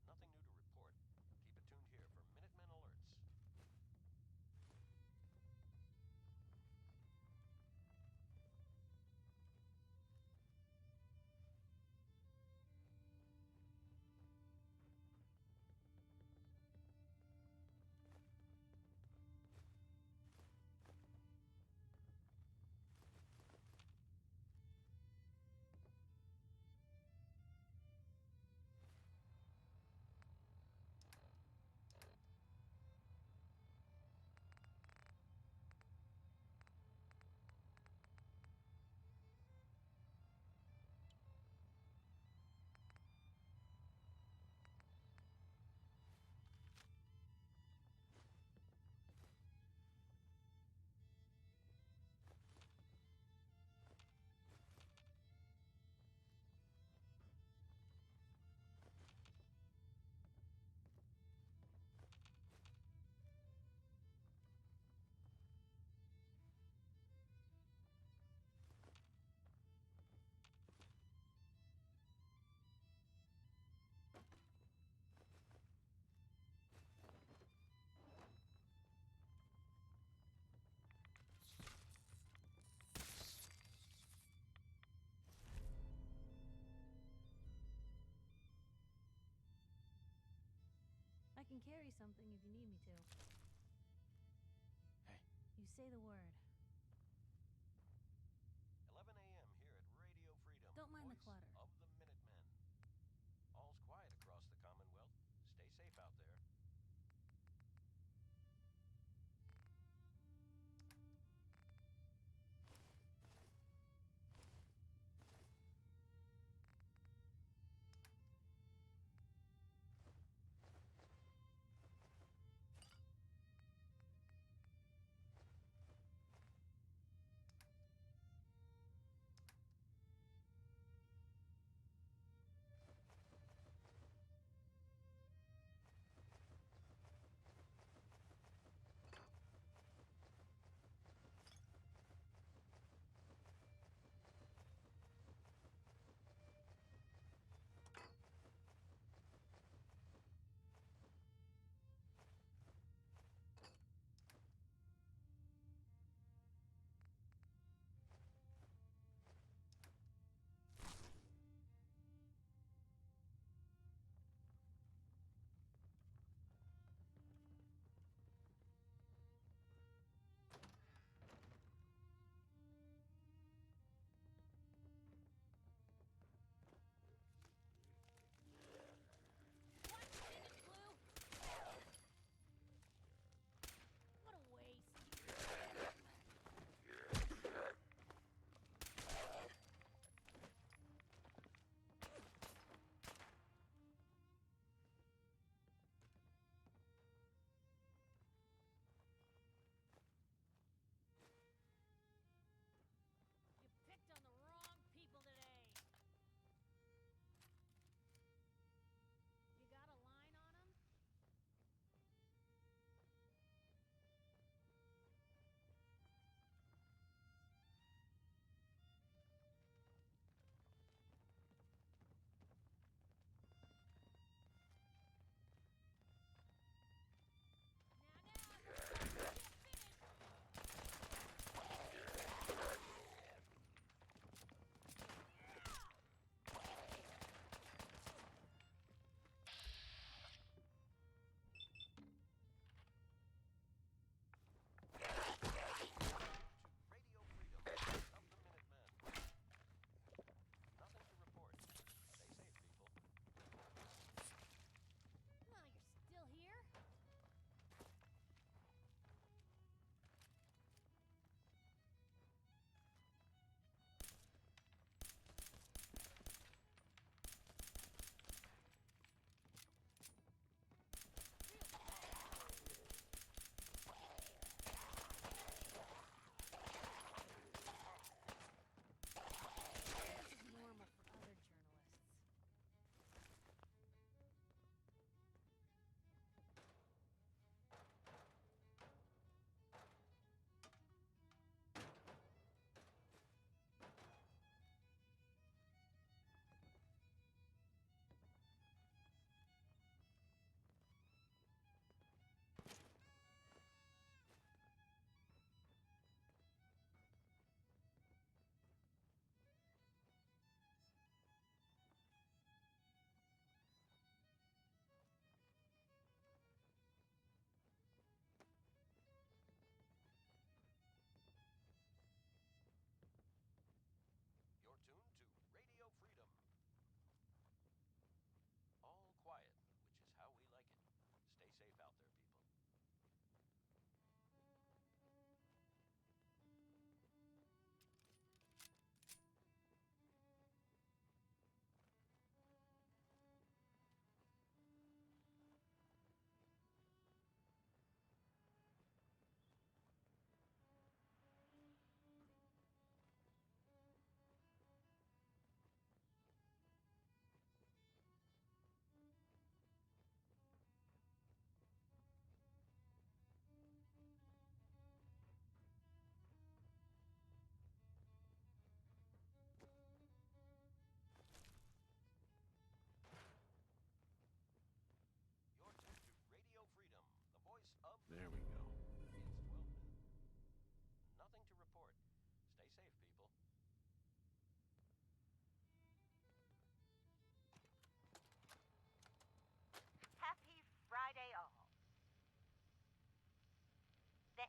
Nothing new to report. Keep it tuned here for Minutemen alerts. I can carry something if you need me to. Hey. You say the word. 11 a.m. here at Radio Freedom. Don't mind the voice clutter. Of the Minutemen. All's quiet across the Commonwealth. Stay safe out there.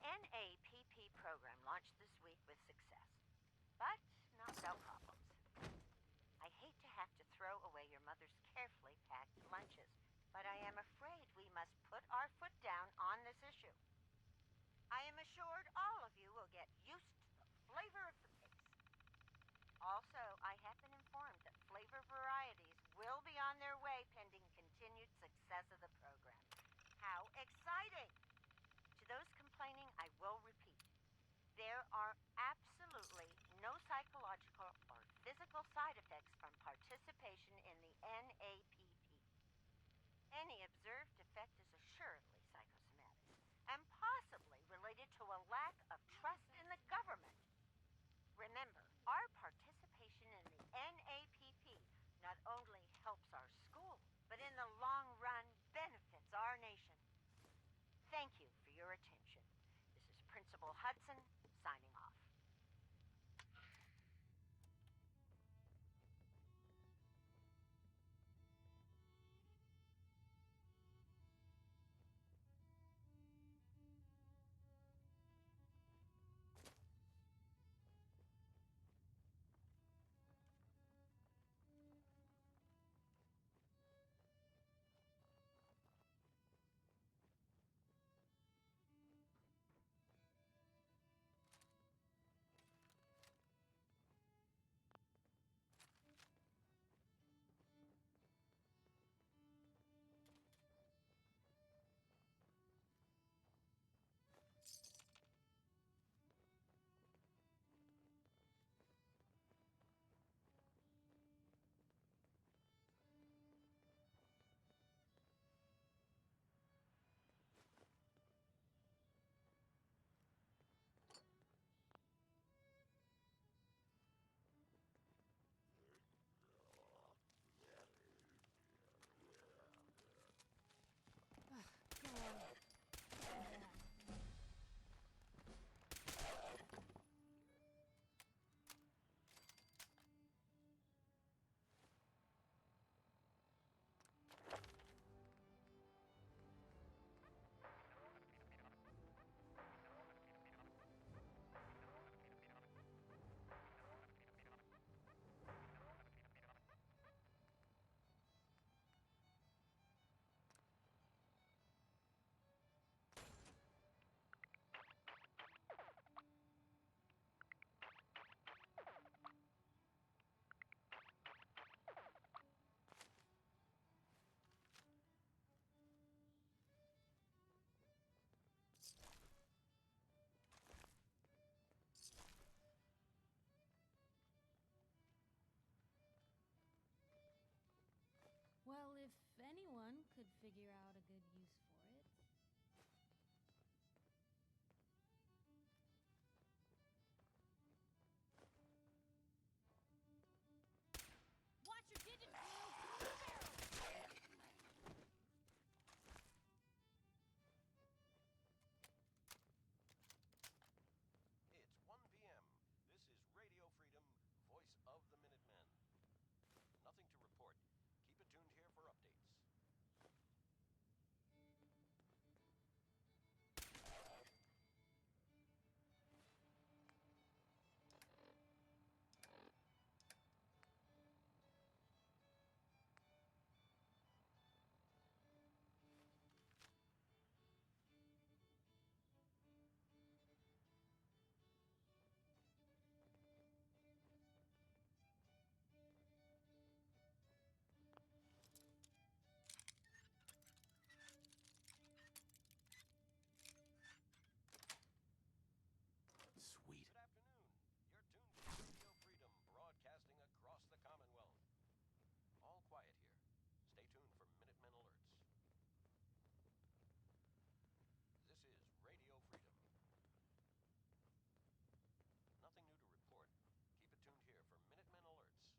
NAPP program launched this week with success, but not without problems. I hate to have to throw away your mother's carefully packed lunches, but I am afraid we must put our foot down on this issue. I am assured all of you will get used to the flavor of the pace. Also, I have been informed that flavor varieties will be on their way pending continued success of the program. How exciting! To those complaining, I will repeat. There are absolutely no psychological or physical side effects from participation in the NAPP. Any observed effect is assuredly psychosomatic and possibly related to a lack of trust in the government. Remember, our participation in the NAPP not only helps our school, but in the long run benefits our nation. Thank you for your attention. This is Principal Hudson signing off. Well, if anyone could figure out a good use for it. Watch your digits, Blue! It's 1 p.m. This is Radio Freedom, voice of the Minutemen. Nothing to report. Keep it tuned here for updates. Sweet. Good afternoon. You're tuned to Radio Freedom, broadcasting across the Commonwealth. All quiet here. Stay tuned for Minutemen alerts. This is Radio Freedom. Nothing new to report. Keep it tuned here for Minutemen alerts.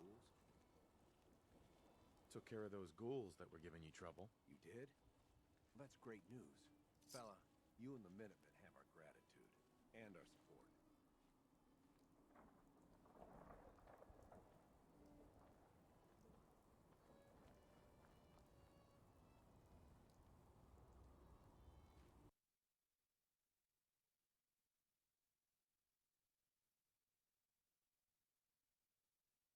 ghouls? Took care of those ghouls that were giving you trouble. You did? Well, that's great news. Fella, you and the Minutemen have our gratitude. And our